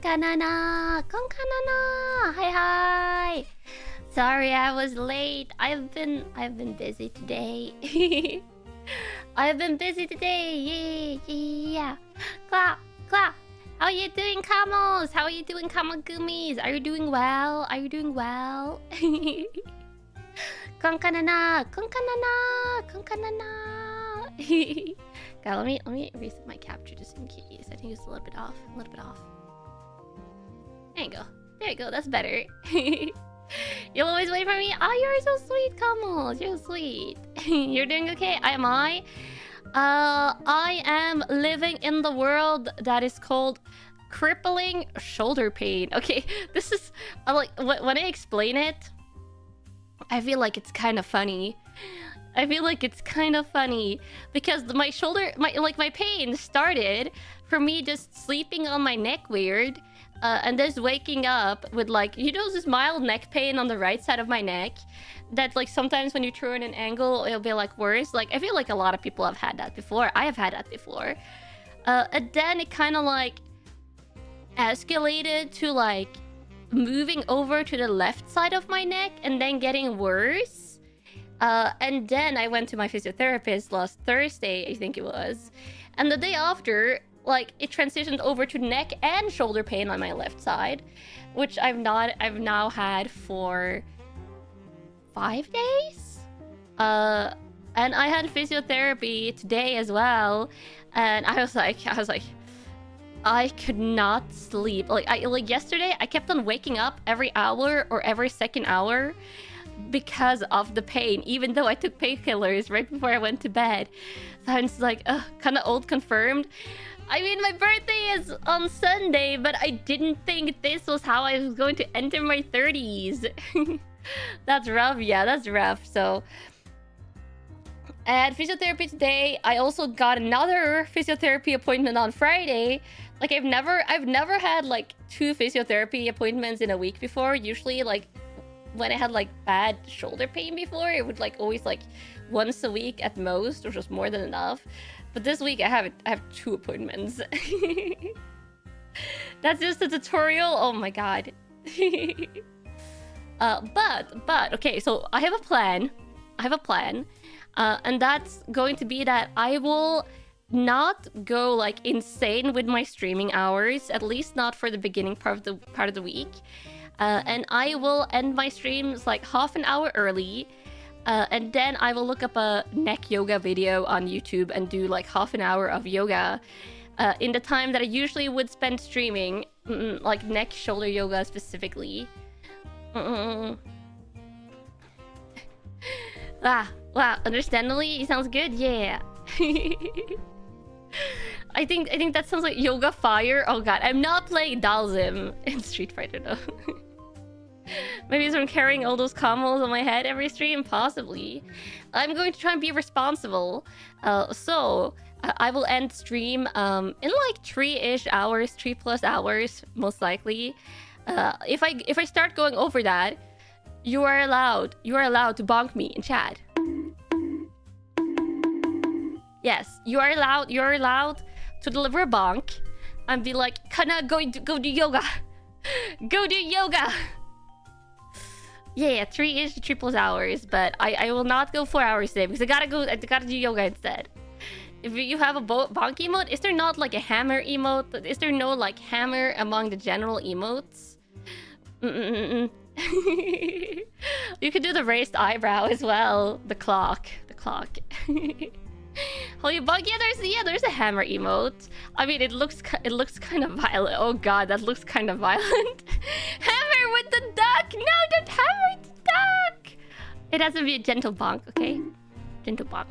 Konkanana! Konkanana! Hi hi! Sorry I was late. I've been busy today. I've been busy today. Yeah. Clap, clap. How are you doing, camels? How are you doing, Kamagumis? Are you doing well? Are you doing well? Konkanana! Konkanana! Konkanana! God, let me reset my capture just in case. I think it's a little bit off. A little bit off. There you go. There you go. That's better. You'll always wait for me. Oh, you're so sweet, Camels. You're sweet. You're doing okay. Am I? I am living in the world that is called crippling shoulder pain. Okay, this is like when I explain it, I feel like it's kind of funny. I feel like it's kind of funny because my shoulder, my pain started from me just sleeping on my neck weird, and just waking up with like, you know, this mild neck pain on the right side of my neck that like sometimes when you turn an angle it'll be like worse. Like I feel like a lot of people have had that before. I have had that before, and then it kind of like escalated to like moving over to the left side of my neck and then getting worse. And then I went to my physiotherapist last Thursday, I think it was. And the day after, like, it transitioned over to neck and shoulder pain on my left side, which I've now had for 5 days. And I had physiotherapy today as well. And I was like, I could not sleep. Like yesterday, I kept on waking up every hour or every second hour because of the pain, even though I took painkillers right before I went to bed. So I'm just like, kind of old confirmed. I mean, my birthday is on Sunday, but I didn't think this was how I was going to enter my 30s. That's rough. Yeah, that's rough. So I had physiotherapy today. I also got another physiotherapy appointment on Friday. Like I've never had like 2 physiotherapy appointments in a week before. Usually like when I had like bad shoulder pain before, it would like always like once a week at most, which was more than enough. But this week I have 2 appointments. That's just a tutorial. Oh my god. But okay, so I have a plan. And that's going to be that I will not go like insane with my streaming hours, at least not for the beginning part of the week. And I will end my streams like half an hour early. And then I will look up a neck yoga video on YouTube and do like half an hour of yoga in the time that I usually would spend streaming, like neck shoulder yoga specifically. Wow, understandably, it sounds good. Yeah. I think that sounds like yoga fire. Oh god, I'm not playing Dalsim in Street Fighter though. Maybe it's from carrying all those combos on my head every stream? Possibly. I'm going to try and be responsible. So I will end stream in like 3-ish hours, 3+ hours, most likely. If I start going over that, you are allowed to bonk me in chat. Yes, you are allowed to deliver a bonk and be like, Kanna, go do yoga. Go do yoga. Yeah, 3-ish to 3+ hours, but I will not go 4 hours today because I gotta do yoga instead. If you have a bonk emote, is there not like a hammer emote? Is there no like hammer among the general emotes? You could do the raised eyebrow as well. The clock. Oh, you bonk? Yeah, there's a hammer emote. I mean, it looks kind of violent. Oh god, that looks kind of violent. Hammer with the duck. No, don't hammer with the duck. It has to be a gentle bonk, okay? Gentle bonk.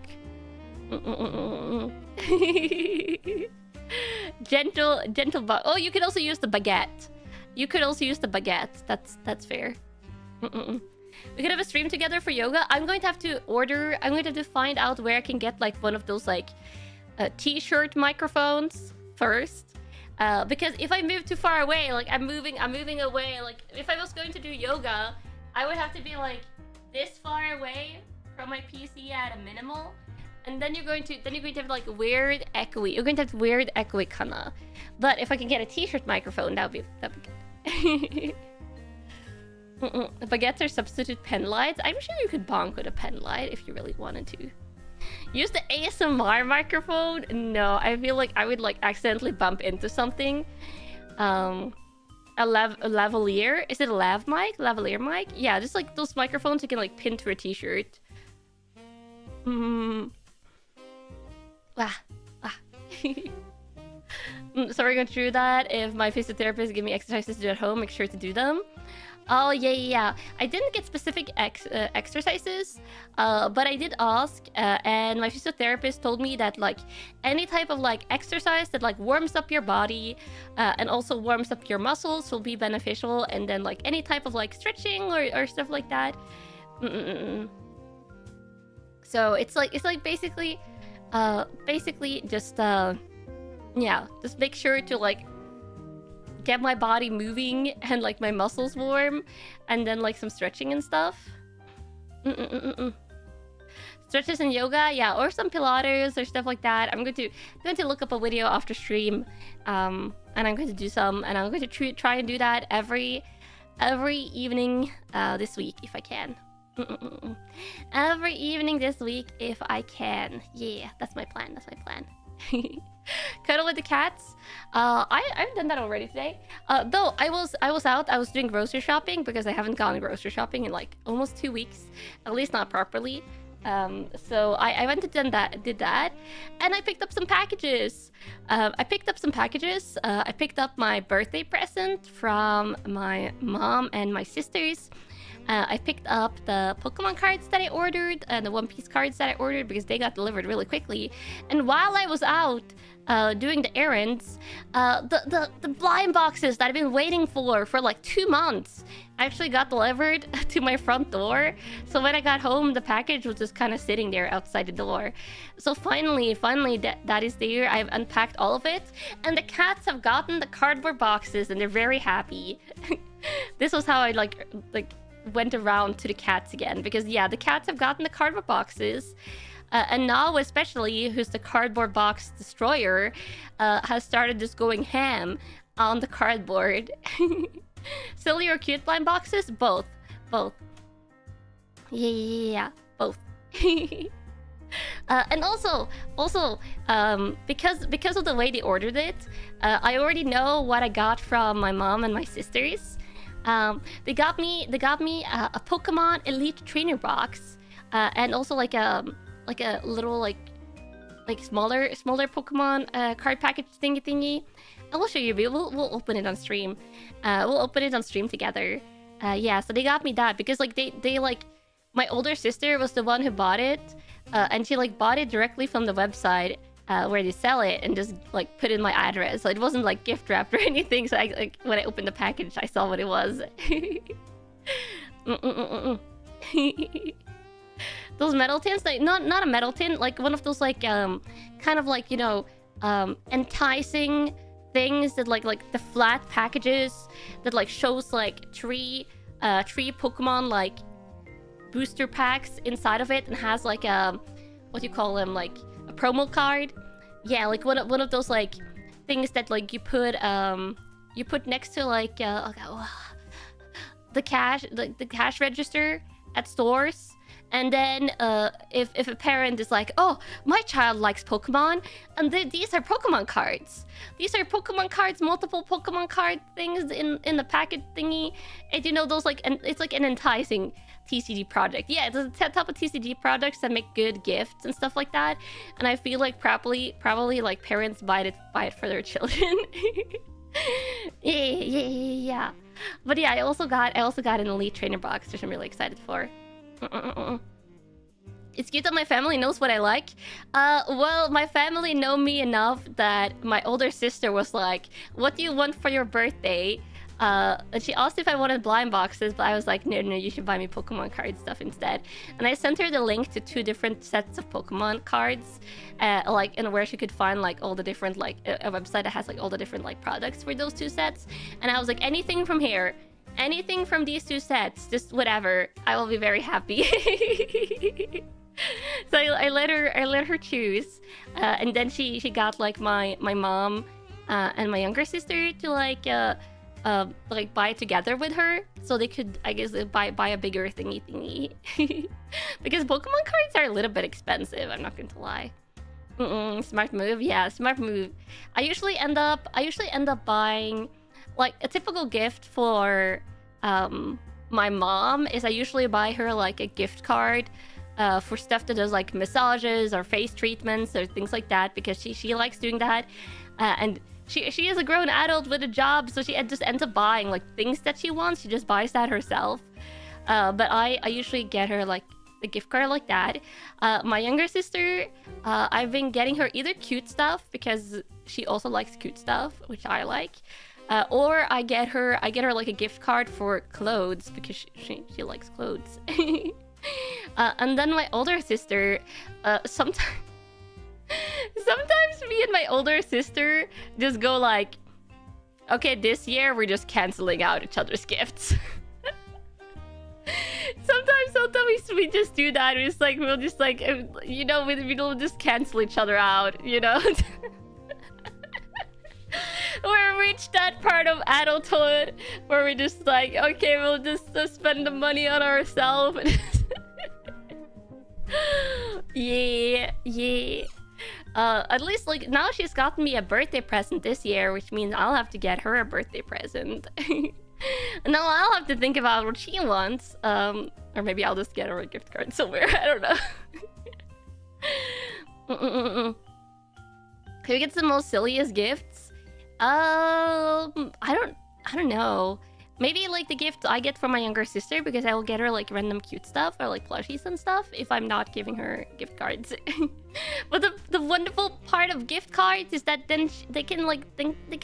gentle bonk. Oh, you could also use the baguette. That's fair. We could have a stream together for yoga. I'm going to have to find out where I can get like one of those like t-shirt microphones first. Because if I move too far away, like I'm moving away, like if I was going to do yoga, I would have to be like this far away from my PC at a minimal. And then you're going to have like weird echoey. You're going to have weird echoey Kanna. But if I can get a t-shirt microphone, that'd be good. Baguettes are substitute pen lights. I'm sure you could bonk with a pen light if you really wanted to. Use the ASMR microphone? No, I feel like I would like accidentally bump into something. A lavalier? Is it a lav mic? Lavalier mic? Yeah, just like those microphones you can like pin to a t-shirt. So we're going to do that. If my physiotherapist give me exercises to do at home, make sure to do them. Oh, yeah. I didn't get specific exercises, but I did ask, and my physiotherapist told me that, like, any type of, like, exercise that, like, warms up your body and also warms up your muscles will be beneficial, and then, like, any type of, like, stretching or stuff like that. So it's like basically just, yeah, just make sure to, like, get my body moving and like my muscles warm, and then like some stretching and stuff. Stretches and yoga, yeah, or some Pilates or stuff like that. I'm going to look up a video after stream, and I'm going to do some, and I'm going to try and do that every evening this week if I can. Every evening this week if I can. Yeah, that's my plan. Cuddle with the cats. I've done that already today. Though I was out. I was doing grocery shopping because I haven't gone grocery shopping in like almost 2 weeks, at least not properly. So I went and did that, and I picked up some packages. I picked up my birthday present from my mom and my sisters. I picked up the Pokemon cards that I ordered, and the One Piece cards that I ordered because they got delivered really quickly. And while I was out doing the errands, the blind boxes that I've been waiting for like 2 months actually got delivered to my front door. So when I got home, the package was just kind of sitting there outside the door. So finally that is there. I've unpacked all of it, and the cats have gotten the cardboard boxes, and they're very happy. This was how I like went around to the cats again, because yeah, the cats have gotten the cardboard boxes, and now especially who's the cardboard box destroyer has started just going ham on the cardboard. Silly or cute blind boxes? Both. Yeah, both. And also because of the way they ordered it, I already know what I got from my mom and my sisters. They got me a Pokemon Elite Trainer box, and also like a little like smaller Pokemon card package thingy. I will show you. We'll open it on stream. We'll open it on stream together. Yeah, so they got me that because like they like, my older sister was the one who bought it, and she like bought it directly from the website where they sell it, and just like put in my address. So it wasn't like gift wrapped or anything. So I like, when I opened the package, I saw what it was. Those metal tins, like not a metal tin, like one of those like kind of like, you know, enticing things that like the flat packages that like shows like three Pokemon like booster packs inside of it, and has like a, what do you call them, like a promo card. Yeah, like one of those like things that like you put next to like the cash register at stores. And then if a parent is like, oh, my child likes Pokemon, and these are Pokemon cards. These are Pokemon cards, multiple Pokemon card things in the packet thingy. And you know, those like, and it's like an enticing TCG project. Yeah, it's a type of TCG products that make good gifts and stuff like that. And I feel like probably like parents buy it for their children. Yeah. But yeah, I also got an Elite Trainer box, which I'm really excited for. It's cute that my family knows what I like. Well, my family know me enough that my older sister was like, what do you want for your birthday? And she asked if I wanted blind boxes, but I was like, no, you should buy me Pokemon card stuff instead. And I sent her the link to 2 different sets of Pokemon cards, like, and where she could find like all the different, like a website that has like all the different like products for those 2 sets. And I was like, anything from here, anything from these 2 sets, just whatever, I will be very happy. So I let her choose, and then she got like my mom and my younger sister to like buy together with her, so they could, I guess, buy a bigger thingy because Pokemon cards are a little bit expensive. I'm not going to lie. Smart move, yeah, smart move. I usually end up buying like a typical gift for my mom is I usually buy her like a gift card for stuff that does like massages or face treatments or things like that, because she likes doing that, and she is a grown adult with a job, so she just ends up buying like things that she wants. She just buys that herself. But I usually get her like a gift card like that. My younger sister, I've been getting her either cute stuff because she also likes cute stuff, which I like, or I get her like a gift card for clothes because she likes clothes. And then my older sister, sometimes me and my older sister just go like, okay, this year we're just canceling out each other's gifts. Sometimes we just do that. We'll just like, you know, we'll just cancel each other out, you know. We've reached that part of adulthood where we're just like, okay, we'll just spend the money on ourselves. Yeah. At least like now she's gotten me a birthday present this year, which means I'll have to get her a birthday present. And now I'll have to think about what she wants. Or maybe I'll just get her a gift card somewhere. I don't know. Who gets the most silliest gifts? I don't know. Maybe like the gift I get from my younger sister, because I will get her like random cute stuff or like plushies and stuff if I'm not giving her gift cards. But the wonderful part of gift cards is that then they can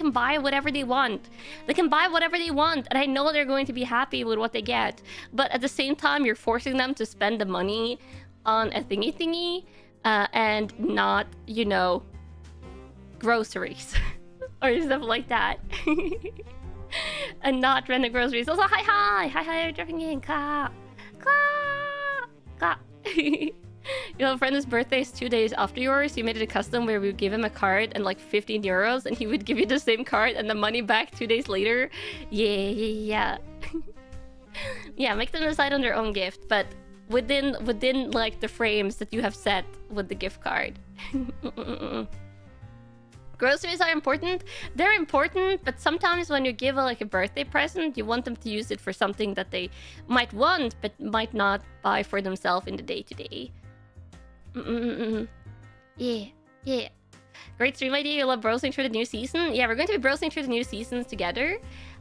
buy whatever they want. They can buy whatever they want, and I know they're going to be happy with what they get. But at the same time, you're forcing them to spend the money on a thingy, and not, you know, groceries or stuff like that. And not random groceries. Also, hi, dropping in. Ka. You know, a friend's birthday is 2 days after yours. You made it a custom where we would give him a card and like 15 euros, and he would give you the same card and the money back 2 days later. Yeah. Yeah, make them decide on their own gift, but within like the frames that you have set with the gift card. Groceries are important. They're important, but sometimes when you give like a birthday present, you want them to use it for something that they might want, but might not buy for themselves in the day-to-day. Yeah. Great stream idea. You love browsing through the new season? Yeah, we're going to be browsing through the new seasons together.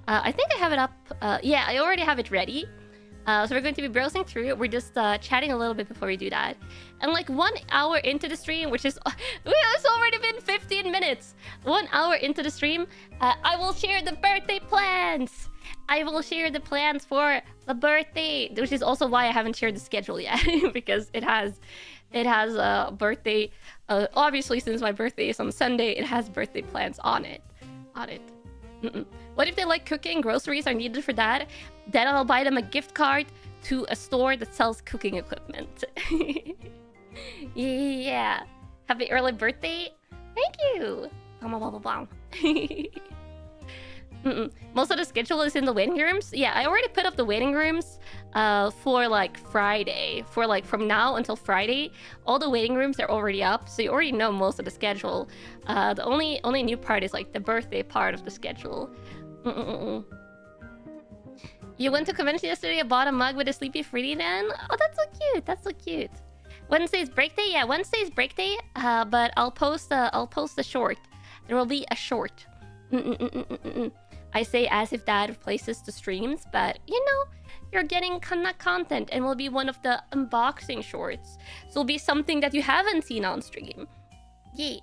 I think I have it up. Yeah, I already have it ready. So we're going to be browsing through it. We're just chatting a little bit before we do that. And like 1 hour into the stream, which is... it's already been 15 minutes. 1 hour into the stream, I will share the birthday plans. I will share the plans for the birthday, which is also why I haven't shared the schedule yet. Because it has a birthday... obviously, since my birthday is on Sunday, it has birthday plans on it. What if they like cooking? Groceries are needed for that. Then I'll buy them a gift card to a store that sells cooking equipment. Yeah. Happy early birthday. Thank you. Most of the schedule is in the waiting rooms. Yeah, I already put up the waiting rooms for like Friday. For like from now until Friday, all the waiting rooms are already up, so you already know most of the schedule. The only new part is like the birthday part of the schedule. You went to convention yesterday. I bought a mug with a Sleepy Freddy then. Oh, that's so cute. That's so cute. Wednesday's break day. Yeah, Wednesday's break day. But I'll post a short. There will be a short. I say as if that replaces the streams, but you know, you're getting Kanna content and will be one of the unboxing shorts. So it'll be something that you haven't seen on stream. Yeah.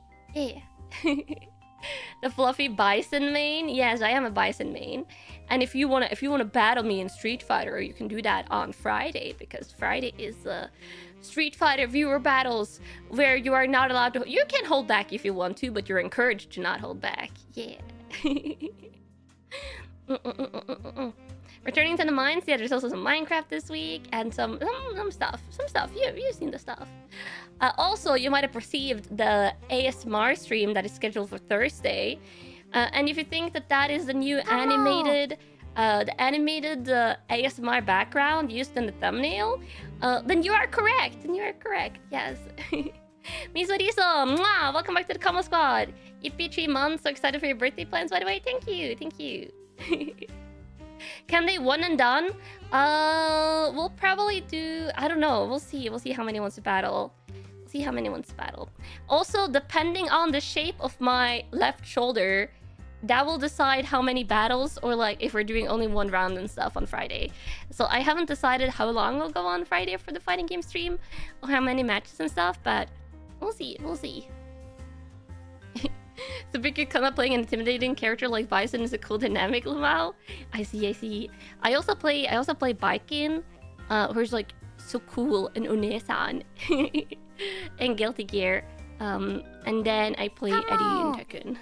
The fluffy bison main. Yes, I am a bison main. And if you wanna battle me in Street Fighter, you can do that on Friday, because Friday is Street Fighter viewer battles where you are not allowed to. You can hold back if you want to, but you're encouraged to not hold back. Yeah. Returning to the mines. Yeah, there's also some Minecraft this week and some stuff. Some stuff. You've seen the stuff. Also, you might have perceived the ASMR stream that is scheduled for Thursday. And if you think that that is the new animated ASMR background used in the thumbnail, then you are correct. Yes. Misoriso, mwah! Welcome back to the Kamo Squad. Yippee 3 months. So excited for your birthday plans, by the way. Thank you. Can they one and done? We'll probably do... I don't know. We'll see how many wants to battle. Also, depending on the shape of my left shoulder, that will decide how many battles, or like if we're doing only one round and stuff on Friday. So I haven't decided how long we'll go on Friday for the fighting game stream, or how many matches and stuff, but we'll see. So Vicky Kanna playing an intimidating character like Bison is a cool dynamic, Lamau. I see. I also play Baikin, who's like so cool, and One-san and Guilty Gear. And then I play Eddie in Tekken.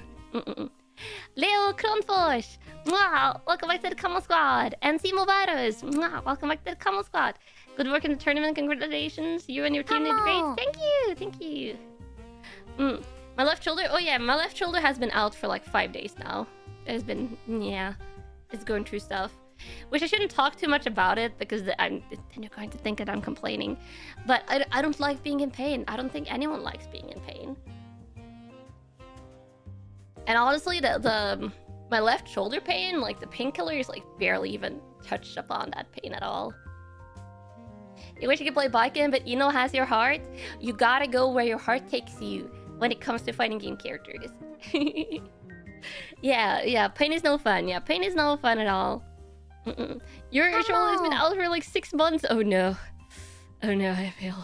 Leo Kronfors! Mwah! Welcome back to the Kamo Squad! And Simo Varos! Mwah! Welcome back to the Kamo Squad! Good work in the tournament, congratulations! You and your team did great! Thank you! My left shoulder... Oh yeah, my left shoulder has been out for like 5 days now. It's been... yeah. It's going through stuff. Which I shouldn't talk too much about it, because then you're going to think that I'm complaining. But I don't like being in pain. I don't think anyone likes being in pain. And honestly, my left shoulder pain, like the painkillers, like barely even touched upon that pain at all. You wish you could play Baiken, but Ino has your heart. You gotta go where your heart takes you when it comes to fighting game characters. Yeah, pain is no fun. Yeah, pain is no fun at all. Your shoulder's been out for like 6 months. Oh no, I feel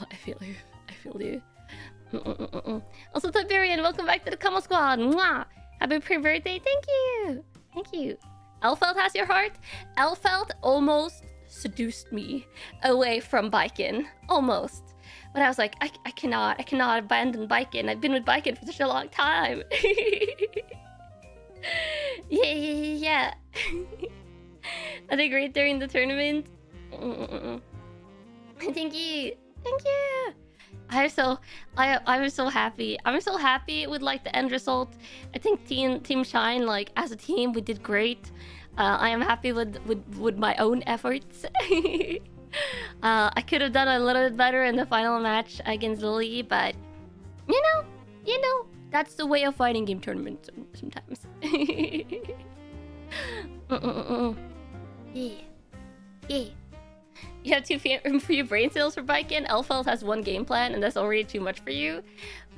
you. Also, Tiberian, welcome back to the Kamo Squad. Mwah! Happy pre-birthday. Thank you. Elfeld has your heart. Elfeld almost seduced me away from Baiken. Almost. But I was like, I cannot abandon Baiken. I've been with Baiken for such a long time. Yeah. I did great during the tournament. Thank you. I'm so happy. I'm so happy with like the end result. I think Team Shine, like as a team, we did great. I am happy with my own efforts. I could have done a little bit better in the final match against Lily, but you know, that's the way of fighting game tournaments sometimes. Yeah. You have 2 free brain cells for Baiken. Elfeld has 1 game plan, and that's already too much for you.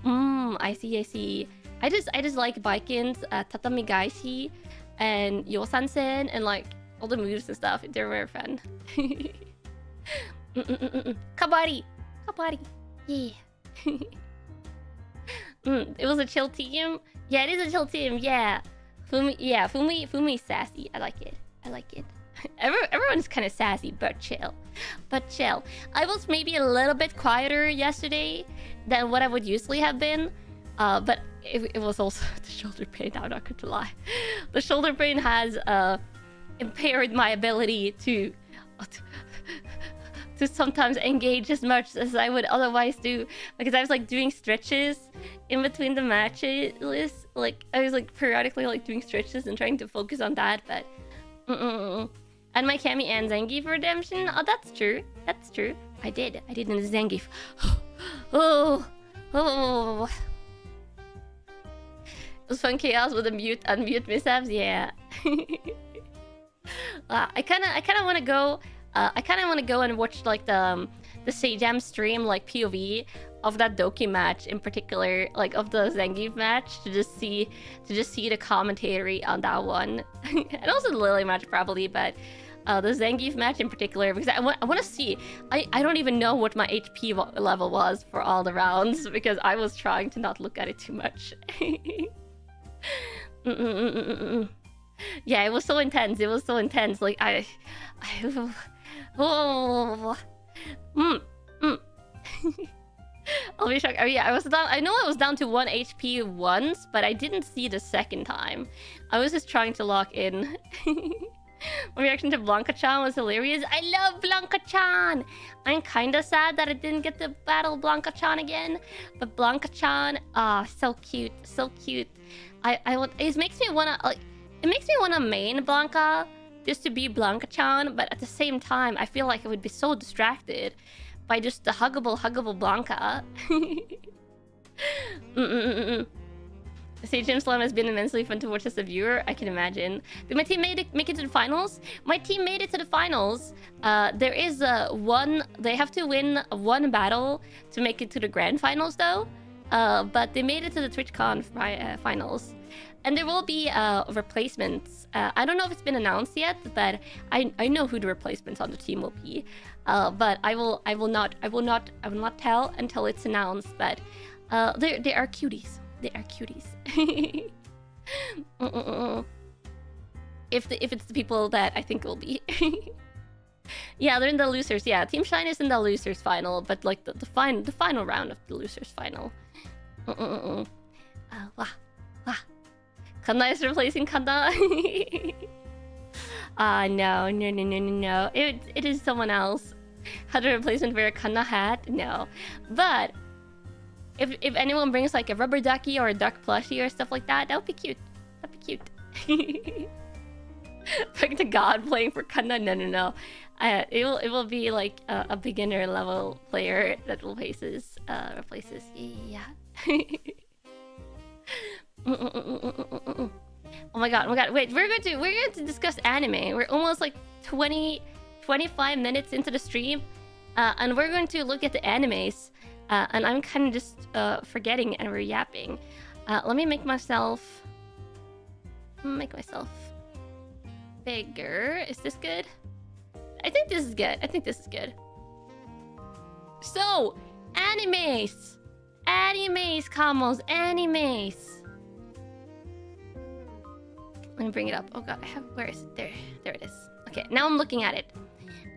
I see. I just like Baiken's Tatami Gaishi and Yosansen and like all the moves and stuff. They're very fun. Kabari. Yeah. It was a chill team. Yeah, it is a chill team. Yeah. Fumi's sassy. I like it. Everyone's kind of sassy, but chill. I was maybe a little bit quieter yesterday than what I would usually have been. But it was also the shoulder pain. I'm not going to lie. The shoulder pain has impaired my ability to sometimes engage as much as I would otherwise do, because I was like doing stretches in between the matches. Like I was like periodically like doing stretches and trying to focus on that, but and my Cammy and Zangief redemption. Oh, that's true. I did in the Zangief. Oh. It was fun chaos with the unmute mishaps. Yeah. I kind of want to go. I kind of want to go and watch like the Sejam stream, like POV of that Doki match in particular, like of the Zangief match, to just see the commentary on that one, and also the Lily match probably, but the Zangief match in particular, because I want to see. I don't even know what my HP level was for all the rounds, because I was trying to not look at it too much. Yeah, it was so intense. Like I'll be shocked. Oh yeah, I was down. I know I was down to 1 HP once, but I didn't see the second time. I was just trying to lock in. My reaction to Blanca-chan was hilarious. I love Blanca-chan! I'm kinda sad that I didn't get to battle Blanca-chan again. But Blanca-chan, so cute. So cute. I want... It makes me wanna... Like, it makes me wanna main Blanca just to be Blanca-chan. But at the same time, I feel like I would be so distracted by just the huggable Blanca. Sage Slam has been immensely fun to watch as a viewer. I can imagine. Did my team make it to the finals? My team made it to the finals. There is one... They have to win one battle to make it to the grand finals, though. But they made it to the TwitchCon finals. And there will be replacements. I don't know if it's been announced yet, but I know who the replacements on the team will be. But I will not tell until it's announced. But they are cuties. They are cuties. If it's the people that I think will be. Yeah, they're in the losers. Yeah, Team Shine is in the losers final, but like the final round of the losers final. Kanna is replacing Kanna. No. It is someone else. Had a replacement for a Kanna hat? No. But if anyone brings like a rubber ducky or a duck plushie or stuff like that, that would be cute. That'd be cute. Back to God playing for Kanna? No. It will be like a beginner level player that replaces. Yeah. Oh my god. Wait, we're going to discuss anime. We're almost like 25 minutes into the stream, and we're going to look at the animes. And I'm kind of just forgetting and we're yapping. Let me make myself bigger. Is this good? I think this is good. So, animes, Kamos, animes. Let me bring it up. Oh god, where is it? There it is. Okay, now I'm looking at it.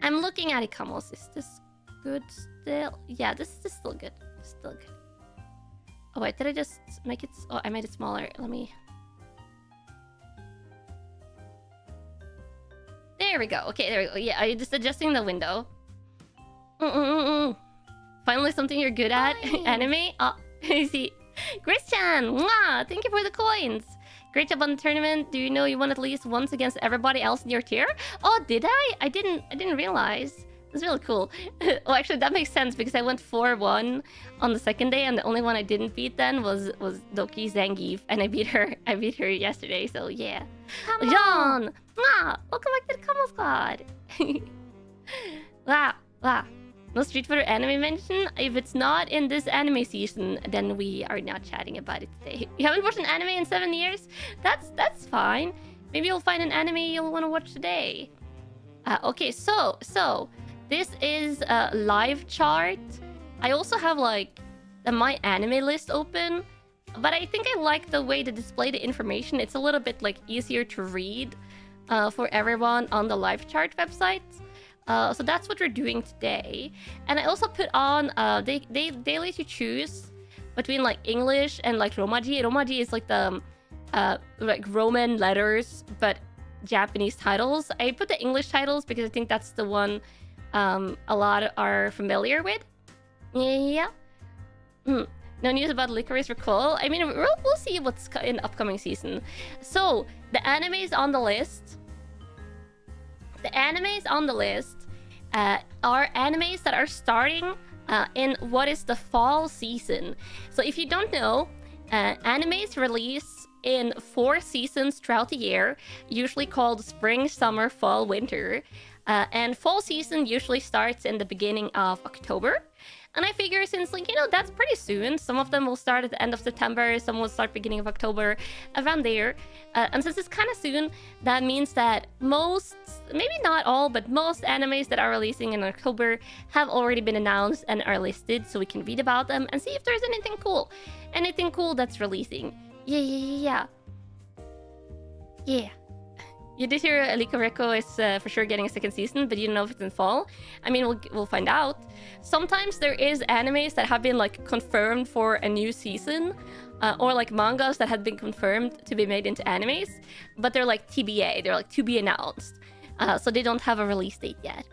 Kamos. Is this good still? Yeah, this is still good. Oh wait, did I just make it? Oh, I made it smaller. Let me... There we go. Okay, there we go. Yeah, I'm just adjusting the window. Finally something you're good at. Anime? Oh, I see. Christian! Mwah! Thank you for the coins. Great job on the tournament. Do you know you won at least once against everybody else in your tier? Oh, did I? I didn't realize. It's really cool. Well, actually, that makes sense because I went 4-1 on the second day, and the only one I didn't beat then was Doki Zangief, and I beat her yesterday. So yeah. John, welcome back to the Kamo Squad. Wow. No Street Fighter anime mention? If it's not in this anime season, then we are not chatting about it today. You haven't watched an anime in 7 years? That's fine. Maybe you'll find an anime you'll want to watch today. Okay, so this is a live chart. I also have like the My Anime list open, but I think I like the way to display the information. It's a little bit like easier to read for everyone on the live chart website. So that's what we're doing today. And I also put on they let you choose between like English and like Romaji. Romaji is like the like Roman letters but Japanese titles. I put the English titles because I think that's the one a lot are familiar with. Yeah. No news about Licorice Recall. I mean, we'll see what's in upcoming season. So the animes on the list. The animes on the list are animes that are starting in what is the fall season. So if you don't know, animes release in 4 seasons throughout the year, usually called spring, summer, fall, winter. And fall season usually starts in the beginning of October. And I figure since, like, you know, that's pretty soon. Some of them will start at the end of September. Some will start beginning of October, around there. And since it's kind of soon, that means that most, maybe not all, but most animes that are releasing in October have already been announced and are listed. So we can read about them and see if there's anything cool. Anything cool that's releasing. Yeah. You did hear Licorice is for sure getting a second season, but you don't know if it's in fall. I mean, we'll find out. Sometimes there is animes that have been like confirmed for a new season, or like mangas that have been confirmed to be made into animes, but they're like TBA. They're like to be announced. So they don't have a release date yet.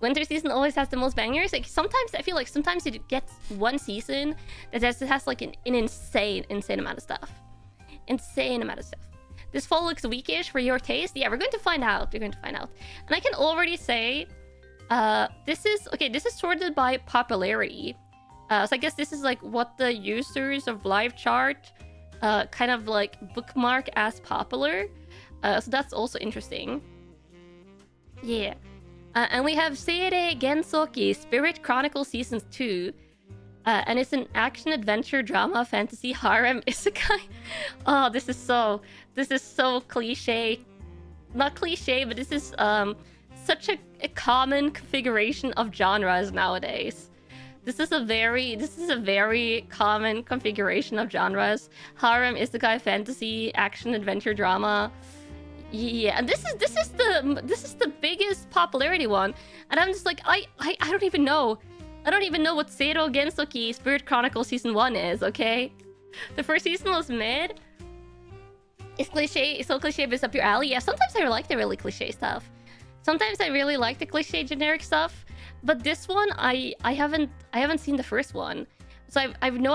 Winter season always has the most bangers. Like sometimes I feel like sometimes it gets one season that has like an insane amount of stuff. Insane amount of stuff. This fall looks weakish for your taste. Yeah, we're going to find out. We're going to find out. And I can already say, this is sorted by popularity. So I guess this is like what the users of live chart kind of like bookmark as popular. So that's also interesting. Yeah. And we have Seirei Gensoki Spirit Chronicle Season 2. And it's an action-adventure drama fantasy harem isekai. Oh, this is so cliche. Not cliche, but this is such a common configuration of genres nowadays. This is a very common configuration of genres. Harem isekai fantasy action-adventure drama. Yeah, and this is the biggest popularity one, and I'm just like I don't even know. I don't even know what Seirei Gensoki Spirit Chronicle Season 1 is, okay? The first season was mid. It's cliche, it's so cliche, but it's up your alley. Yeah, sometimes I like the really cliche stuff. Sometimes I really like the cliche generic stuff. But this one, I haven't seen the first one. So I have no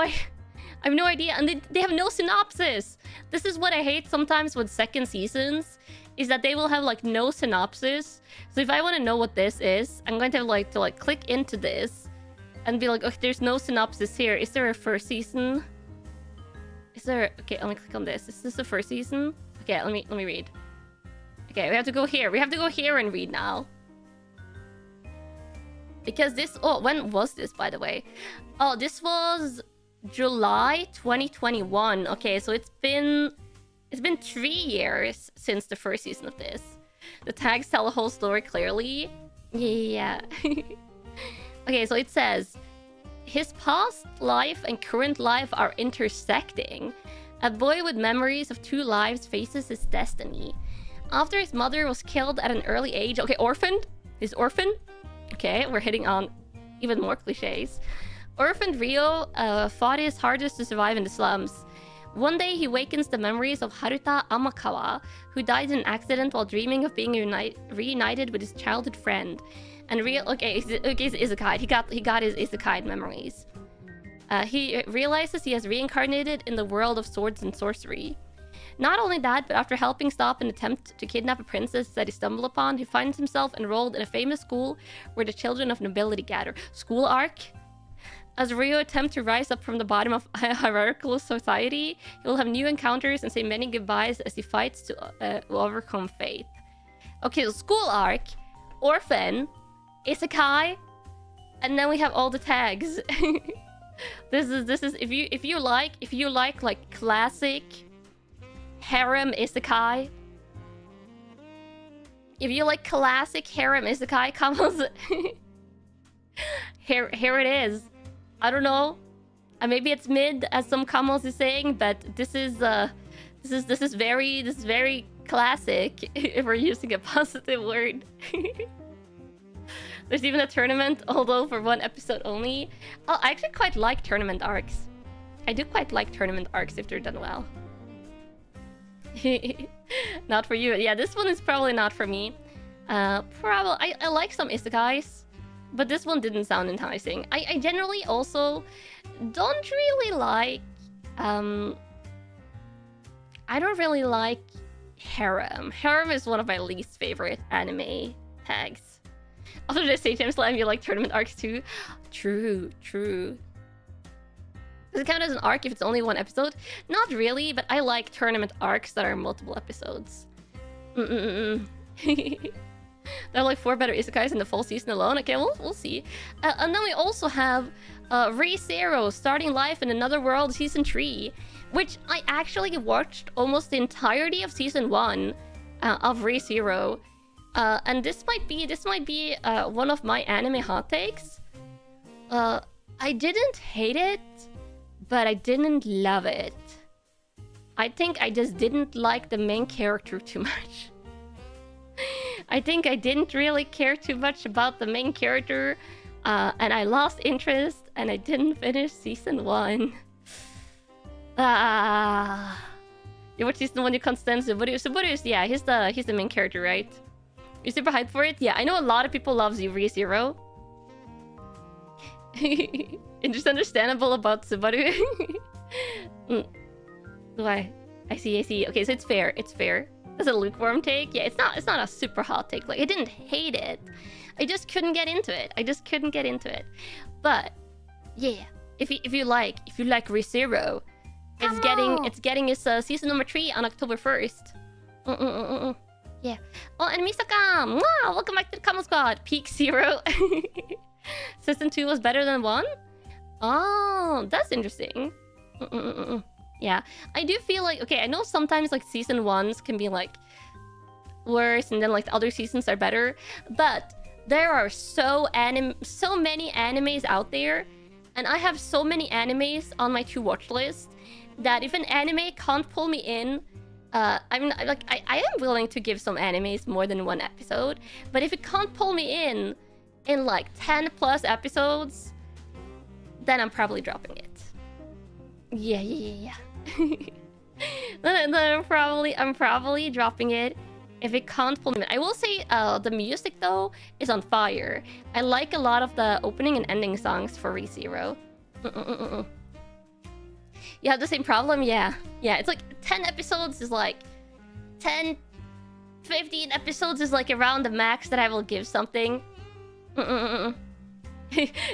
idea. And they have no synopsis. This is what I hate sometimes with second seasons, is that they will have like no synopsis. So if I want to know what this is, I'm going to have to click into this and be like, okay, there's no synopsis here. Is there a first season? Is there? Okay, let me click on this. Is this the first season? Okay, let me read. Okay, we have to go here. We have to go here and read now. Because this... Oh, when was this, by the way? Oh, this was July 2021. Okay, so it's been 3 years since the first season of this. The tags tell the whole story clearly. Yeah. Okay, so it says, his past life and current life are intersecting. A boy with memories of two lives faces his destiny. After his mother was killed at an early age... Okay, orphaned? He's orphaned? Okay, we're hitting on even more cliches. Orphaned Ryo fought his hardest to survive in the slums. One day, he wakens the memories of Haruta Amakawa, who died in an accident while dreaming of being reunited with his childhood friend. And Ryo... Okay, it's isekai. He got his isekai memories. He realizes he has reincarnated in the world of swords and sorcery. Not only that, but after helping stop an attempt to kidnap a princess that he stumbled upon, he finds himself enrolled in a famous school where the children of nobility gather. School arc? As Ryo attempts to rise up from the bottom of hierarchical society, he will have new encounters and say many goodbyes as he fights to overcome fate. Okay, so school arc, orphan, isekai, and then we have all the tags. This is if you like classic harem isekai. If you like classic harem isekai, Kamos, here it is. I don't know. Maybe it's mid, as some Kamos is saying, but this is very classic. If we're using a positive word. There's even a tournament, although for one episode only. Oh, I actually quite like tournament arcs. I do quite like tournament arcs if they're done well. Not for you. Yeah, this one is probably not for me. I like some isekais, but this one didn't sound enticing. I generally also don't really like... I don't really like harem. Harem is one of my least favorite anime tags. After this Satan Slam, you like tournament arcs too? True. Does it count as an arc if it's only one episode? Not really, but I like tournament arcs that are multiple episodes. There are like 4 better isekais in the full season alone. Okay, we'll see. And then we also have Re:Zero starting life in another world season 3, which I actually watched almost the entirety of season 1 of Re:Zero. And this might be one of my anime hot takes. I didn't hate it, but I didn't love it. I think I just didn't like the main character too much. I think I didn't really care too much about the main character, and I lost interest, and I didn't finish season 1. You watch season 1, you can't stand Subaru. Subaru is, yeah, he's the main character, right? You're super hyped for it? Yeah, I know a lot of people love ReZero. It's just understandable about Subaru. Why? I see. Okay, so it's fair. It's fair. That's a lukewarm take. Yeah, it's not a super hot take. Like, I didn't hate it. I just couldn't get into it. But yeah, if you like ReZero, it's getting its season number 3 on October 1st. Yeah. Oh, and Misaka, wow, welcome back to the Kamo Squad. Peak 0. Season 2 was better than 1? Oh, that's interesting. Yeah, I do feel like, okay, I know sometimes like season 1s can be like worse and then like the other seasons are better, but there are so many animes out there, and I have so many animes on my to watch list that if an anime can't pull me in, I am willing to give some animes more than 1 episode, but if it can't pull me in like 10 plus episodes, then I'm probably dropping it. Yeah. then I'm probably dropping it if it can't pull me in. I will say the music though is on fire. I like a lot of the opening and ending songs for ReZero. You have the same problem? Yeah, it's like 10 episodes is like 10, 15 episodes is like around the max that I will give something.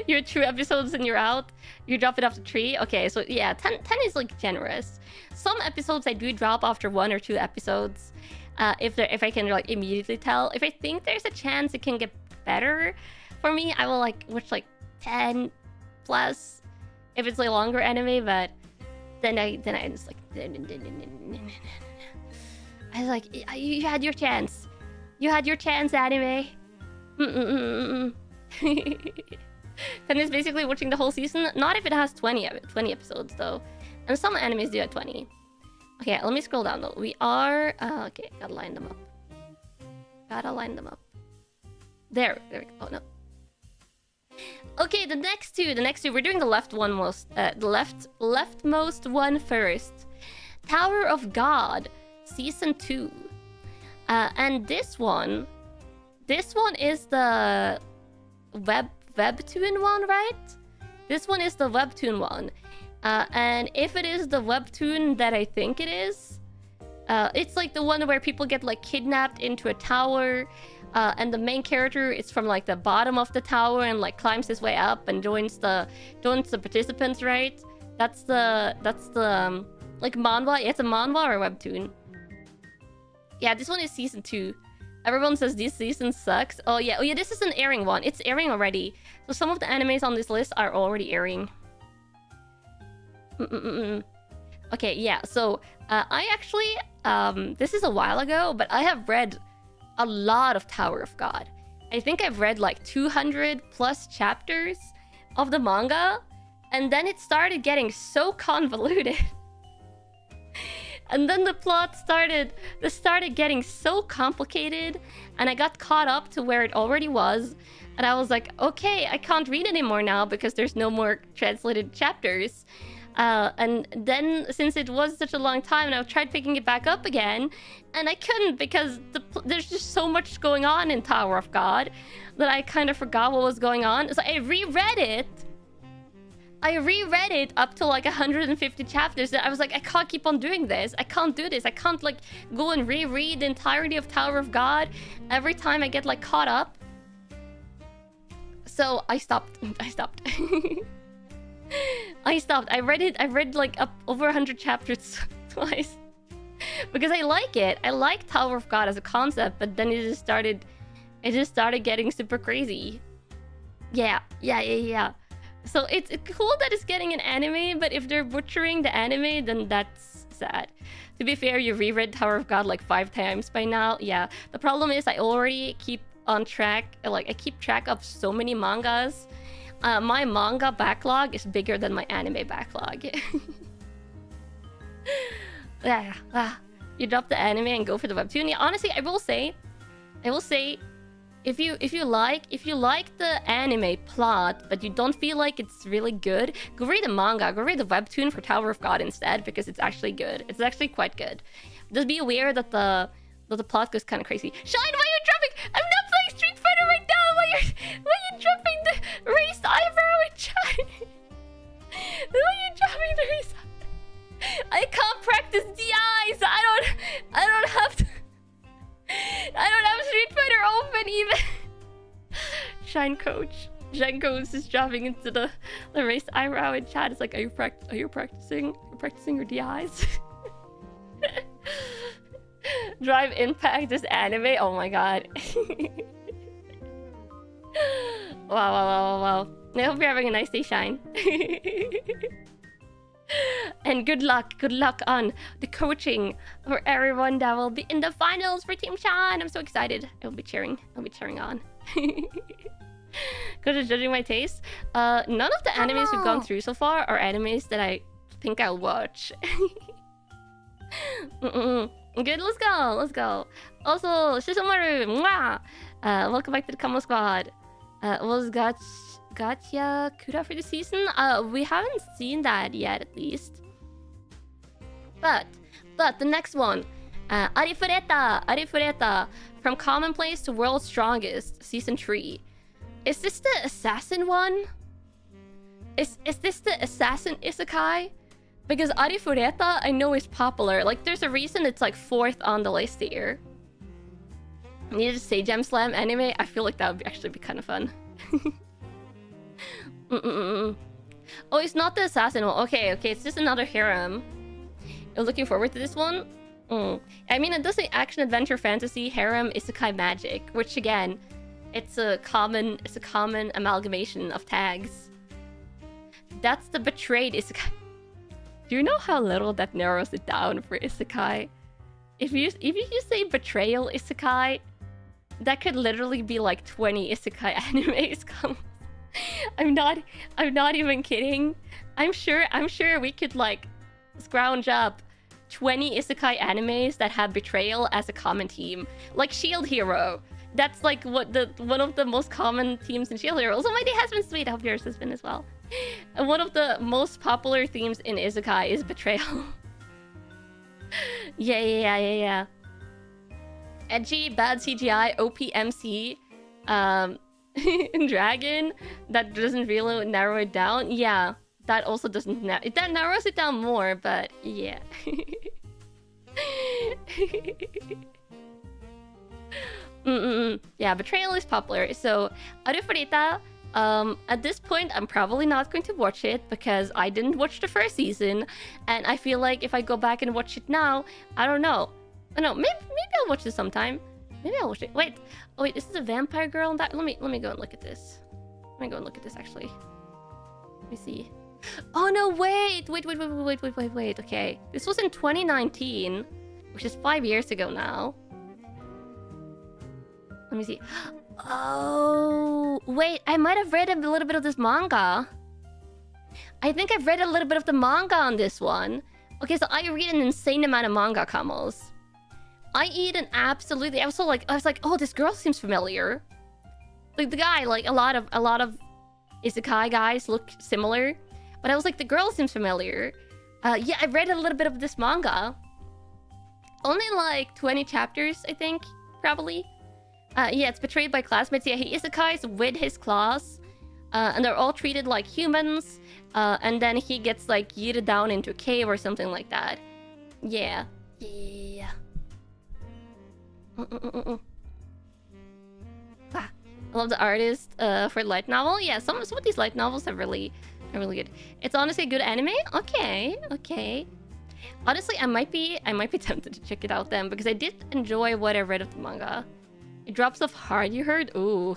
You're 2 episodes and you're out. You drop it off the tree. Okay, so yeah, 10 is like generous. Some episodes I do drop after 1 or 2 episodes. If I can like immediately tell. If I think there's a chance it can get better for me, I will like watch like 10 plus if it's like longer anime. But then I just like I was like, you had your chance. You had your chance, anime. Then it's basically watching the whole season. Not if it has 20 episodes though, and some animes do have 20. Okay, let me scroll down though. We are okay. Gotta line them up. There we go. Oh no. Okay, the next two. We're doing the leftmost one first. Tower of God, season 2, and this one is the webtoon one, right? This one is the webtoon one. And if it is the webtoon that I think it is, it's like the one where people get like kidnapped into a tower, and the main character is from like the bottom of the tower and like climbs his way up and joins the participants, right? That's the like manhwa. It's a manhwa or a webtoon. Yeah, this one is season 2. Everyone says this season sucks. Oh yeah, this is an airing one. It's airing already. So some of the animes on this list are already airing. Okay, yeah. So I actually this is a while ago, but I have read a lot of Tower of God. I think I've read like 200 plus chapters of the manga, and then it started getting so convoluted. And then the plot started getting so complicated, and I got caught up to where it already was, and I was like, okay, I can't read anymore now because there's no more translated chapters. And then since it was such a long time, and I tried picking it back up again, and I couldn't because there's just so much going on in Tower of God that I kind of forgot what was going on. So I reread it up to like 150 chapters, and I was like, I can't keep on doing this. I can't do this. I can't like go and reread the entirety of Tower of God every time I get like caught up. So I stopped. I read like up over 100 chapters twice because I like it. I like Tower of God as a concept, but then it just started getting super crazy. Yeah. So it's cool that it's getting an anime, but if they're butchering the anime, then that's sad. To be fair, you reread Tower of God like 5 times by now. Yeah, the problem is I already keep on track. Like I keep track of so many mangas. My manga backlog is bigger than my anime backlog. You drop the anime and go for the webtoon. Yeah, honestly, I will say, if you like the anime plot, but you don't feel like it's really good, go read the manga. Go read the webtoon for Tower of God instead, because it's actually good. It's actually quite good. Just be aware that the plot goes kind of crazy. Shine, why are you dropping? I'm I can't practice DIs. I don't have to. I don't have Street Fighter open even. Shine Coach is dropping into the raised eyebrow in chat. It's like, are you practicing? Are you practicing your DIs? Drive Impact is anime. Oh my god. Wow. I hope you're having a nice day, Shine. And good luck on the coaching for everyone that will be in the finals for Team Shine. I'm so excited. I'll be cheering on. Good at judging my taste. None of the animes we've gone through so far are animes that I think I'll watch. Good, let's go. Also, Shishomaru, mwah! Welcome back to the Kamo Squad. Was Gacha Kura for the season? We haven't seen that yet, at least. But the next one, Arifureta, from Commonplace to World's Strongest, season 3. Is this the assassin one? Is this the assassin isekai? Because Arifureta I know is popular. Like, there's a reason it's like 4th on the list here. Need to say Gem Slam anime? I feel like that would actually be kind of fun. Oh, it's not the assassin one. Okay, it's just another harem. I'm looking forward to this one. I mean, it does say action, adventure, fantasy, harem, isekai, magic, which again, it's a common amalgamation of tags. That's the betrayed isekai. Do you know how little that narrows it down for isekai? If you say betrayal isekai, that could literally be like 20 isekai animes. I'm not even kidding. I'm sure we could like scrounge up 20 isekai animes that have betrayal as a common theme, like Shield Hero. That's like one of the most common themes in Shield Hero. Also, my day has been sweet. I hope yours has been as well. And one of the most popular themes in isekai is betrayal. Yeah. Edgy, bad CGI, OPMC, Dragon. That doesn't really narrow it down. Yeah, that also doesn't that narrows it down more, but yeah. Yeah, betrayal is popular. So Arifureta, at this point, I'm probably not going to watch it because I didn't watch the first season, and I feel like if I go back and watch it now, I don't know. Maybe I'll watch this sometime. Maybe I'll watch it. Wait, is this a vampire girl? That let me go and look at this. Let me go and look at this actually. Let me see. Oh no! Wait. Okay, this was in 2019, which is 5 years ago now. Let me see. Oh, wait, I might have read a little bit of this manga. I think I've read a little bit of the manga on this one. Okay, so I read an insane amount of manga, Kamos. I was like, oh, this girl seems familiar. Like the guy, like a lot of isekai guys look similar, but I was like, the girl seems familiar. Yeah, I read a little bit of this manga. Only like 20 chapters, I think, probably. Yeah, it's betrayed by classmates. Yeah, he isekais with his class, and they're all treated like humans. And then he gets like yeeted down into a cave or something like that. Yeah. I love the artist for light novel. Yeah, some of these light novels are really good. It's honestly a good anime. Okay. Honestly, I might be tempted to check it out then, because I did enjoy what I read of the manga. It drops off hard, you heard? Ooh,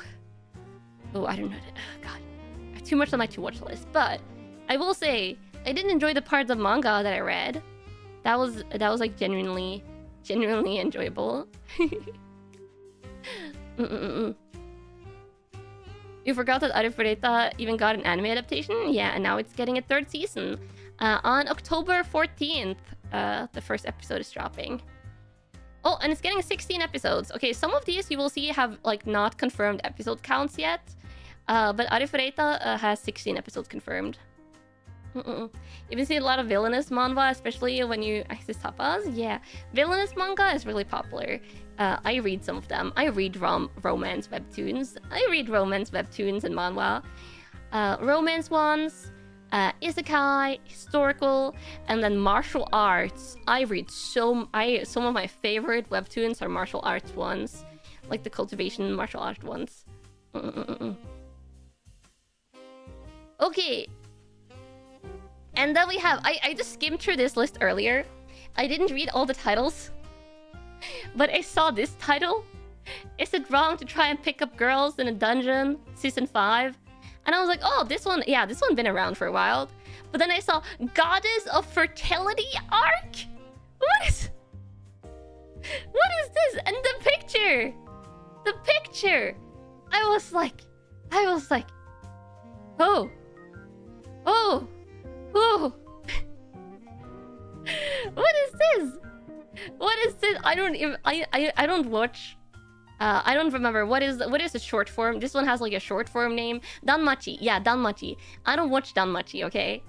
I don't know. God, I have too much on my to-watch list. But I will say, I did enjoy the parts of manga that I read. That was like genuinely enjoyable. You forgot that Arifureta even got an anime adaptation? Yeah, and now it's getting a 3rd season. On October 14th, the first episode is dropping. Oh, and it's getting 16 episodes. Okay, some of these you will see have like not confirmed episode counts yet. But Arifureta has 16 episodes confirmed. You've been seeing a lot of villainous manga, especially when you access tapas. Yeah, villainous manga is really popular. I read some of them. I read romance webtoons. I read romance webtoons and manhwa. Romance ones, isekai, historical, and then martial arts. I read some of my favorite webtoons are martial arts ones, like the cultivation martial arts ones. Okay. And then we have... I just skimmed through this list earlier. I didn't read all the titles. But I saw this title. Is it wrong to try and pick up girls in a dungeon? Season 5. And I was like, oh, this one... Yeah, this one's been around for a while. But then I saw Goddess of Fertility Arc? What is... What is this? And the picture! The picture! I was like... Oh. Oh. Oh. What is this? What is this? I don't even... I don't watch... I don't remember. What is the short form? This one has like a short form name. Danmachi. Yeah, Danmachi. I don't watch Danmachi, okay?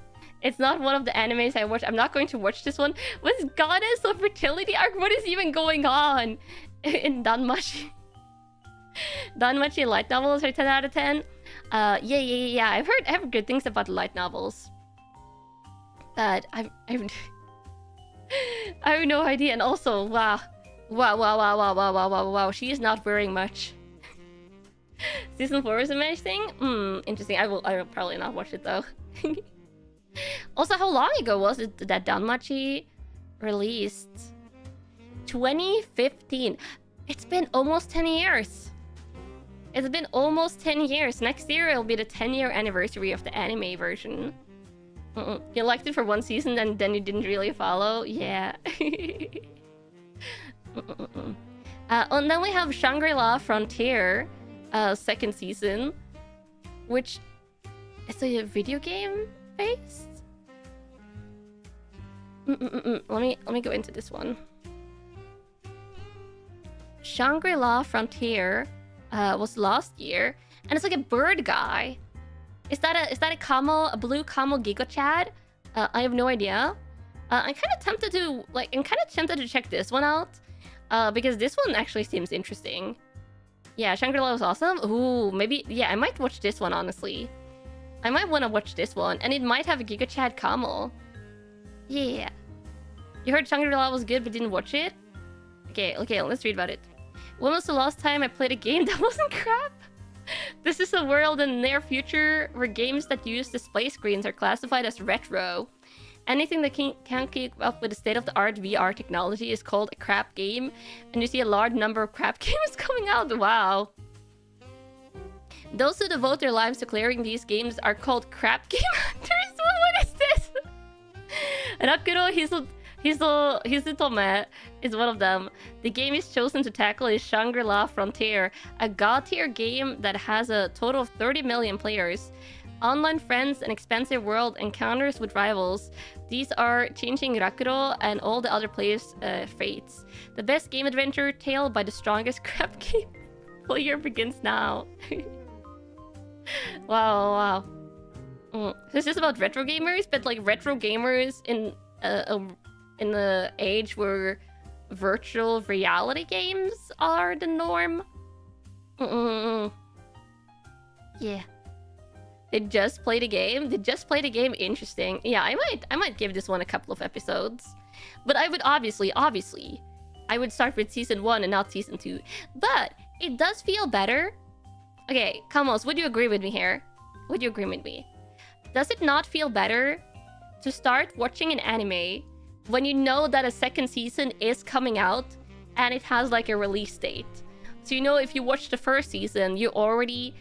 It's not one of the animes I watch. I'm not going to watch this one. What's Goddess of Fertility Arc? What is even going on in Danmachi? Danmachi light novels are 10 out of 10. Yeah. I've heard good things about light novels. But I have no idea. And also, wow. She is not wearing much. Season 4 is amazing. Interesting. I will probably not watch it though. Also, how long ago was it that Danmachi released? 2015. It's been almost 10 years. It's been almost 10 years. Next year it'll be the 10-year anniversary of the anime version. You liked it for one season and then you didn't really follow? Yeah. And then we have Shangri-La Frontier, second season, which is a video game based. Let me go into this one. Shangri-La Frontier was last year, and it's like a bird guy. Is that a blue Camo Giga Chad? I have no idea. I'm kind of tempted to check this one out. Because this one actually seems interesting. Yeah, Shangri-La was awesome. Ooh, maybe... Yeah, I might watch this one, honestly. I might want to watch this one. And it might have a Giga Chad Kamo. Yeah. You heard Shangri-La was good but didn't watch it? Okay, let's read about it. When was the last time I played a game that wasn't crap? This is a world in the near future where games that use display screens are classified as retro. Anything that can't keep up with the state-of-the-art VR technology is called a crap game, and you see a large number of crap games coming out. Wow. Those who devote their lives to clearing these games are called crap game hunters. What is this? Rakuro Hizutome is one of them. The game he's chosen to tackle is Shangri-La Frontier, a god-tier game that has a total of 30 million players. Online friends and expansive world encounters with rivals. These are changing Rakuro and all the other players' fates. The best game adventure tale by the strongest crap game player begins now. Wow. This is about retro gamers, but like retro gamers in the age where virtual reality games are the norm. Yeah. They just played a game? Interesting. Yeah, I might give this one a couple of episodes. But I would obviously, I would start with season 1 and not season 2. But it does feel better. Okay, Kamos, would you agree with me here? Would you agree with me? Does it not feel better to start watching an anime when you know that a second season is coming out and it has like a release date? So you know if you watch the first season, you already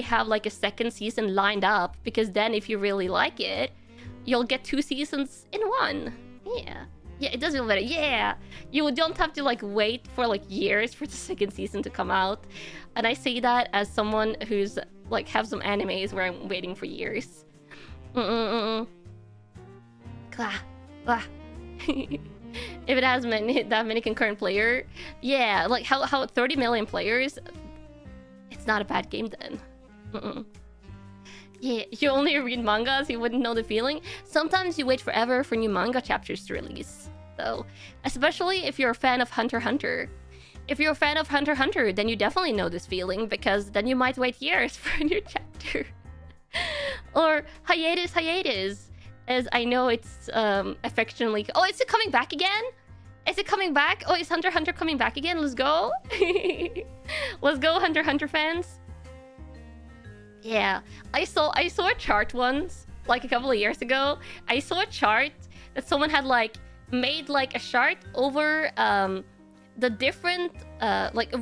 have like a second season lined up, because then if you really like it, you'll get 2 seasons in one. Yeah, it does feel better. Yeah, you don't have to like wait for like years for the second season to come out. And I say that as someone who's like have some animes where I'm waiting for years. If it has that many concurrent player, yeah, like how 30 million players, it's not a bad game then. Yeah, you only read mangas, you wouldn't know the feeling. Sometimes you wait forever for new manga chapters to release, though. Especially if you're a fan of Hunter x Hunter. If you're a fan of Hunter x Hunter, then you definitely know this feeling, because then you might wait years for a new chapter. Or hiatus, as I know it's affectionately. Oh, is it coming back again? Is it coming back? Oh, is Hunter x Hunter coming back again? Let's go. Let's go, Hunter x Hunter fans. Yeah, I saw a chart once, like a couple of years ago. I saw a chart that someone had like made like a chart over the different like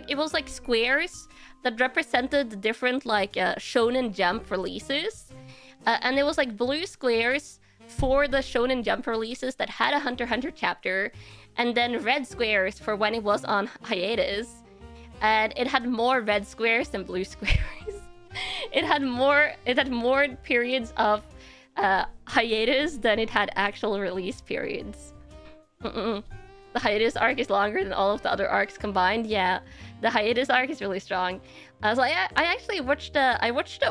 it was like squares that represented the different like Shonen Jump releases, and it was like blue squares for the Shonen Jump releases that had a Hunter x Hunter chapter, and then red squares for when it was on hiatus, and it had more red squares than blue squares. It had more periods of hiatus than it had actual release periods. The hiatus arc is longer than all of the other arcs combined. Yeah, the hiatus arc is really strong. So I actually watched the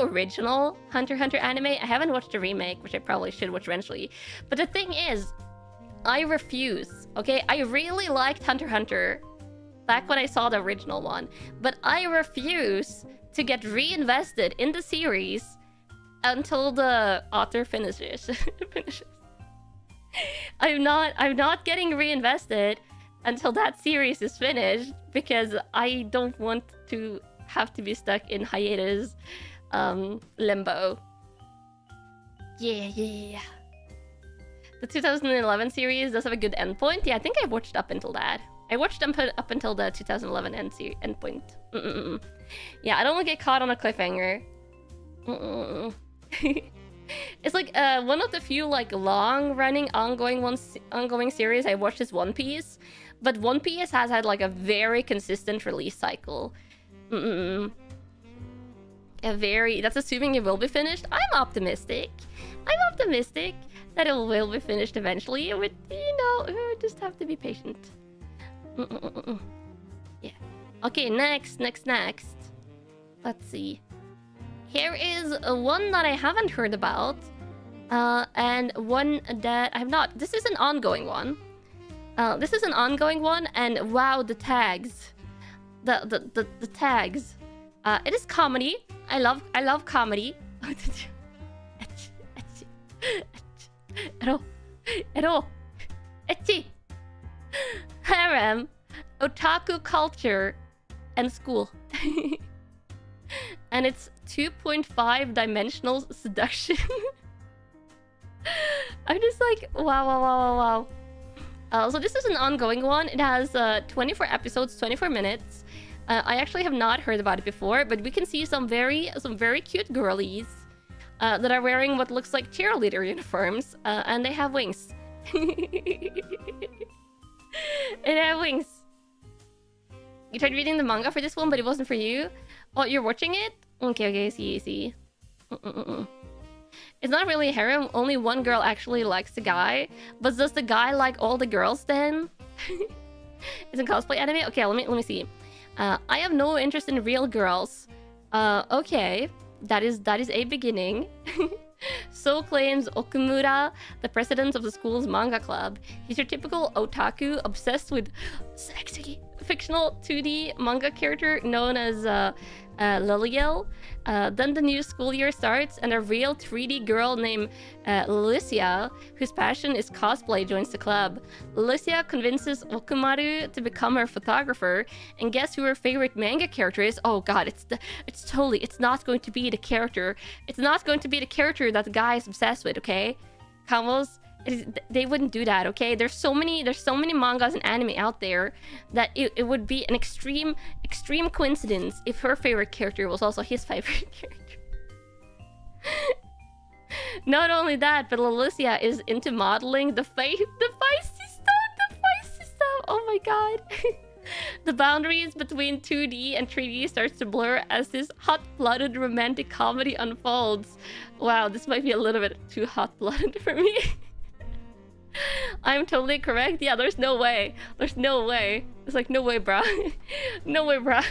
original Hunter x Hunter anime. I haven't watched the remake, which I probably should watch eventually. But the thing is, I refuse. Okay, I really liked Hunter x Hunter back when I saw the original one, but I refuse to get reinvested in the series until the author finishes. I'm not getting reinvested until that series is finished, because I don't want to have to be stuck in hiatus limbo. Yeah. The 2011 series does have a good endpoint. Yeah, I think I watched up until that. I watched up until the 2011 endpoint. Yeah, I don't want to get caught on a cliffhanger. It's like one of the few like long-running ongoing series I watched is One Piece, but One Piece has had like a very consistent release cycle. That's assuming it will be finished. I'm optimistic that it will be finished eventually. It would, we just have to be patient. Yeah. Okay, next. Let's see. Here is one that I haven't heard about, and one that I've not. This is an ongoing one. And wow, the tags, the tags. It is comedy. I love comedy. Harem, otaku culture, and school. And it's 2.5 dimensional seduction. I'm just like, wow. So this is an ongoing one. It has 24 episodes, 24 minutes. I actually have not heard about it before, but we can see some very cute girlies that are wearing what looks like cheerleader uniforms, and they have wings. It have wings. You tried reading the manga for this one, but it wasn't for you. Oh, you're watching it? Okay, see. It's not really a harem. Only one girl actually likes the guy. But does the guy like all the girls then? It's a cosplay anime? Okay, let me see. I have no interest in real girls. Okay. That is a beginning. So claims Okumura, the president of the school's manga club. He's your typical otaku obsessed with sexy fictional 2D manga character known as Liliel. Then the new school year starts, and a real 3D girl named Lucia, whose passion is cosplay, joins the club. Lucia convinces Okumaru to become her photographer, and guess who her favorite manga character is? Oh god, it's not going to be the character. It's not going to be the character that the guy is obsessed with, okay? Kamos, they wouldn't do that, okay? There's so many mangas and anime out there that it would be an extreme coincidence if her favorite character was also his favorite character. Not only that, but Alicia is into modeling. The feisty stuff. Oh my god. The boundaries between 2D and 3D starts to blur as this hot-blooded romantic comedy unfolds. Wow, this might be a little bit too hot-blooded for me. I'm totally correct. Yeah, there's no way. It's like, no way, bruh. No way, bruh.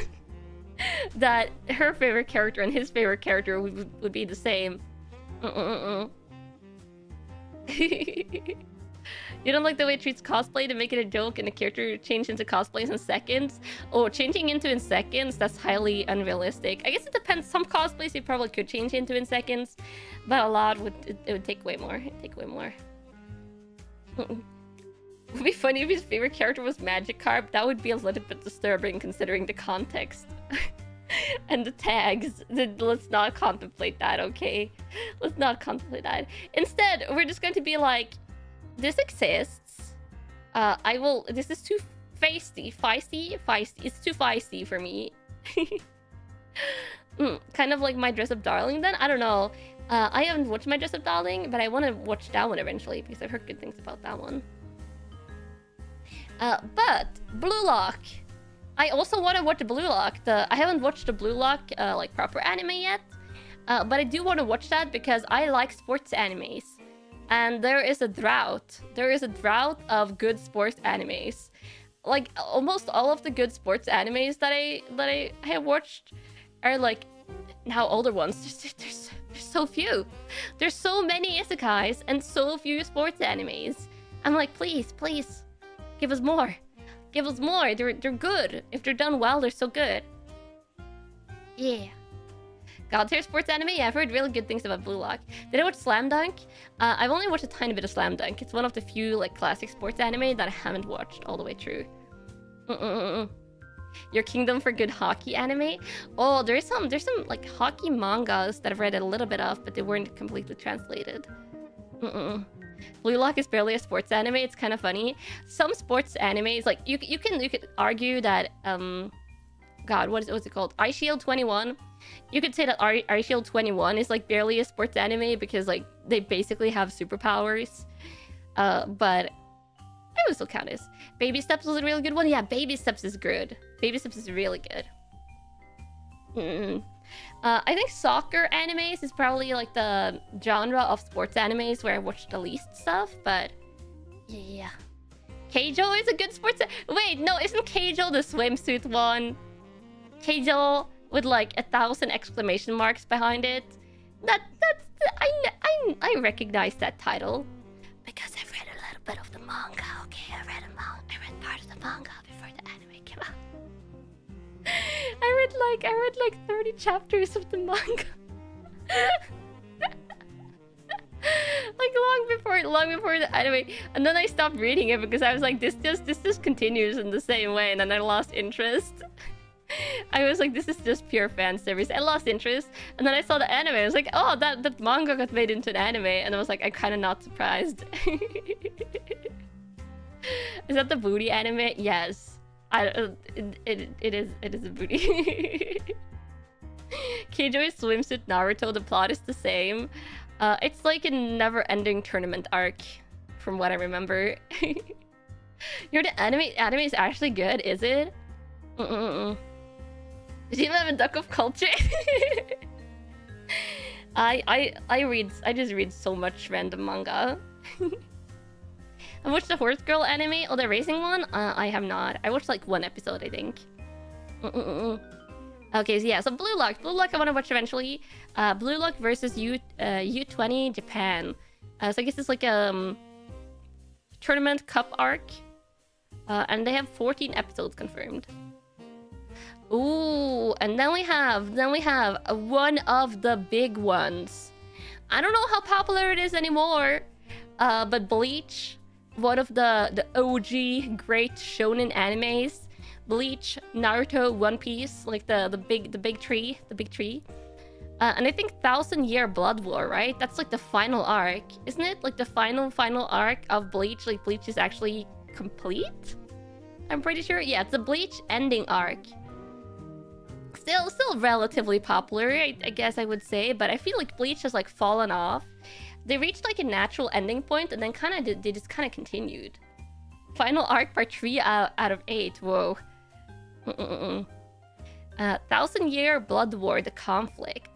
That her favorite character and his favorite character would be the same. You don't like the way it treats cosplay to make it a joke and the character change into cosplays in seconds? Oh, changing into in seconds? That's highly unrealistic. I guess it depends. Some cosplays you probably could change into in seconds, but a lot it would take way more. It'd take way more. It would be funny if his favorite character was Magikarp. That would be a little bit disturbing considering the context. And the tags. Let's not contemplate that, okay? Let's not contemplate that. Instead, we're just going to be like, this exists. This is too feisty. It's too feisty for me. Kind of like My Dress Up Darling then? I don't know. I haven't watched My Dress Up Darling, but I want to watch that one eventually because I've heard good things about that one. But Blue Lock. I also want to watch the Blue Lock. I haven't watched the Blue Lock like proper anime yet, but I do want to watch that because I like sports animes, and there is a drought. There is a drought of good sports animes. Like almost all of the good sports animes that I have watched are like now older ones. There's so few. There's so many isekais and so few sports animes. I'm like, please, give us more. Give us more. They're good. If they're done well, they're so good. Yeah. God tier sports anime? Yeah, I've heard really good things about Blue Lock. Did I watch Slam Dunk? I've only watched a tiny bit of Slam Dunk. It's one of the few like classic sports anime that I haven't watched all the way through. Your Kingdom for good hockey anime? Oh, there's some like hockey mangas that I've read a little bit of, but they weren't completely translated. Blue Lock is barely a sports anime. It's kind of funny. Some sports animes, like you could argue that God, what's it called? Ice Shield 21. You could say that Ice Shield 21 is like barely a sports anime because like they basically have superpowers. But I would still count as. Baby Steps was a really good one. Yeah, Baby Steps is good. Baby Steps is really good. I think soccer animes is probably like the genre of sports animes where I watch the least stuff, but yeah. Keijo is a good sports. Wait, no, isn't Keijo the swimsuit one? Keijo with like 1,000 exclamation marks behind it. I recognize that title because I've read a little bit of the manga. Okay, I read part of the manga before the anime came out. I read like 30 chapters of the manga. Like long before the anime, and then I stopped reading it because I was like, this just continues in the same way, and then I lost interest. I was like, this is just pure fan service. I lost interest, and then I saw the anime. I was like, oh, that manga got made into an anime, and I was like, I'm kind of not surprised. Is that the booty anime? Yes. It is a booty. Keijo's swimsuit Naruto, the plot is the same. It's like a never-ending tournament arc, from what I remember. The anime is actually good, is it? You don't have a duck of culture? I just read so much random manga. I watched the Horse Girl anime, or the racing one? I have not. I watched like one episode, I think. Okay, so yeah, so Blue Lock. Blue Lock I want to watch eventually. Blue Lock versus U20 Japan. So I guess it's like a tournament cup arc. And they have 14 episodes confirmed. Ooh, and then we have one of the big ones. I don't know how popular it is anymore. But Bleach, one of the OG great shonen animes. Bleach, Naruto, One Piece, like the big tree. And I think 1,000-Year Blood War, right? That's like the final arc, isn't it? Like the final arc of Bleach. Like Bleach is actually complete. I'm pretty sure. Yeah, it's the Bleach ending arc. Still relatively popular, I guess I would say. But I feel like Bleach has like fallen off. They reached like a natural ending point, and then they just kind of continued. Final arc part 3 out of 8. Whoa. 1,000-Year Blood War, the conflict.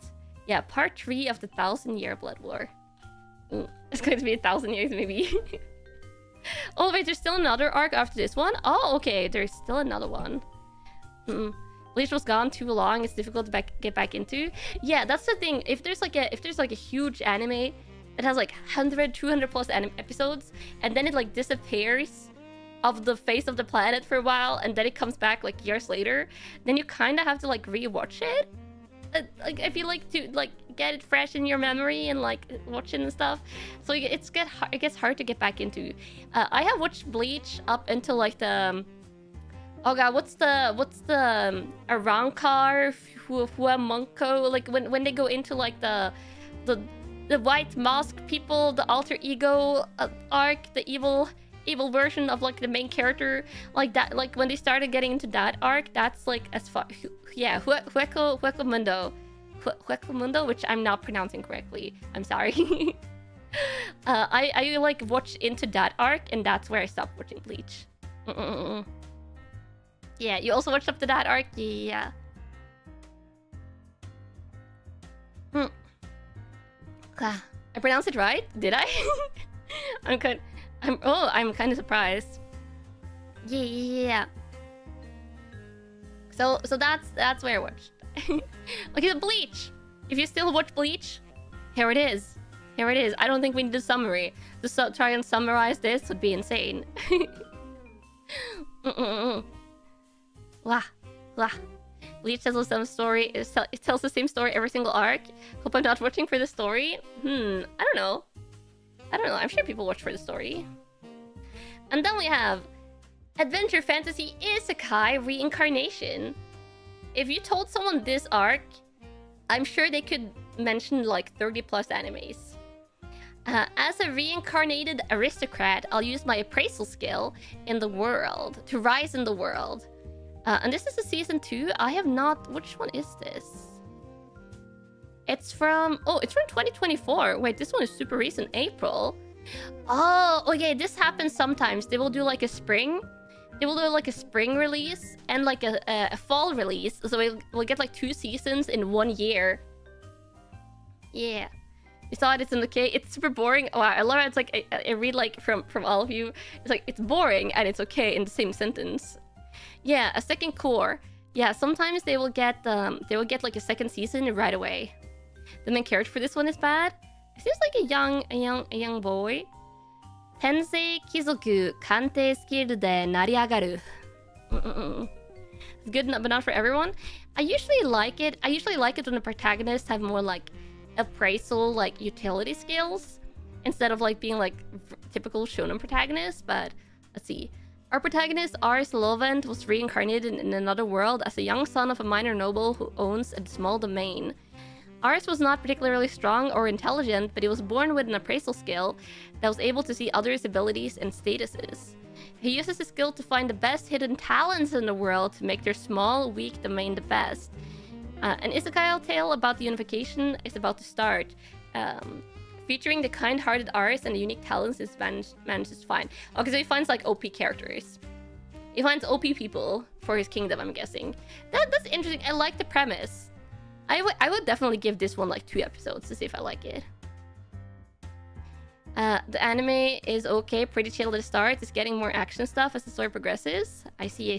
Yeah, part 3 of the 1,000-Year Blood War. It's going to be 1,000 years, maybe. Oh wait, there's still another arc after this one. Oh, okay, there's still another one. Bleach was gone too long. It's difficult to get back into. Yeah, that's the thing. If there's like a huge anime it has like 100, 200 plus episodes, and then it like disappears of the face of the planet for a while, and then it comes back like years later. Then you kind of have to like rewatch it. Like if you like to like get it fresh in your memory and like watch it and stuff, so it gets hard to get back into. I have watched Bleach up until like the oh god, what's the Arankar Huamonko, like when they go into like the white mask people, the alter ego arc, the evil version of like the main character, like that, like when they started getting into that arc, that's like as far, yeah, Hueco Mundo, which I'm not pronouncing correctly, I'm sorry. I like watched into that arc, and that's where I stopped watching Bleach. Yeah, you also watched up to that arc? Yeah. I pronounced it right? Did I? I'm kind of surprised. Yeah. So that's where I watched. Okay, Bleach. If you still watch Bleach, here it is. Here it is. I don't think we need a summary. To try and summarize this would be insane. Wah. Bleach tells the same story. It tells the same story every single arc. Hope I'm not watching for the story. I don't know. I'm sure people watch for the story. And then we have Adventure Fantasy Isekai Reincarnation. If you told someone this arc, I'm sure they could mention like 30 plus animes. As a reincarnated aristocrat, I'll use my appraisal skill in the world to rise in the world. And this is a season 2. I have not... Which one is this? It's from 2024. Wait, this one is super recent. April. Oh, okay. This happens sometimes. They will do like a spring. They will do like a spring release and like a fall release. So we'll get like 2 seasons in 1 year. Yeah. You saw it. It's in the K. It's super boring. Wow, I love it. It's like I read like from all of you. It's like it's boring and it's okay in the same sentence. Yeah, a second core. Yeah, sometimes they will get like a second season right away. The main character for this one is bad. It seems like a young boy. Tensei Kizoku Kante skill de nariagaru. It's good, but not for everyone. I usually like it when the protagonists have more like appraisal, like utility skills, instead of like being like typical shonen protagonists. But let's see. Our protagonist, Ars Lovent, was reincarnated in another world as a young son of a minor noble who owns a small domain. Ars was not particularly strong or intelligent, but he was born with an appraisal skill that was able to see others' abilities and statuses. He uses his skill to find the best hidden talents in the world to make their small, weak domain the best. An isekai tale about the unification is about to start. Featuring the kind-hearted Ars and the unique talents his manages to find. Okay, so he finds like OP characters. He finds OP people for his kingdom, I'm guessing. That's interesting. I like the premise. I would definitely give this one like 2 episodes to see if I like it. The anime is okay, pretty chill at the start. It's getting more action stuff as the story progresses. I see.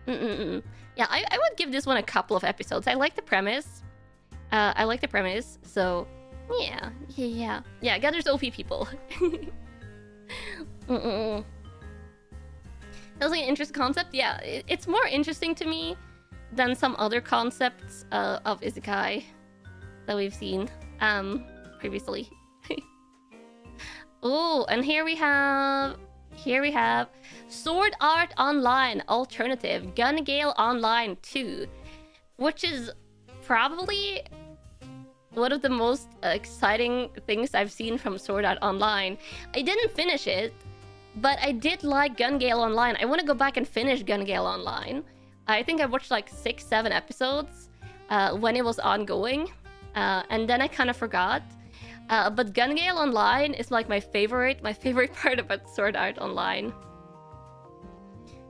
Yeah, I would give this one a couple of episodes. I like the premise. So yeah. Gathers OP people. That was like an interesting concept. Yeah, it's more interesting to me than some other concepts of isekai that we've seen previously. Oh, and here we have Sword Art Online Alternative Gun Gale Online 2, which is probably one of the most exciting things I've seen from Sword Art Online. I didn't finish it, but I did like Gun Gale Online. I want to go back and finish Gun Gale Online. I think I watched like 6-7 episodes when it was ongoing, and then I kind of forgot. But Gun Gale Online is like my favorite part about Sword Art Online.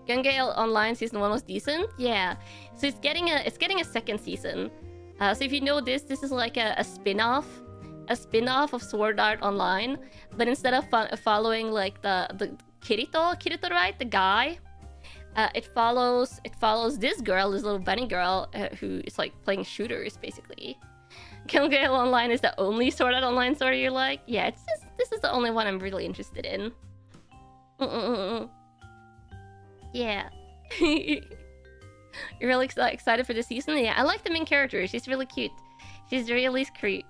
Gun Gale Online season 1 was decent, yeah. So it's getting a second season. So if you know this is like a spin-off of Sword Art Online, but instead of following like the Kirito, right, the guy, it follows this girl, this little bunny girl, who is like playing shooters basically. Kanna Online is the only Sword Art Online story you like? Yeah, it's just this is the only one I'm really interested in. Yeah. You're really excited for the season? Yeah, I like the main character. She's really cute. She's really cute.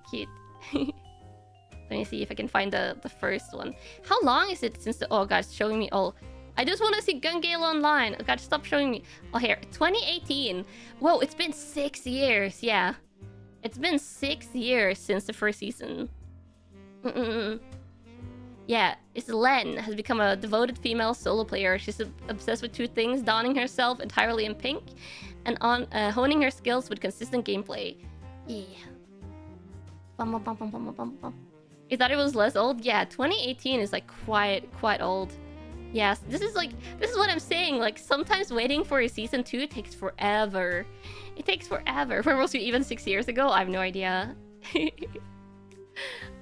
Let me see if I can find the first one. How long is it since the... Oh god, it's showing me all... I just want to see Kanna Online. Oh god, stop showing me. Oh, here. 2018. Whoa, it's been 6 years. Yeah. It's been 6 years since the first season. Yeah, it's Len has become a devoted female solo player. She's obsessed with two things: donning herself entirely in pink, and honing her skills with consistent gameplay. Yeah. You thought it was less old? Yeah, 2018 is like quite old. Yes, this is what I'm saying. Like sometimes waiting for a season 2 takes forever. It takes forever. Where was you even 6 years ago? I have no idea.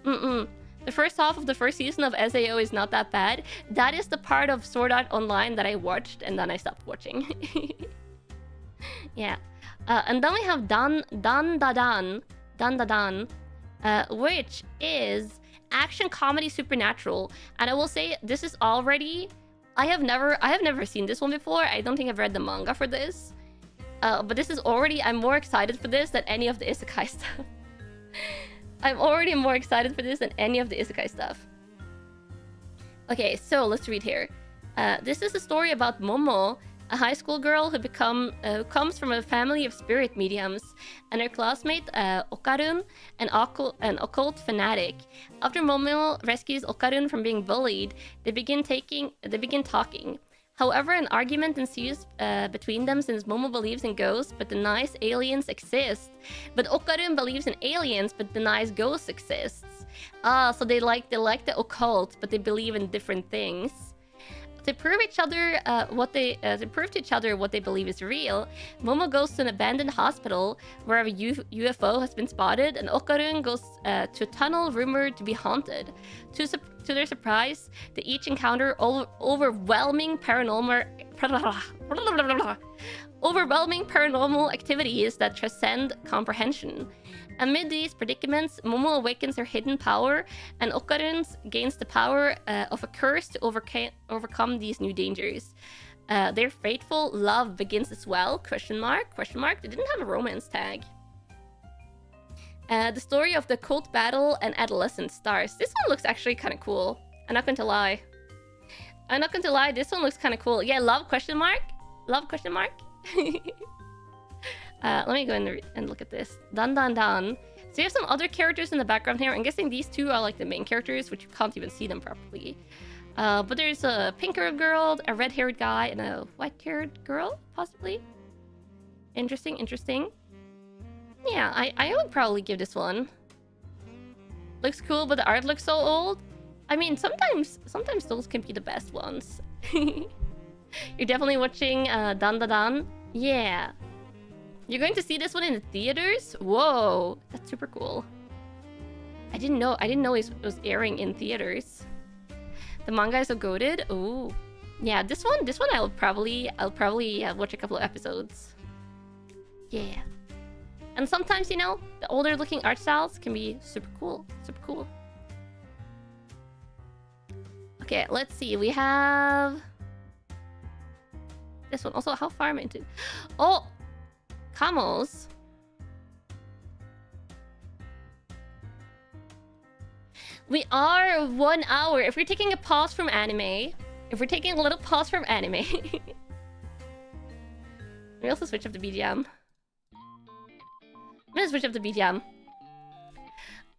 The first half of the first season of SAO is not that bad. That is the part of Sword Art Online that I watched and then I stopped watching. Yeah. And then we have Dan Da Dan, which is action comedy supernatural. And I will say this is already... I have never seen this one before. I don't think I've read the manga for this. But this is already... I'm more excited for this than any of the isekai stuff. I'm already more excited for this than any of the isekai stuff. Okay, so let's read here. This is a story about Momo, a high school girl who comes from a family of spirit mediums, and her classmate Okarun, an occult fanatic. After Momo rescues Okarun from being bullied, they begin talking. However, an argument ensues between them since Momo believes in ghosts but denies aliens exist. But Okarun believes in aliens but denies ghosts exists. So they like the occult, but they believe in different things. To prove to each other what they believe is real, Momo goes to an abandoned hospital where a UFO has been spotted, and Okarun goes to a tunnel rumored to be haunted. To their surprise, they each encounter overwhelming paranormal activities that transcend comprehension. Amid these predicaments, Momo awakens her hidden power, and Okarun gains the power of a curse to overcome these new dangers. Their fateful love begins as well? Question mark? They didn't have a romance tag. The story of the cult battle and adolescent stars. This one looks actually kind of cool. I'm not going to lie. This one looks kind of cool. Yeah, love? Question mark? Love? Question mark? Let me go and look at this. Dan. So you have some other characters in the background here. I'm guessing these two are like the main characters, which you can't even see them properly. But there's a pink-haired girl, a red-haired guy, and a white-haired girl, possibly. Interesting. Yeah, I would probably give this one. Looks cool, but the art looks so old. I mean, sometimes those can be the best ones. You're definitely watching Dan. Yeah. You're going to see this one in the theaters? Whoa, that's super cool. I didn't know it was airing in theaters. The manga is so goated. Ooh. Yeah, this one I'll probably watch a couple of episodes. Yeah. And sometimes, you know, the older looking art styles can be super cool. Okay, let's see. We have this one. Also, how far am I into? Oh, Camels. We are 1 hour. If we're taking a pause from anime, we also switch up the BGM. I'm gonna switch up the BGM.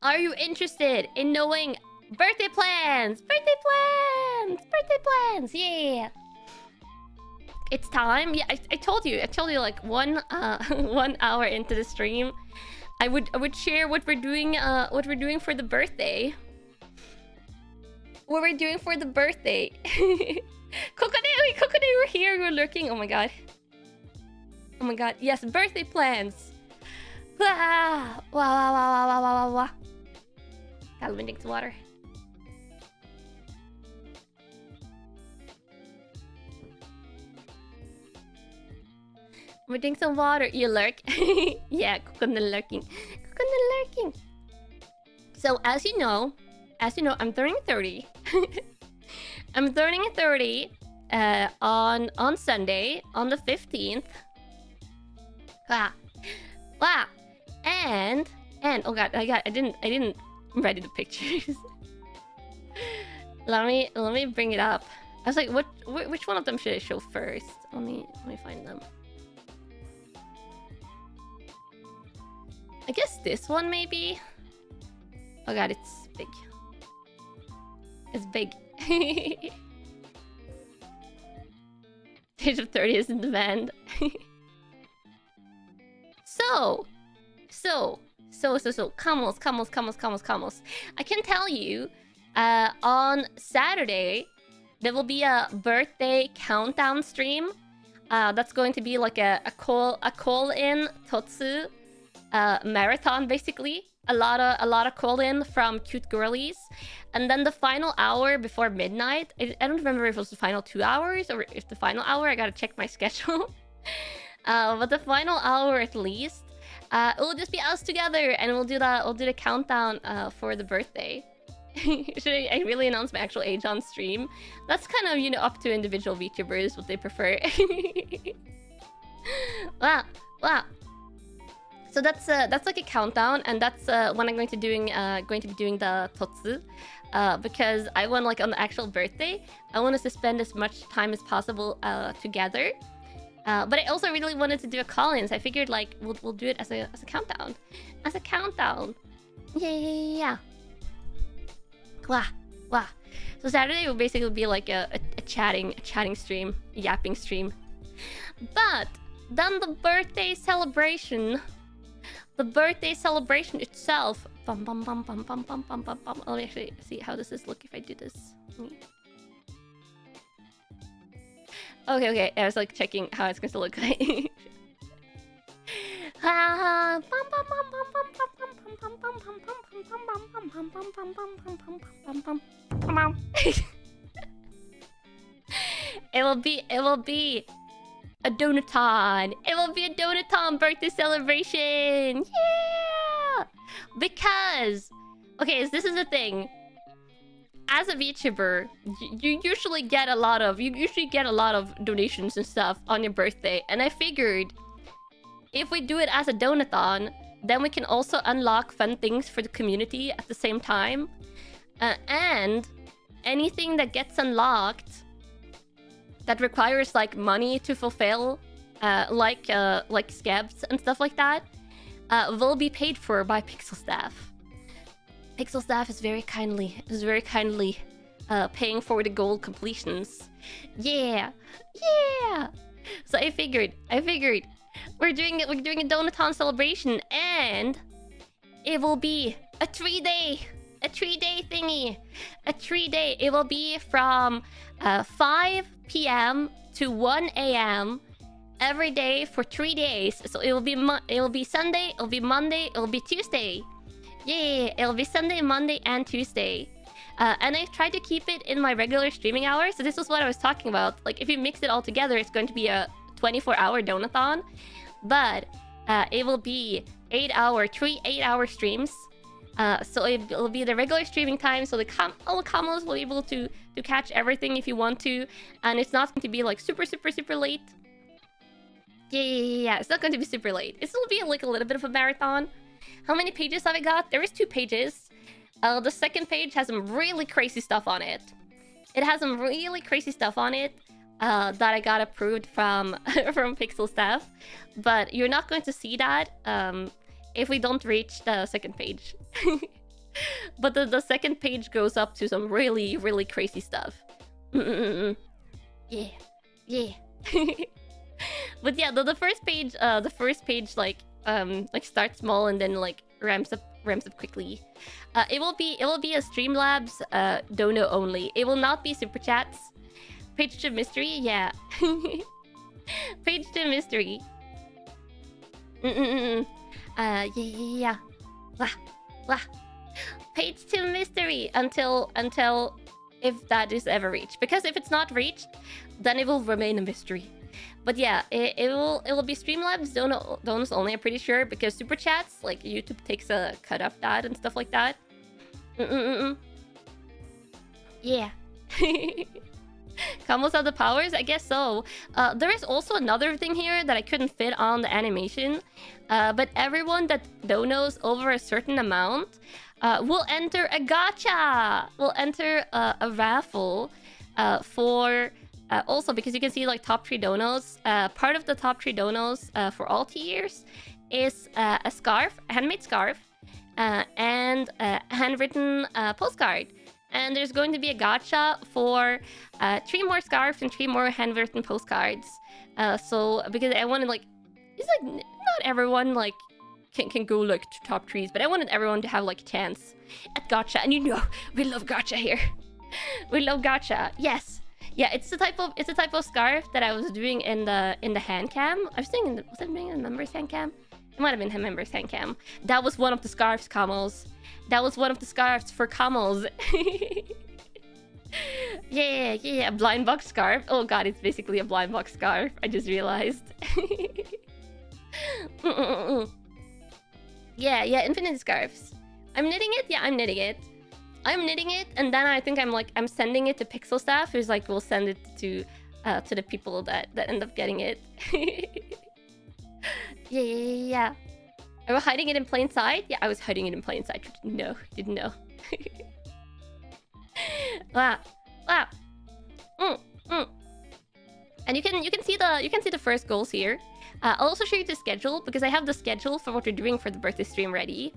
Are you interested in knowing birthday plans? Yeah. It's time. Yeah, I told you like 1 hour into the stream, I would share what we're doing for the birthday. Kokone, we're here. We're lurking. Oh my god. Yes, birthday plans. Wow. Gotta drink some water. We're drinking some water. You lurk? Yeah, Kokone lurking. So as you know, I'm turning 30. I'm turning 30 on Sunday, on the 15th. Wow. Wow. And oh god, I didn't ready the pictures. let me bring it up. I was like, which one of them should I show first? Let me find them. I guess this one maybe. Oh god, it's big. It's big. Age of 30 is in demand. So, Kamos. I can tell you, on Saturday, there will be a birthday countdown stream. That's going to be like a call-in Totsu marathon, basically. A lot of call-in from cute girlies. And then the final hour before midnight, I don't remember if it was the final 2 hours or if the final hour, I gotta check my schedule. But the final hour at least, it will just be us together, and we'll do the countdown for the birthday. Should I really announce my actual age on stream? That's kind of, you know, up to individual VTubers what they prefer. Wow. So that's like a countdown, and that's when I'm going to be doing the Totsu, because I want, like, on the actual birthday, I want us to spend as much time as possible together. But I also really wanted to do a call-in, so I figured, like, we'll do it as a countdown. As a countdown. Yeah. Wow. So Saturday will basically be like a chatting stream, a yapping stream. But then the birthday celebration itself. Let me actually see how does this look if I do this. Okay. I was like checking how it's going to look like. It will be a donathon. It will be a donathon birthday celebration. Yeah! Because, okay, so this is the thing. As a VTuber, you usually get a lot of donations and stuff on your birthday, and I figured if we do it as a donathon, then we can also unlock fun things for the community at the same time. And anything that gets unlocked that requires, like, money to fulfill, like scabs and stuff like that, will be paid for by Pixel staff. Pixel staff is very kindly paying for the gold completions. Yeah. So I figured we're doing a donathon celebration, and it will be a 3-day thingy. It will be from 5 p.m. to 1 a.m. every day for 3 days. So it will be Sunday, it will be Monday, it will be Tuesday. Yeah, it will be Sunday, Monday, and Tuesday. And I tried to keep it in my regular streaming hours. So this was what I was talking about. Like, if you mix it all together, it's going to be a 24-hour donathon. But it will be 3 8-hour streams. So it will be the regular streaming time. So all the Kamos will be able to catch everything if you want to. And it's not going to be, like, super late. Yeah. It's not going to be super late. It will be, like, a little bit of a marathon. How many pages have I got? There is 2 pages. The second page has some really crazy stuff on it. It has some really crazy stuff on it that I got approved from Pixel staff. But you're not going to see that if we don't reach the second page. But the second page goes up to some really crazy stuff. Yeah. But yeah, the first page like starts small and then, like, ramps up quickly. It will be a Streamlabs dono only. It will not be super chats. Page 2 mystery, yeah. Page 2 mystery. Yeah. Wah. Page 2 mystery until if that is ever reached. Because if it's not reached, then it will remain a mystery. But yeah, it will be Streamlabs donos only, I'm pretty sure, because super chats, like, YouTube takes a cut of that and stuff like that. Mm-mm-mm. Yeah. Combos have the powers? I guess so. There is also another thing here that I couldn't fit on the animation. But everyone that donos over a certain amount will enter a gacha! Will enter a raffle for... also, because you can see like top 3 donos. Part of the top 3 donos for all tiers is a scarf, a handmade scarf, and a handwritten postcard. And there's going to be a gacha for 3 more scarves and 3 more handwritten postcards. So because I wanted like, it's like not everyone like can go like to top 3s, but I wanted everyone to have like a chance at gacha. And you know, we love gacha here. We love gacha. Yes. Yeah, it's the type of scarf that I was doing in the hand cam. I was thinking, was it doing in the members hand cam? It might have been members hand cam. That was one of the scarves, Camels. That was one of the scarves for Camels. Yeah, a blind box scarf. Oh god, it's basically a blind box scarf. I just realized. Yeah, infinity scarves. I'm knitting it? Yeah, I'm knitting it. I'm knitting it, and then I think I'm sending it to Pixel staff, who's like, we'll send it to the people that end up getting it. Yeah. Are we hiding it in plain sight? Yeah, I was hiding it in plain sight. No, didn't know. Wow. And you can see the first goals here. I'll also show you the schedule, because I have the schedule for what we're doing for the birthday stream ready.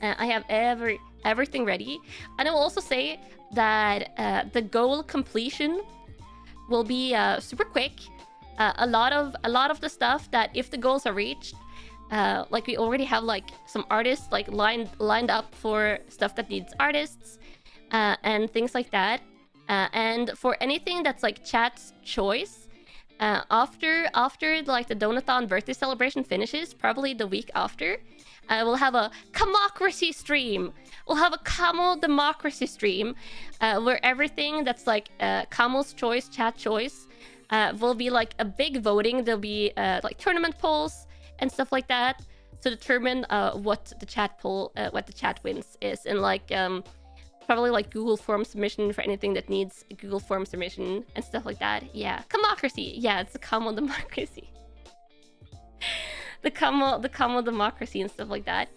I have everything ready, and I will also say that the goal completion will be super quick. A lot of the stuff that if the goals are reached, like we already have like some artists like lined up for stuff that needs artists and things like that. And for anything that's like chat's choice, after like the Donathon birthday celebration finishes, probably the week after, we'll have a democracy stream. We'll have a Camel democracy stream where everything that's like Camel's choice, chat choice, will be like a big voting. There'll be like tournament polls and stuff like that to determine what the chat poll, what the chat wins is, and like probably like Google form submission for anything that needs a Google form submission and stuff like that. Yeah, democracy. Yeah, it's a Camel democracy. the Camel democracy and stuff like that.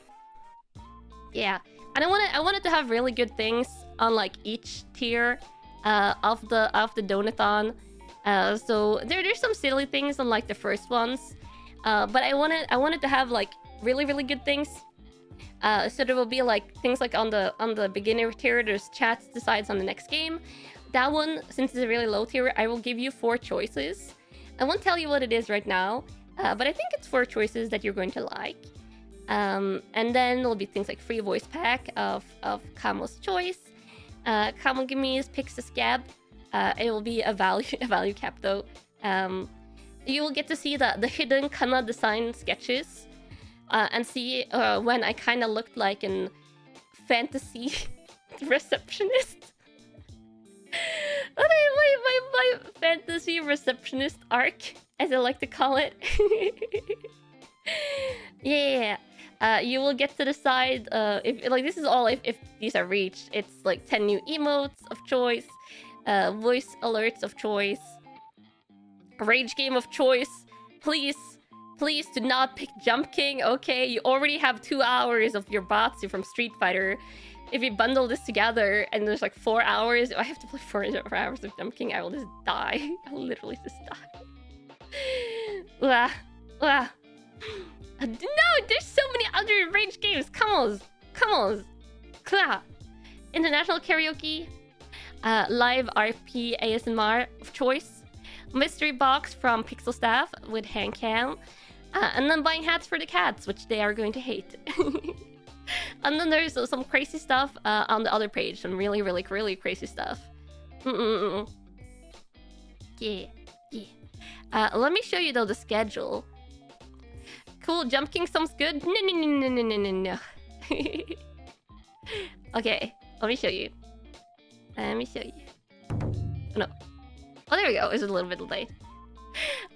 Yeah, and I wanted to have really good things on like each tier of the Donathon. So there's some silly things on like the first ones, but I wanted to have like really good things. So there will be like things like on the beginner tier, there's chats decides on the next game. That one, since it's a really low tier, I will give you 4 choices. I won't tell you what it is right now, but I think it's 4 choices that you're going to like. And then there'll be things like free voice pack of Camel's choice. Camel Gimme's picks a scab. It will be a value cap though. You will get to see the hidden Kanna design sketches and see when I kind of looked like an fantasy receptionist. my fantasy receptionist arc, as I like to call it. Yeah. You will get to decide if like this is all if these are reached. It's like 10 new emotes of choice, voice alerts of choice, rage game of choice. Please do not pick Jump King, okay? You already have 2 hours of your Batsu from Street Fighter. If you bundle this together and there's like 4 hours, I have to play 4 hours of Jump King, I will just die. I will literally just die. No, there's so many other rage games. Come on. Kla. International karaoke. Live RP ASMR of choice. Mystery box from Pixel staff with hand cam. And then buying hats for the cats, which they are going to hate. And then there's some crazy stuff on the other page. Some really crazy stuff. Yeah. Let me show you though the schedule. Cool, Jump King sounds good. No. Okay, let me show you. Oh, no. Oh, there we go. It's a little bit late.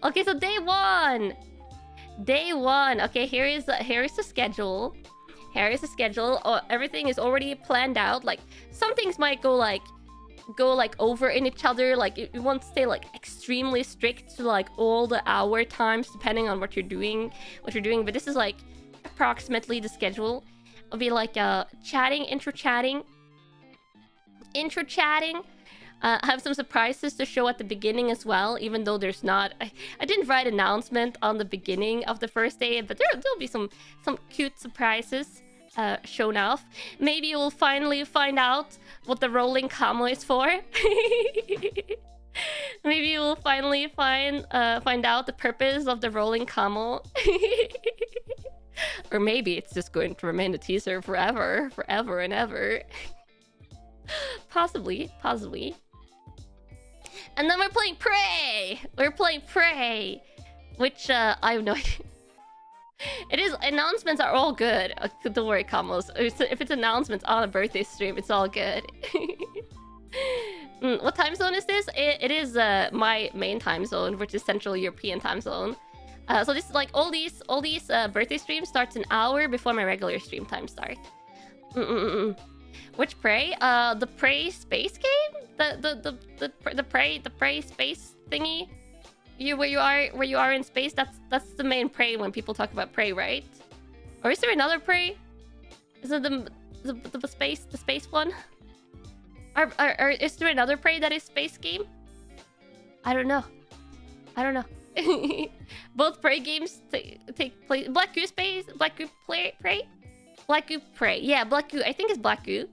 Okay, so day one. Okay, here is the schedule. Here is the schedule. Oh, everything is already planned out. Like, some things might go like over in each other. Like, you won't stay like extremely strict to like all the hour times depending on what you're doing. But this is like approximately the schedule. It'll be like chatting, intro chatting. I have some surprises to show at the beginning as well, even though there's not... I didn't write an announcement on the beginning of the first day, but there'll be some cute surprises shown off. Maybe you'll finally find out what the rolling camo is for. Maybe you will finally find out the purpose of the rolling camo. Or maybe it's just going to remain a teaser forever and ever. Possibly. And then we're playing Prey! Which, I have no idea. It is... Announcements are all good. Don't worry, Kamos. If it's announcements on a birthday stream, it's all good. What time zone is this? It is my main time zone, which is Central European time zone. So this is like all these birthday streams starts an hour before my regular stream time start. Which Prey? The Prey space game? The Prey space thingy? Where you are in space? That's the main Prey when people talk about Prey, right? Or is there another Prey? Is it the space one? Or is there another Prey that is space game? I don't know. Both Prey games take place. Black Goo space, Black Goo Prey, Black Goo Prey. Yeah, Black Goo. I think it's Black Goo.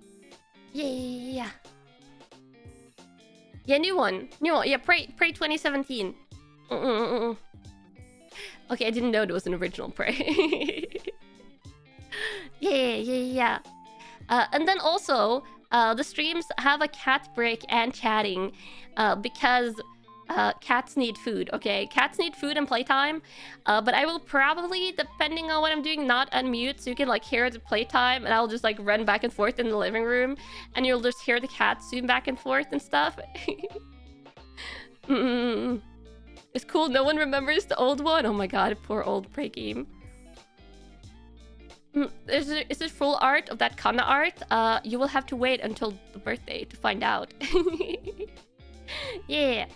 Yeah. Yeah, new one. Yeah, Prey 2017. Okay, I didn't know there was an original Prey. Yeah. And then also, the streams have a cat break and chatting, because cats need food, okay? Cats need food and playtime, but I will probably, depending on what I'm doing, not unmute, so you can like hear the playtime, and I'll just like run back and forth in the living room, and you'll just hear the cats zoom back and forth and stuff. It's cool, no one remembers the old one. Oh my god, poor old Prey game. Is it full art of that Kanna art? You will have to wait until the birthday to find out. Yeah.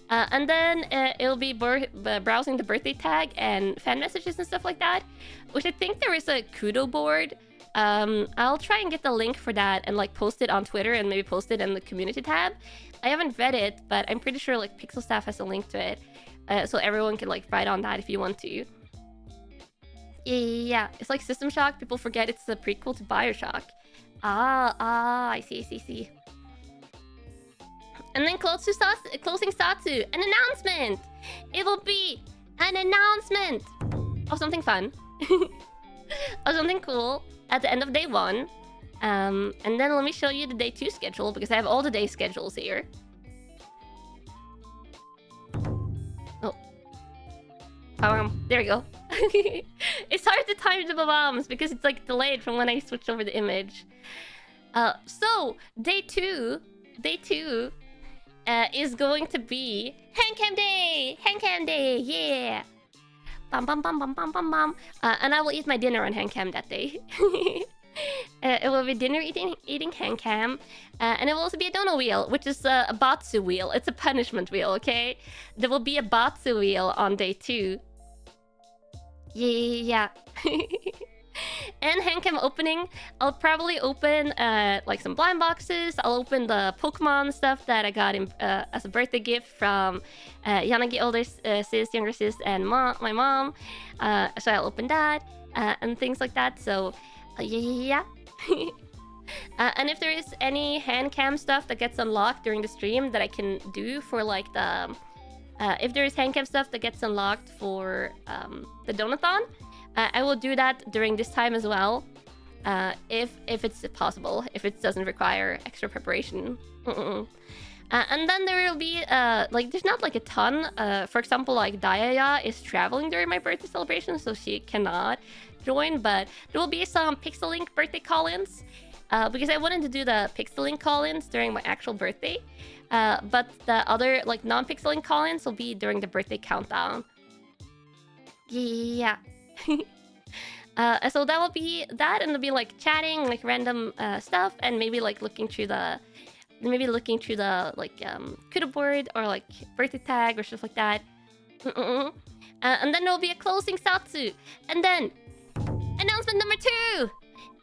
And then it'll be browsing the birthday tag and fan messages and stuff like that, which I think there is a Kudo board. I'll try and get the link for that and like post it on Twitter and maybe post it in the community tab. I haven't read it, but I'm pretty sure like Pixel Staff has a link to it, so everyone can like write on that if you want to. Yeah, it's like System Shock. People forget it's the prequel to Bioshock. I see. And then closing Satsu, an announcement! It will be an announcement of something fun. Of something cool at the end of day 1. And then let me show you the day 2 schedule, because I have all the day schedules here. Oh. There we go. It's hard to time the bombs because it's like delayed from when I switched over the image. So, day 2 is going to be Handcam Day! Yeah! Bum. And I will eat my dinner on Handcam that day. It will be dinner eating Handcam. And it will also be a dono wheel, which is a Batsu wheel. It's a punishment wheel, okay? There will be a Batsu wheel on day 2. Yeah. And Handcam opening, I'll probably open like some blind boxes. I'll open the Pokemon stuff that I got as a birthday gift from Yanagi, older sis, younger sis, and my mom. So I'll open that and things like that. So yeah. And if there is any Handcam stuff that gets unlocked during the stream that I can do for like the... if there is Handcam stuff that gets unlocked for the Donathon, I will do that during this time as well, if it's possible, if it doesn't require extra preparation. And then there will be, like, there's not like a ton. For example, like Dayaya is traveling during my birthday celebration, so she cannot join, but there will be some PixelLink birthday call-ins, because I wanted to do the PixelLink call-ins during my actual birthday. But the other, like, non-PixelLink call-ins will be during the birthday countdown. Yeah. So that will be that, and it'll be like chatting, like random stuff, and maybe like looking through the like kudo board or like birthday tag or stuff like that. And then there'll be a closing satsu, and then announcement number 2.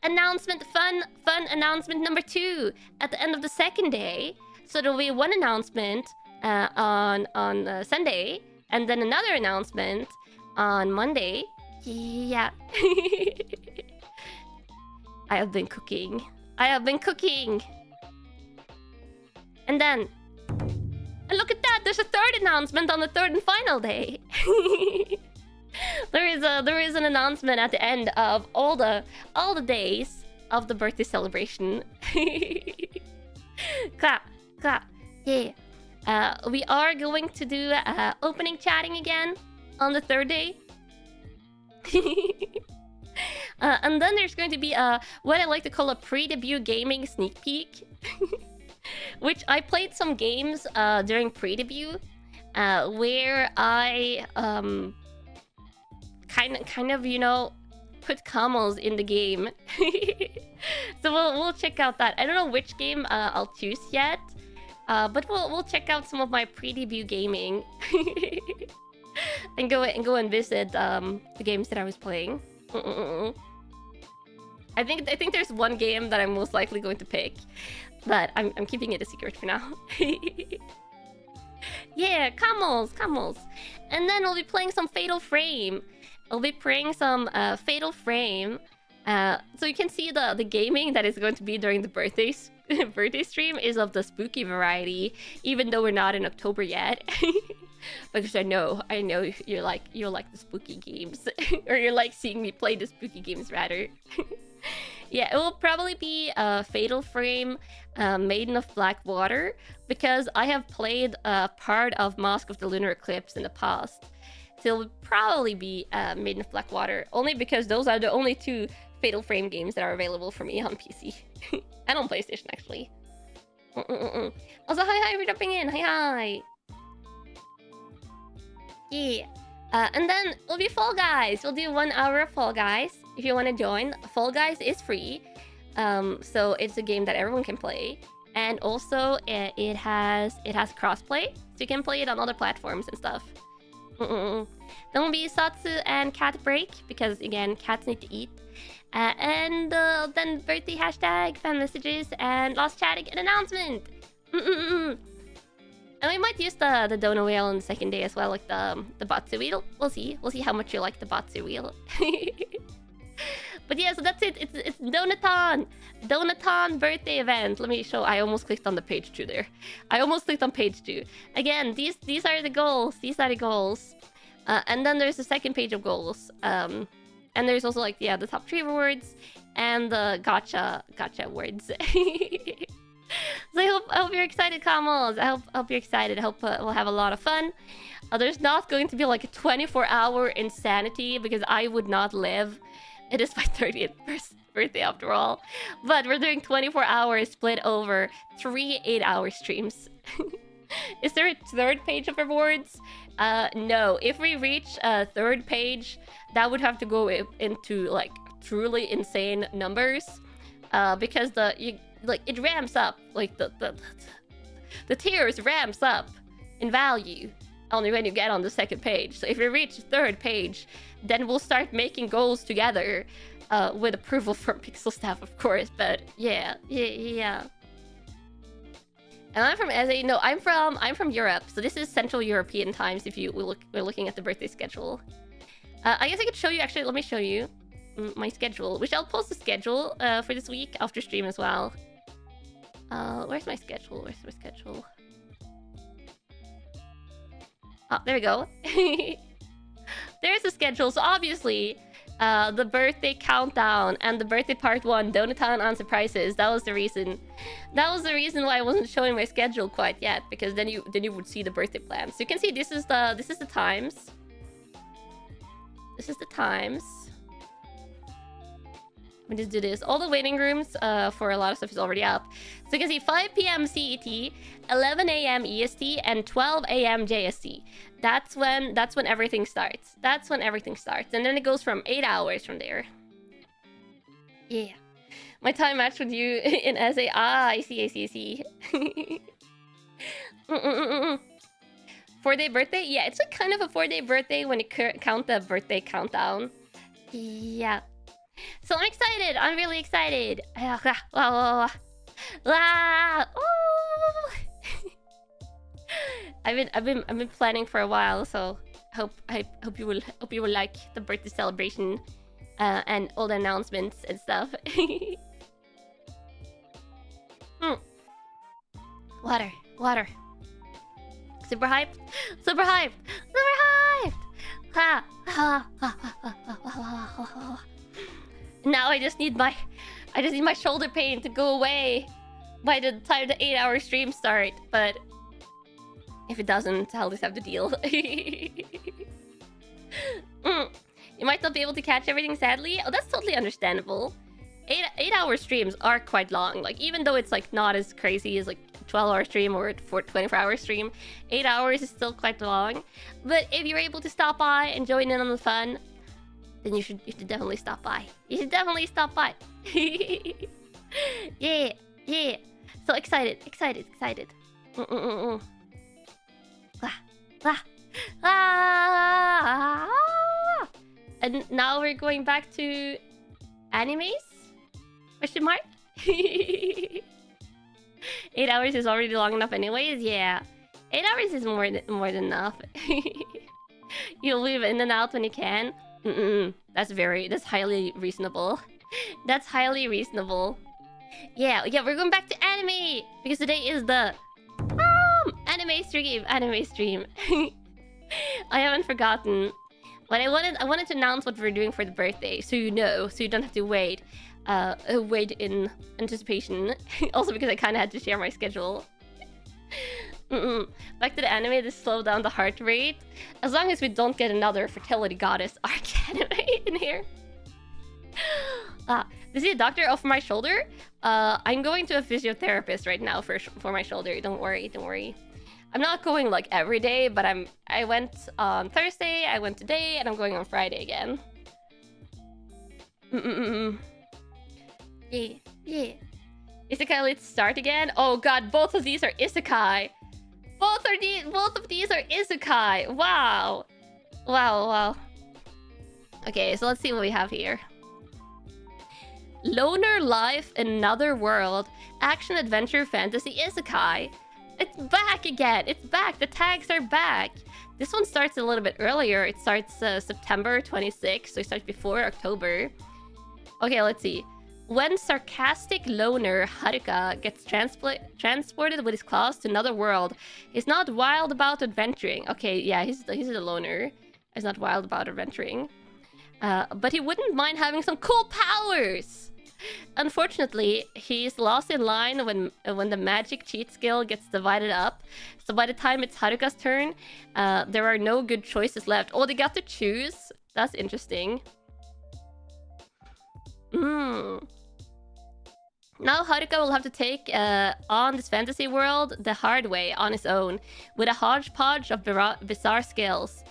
Fun announcement number 2 at the end of the second day. So there'll be one announcement on Sunday, and then another announcement on Monday. Yeah. I have been cooking. And then, and look at that, there's a third announcement on the third and final day. There is an announcement at the end of all the days of the birthday celebration. Clap. Yeah. We are going to do opening chatting again on the third day. And then there's going to be what I like to call a pre-debut gaming sneak peek. Which I played some games during pre-debut where I kind of you know, put camels in the game. So we'll check out that. I don't know which game I'll choose yet, but we'll check out some of my pre-debut gaming and go and visit the games that I was playing. I think there's one game that I'm most likely going to pick, but I'm keeping it a secret for now. Yeah, camels. And then we'll be playing some Fatal Frame. So you can see the gaming that is going to be during the birthday stream is of the spooky variety, even though we're not in October yet. Because I know you like the spooky games, or you're like seeing me play the spooky games rather. Yeah, it will probably be Fatal Frame, Maiden of Black Water, because I have played part of Mask of the Lunar Eclipse in the past. So it will probably be Maiden of Black Water, only because those are the only 2 Fatal Frame games that are available for me on PC. And on PlayStation, actually. Also, hi for jumping in. Hi. Yeah. And then it'll be Fall Guys. We'll do 1 hour of Fall Guys. If you want to join, Fall Guys is free. So it's a game that everyone can play. And also, it has crossplay. So you can play it on other platforms and stuff. Then will be Satsu and Cat Break, because again, cats need to eat. And then birthday hashtag, fan messages, and last chatting and announcement. And we might use the Dono wheel on the second day as well, like the Batsu wheel. We'll see how much you like the Batsu wheel. But yeah, so that's it. It's Donathon birthday event. Let me show. I almost clicked on the page 2 there. I almost clicked on page 2. Again, these are the goals. And then there's the second page of goals. And there's also like the top 3 rewards and the gotcha awards. So I hope you're excited, Kamals. I hope you're excited. I hope we'll have a lot of fun. There's not going to be like a 24-hour insanity, because I would not live. It is my 30th birthday after all. But we're doing 24 hours split over 3 8-hour streams. Is there a third page of rewards? No. If we reach a third page, that would have to go into like truly insane numbers. Because it ramps up, like the tiers ramps up in value only when you get on the second page. So if we reach the third page, then we'll start making goals together, with approval from Pixel staff, of course. But yeah. And I'm from SA. No, I'm from Europe. So this is Central European times. If we're looking at the birthday schedule, I guess I could show you. Actually, let me show you my schedule, which I'll post the schedule for this week after stream as well. Where's my schedule? Oh, there we go. There's the schedule. So obviously, the birthday countdown and the birthday part 1, Donathon on surprises. That was the reason why I wasn't showing my schedule quite yet, because then you would see the birthday plans. So you can see this is the times. Let me just do this. All the waiting rooms for a lot of stuff is already up. So you can see 5 p.m. CET, 11 a.m. EST, and 12 a.m. JST. That's when everything starts. And then it goes from 8 hours from there. Yeah. My time matched with you in SA. Ah, I see, I see, I see. 4-day birthday? Yeah, it's like kind of a 4-day birthday when you count the birthday countdown. Yeah. So I'm excited. I'm really excited. Oh. I've been planning for a while, so I hope you will like the birthday celebration and all the announcements and stuff. Water. Super hyped. Now I just need my shoulder pain to go away by the time the 8-hour stream start. But if it doesn't, I'll just have to deal. You might not be able to catch everything, sadly. Oh, that's totally understandable. 8-hour streams are quite long. Like, even though it's like not as crazy as like 12-hour stream or 24-hour stream, 8 hours is still quite long. But if you're able to stop by and join in on the fun, then you should definitely stop by. You should definitely stop by. Yeah. So excited. And now we're going back to animes? Question mark? 8 hours is already long enough anyways, yeah. 8 hours is more than enough. You'll leave in and out when you can. That's highly reasonable. That's highly reasonable. Yeah, we're going back to anime! Because today is the anime stream. I haven't forgotten. But I wanted to announce what we're doing for the birthday, so you know, so you don't have to wait in anticipation. Also because I kind of had to share my schedule. Back to the anime to slow down the heart rate. As long as we don't get another fertility goddess arc anime in here. This is a doctor for my shoulder. I'm going to a physiotherapist right now for my shoulder. Don't worry. I'm not going like every day, but I went on Thursday, I went today, and I'm going on Friday again. Yeah. Isekai, let's start again. Oh god, both of these are isekai. Both of these are isekai. Wow. Okay, so let's see what we have here. Loner Life Another World Action Adventure Fantasy Isekai. It's back again. It's back. The tags are back. This one starts a little bit earlier. It starts September 26th, so it starts before October. Okay, let's see. When sarcastic loner Haruka gets transported with his claws to another world, he's not wild about adventuring. Okay, yeah, he's a loner. He's not wild about adventuring. But he wouldn't mind having some cool powers. Unfortunately, he's lost in line when the magic cheat skill gets divided up. So by the time it's Haruka's turn, there are no good choices left. Oh, they got to choose? That's interesting. Now Haruka will have to take on this fantasy world the hard way on his own, with a hodgepodge of bizarre skills.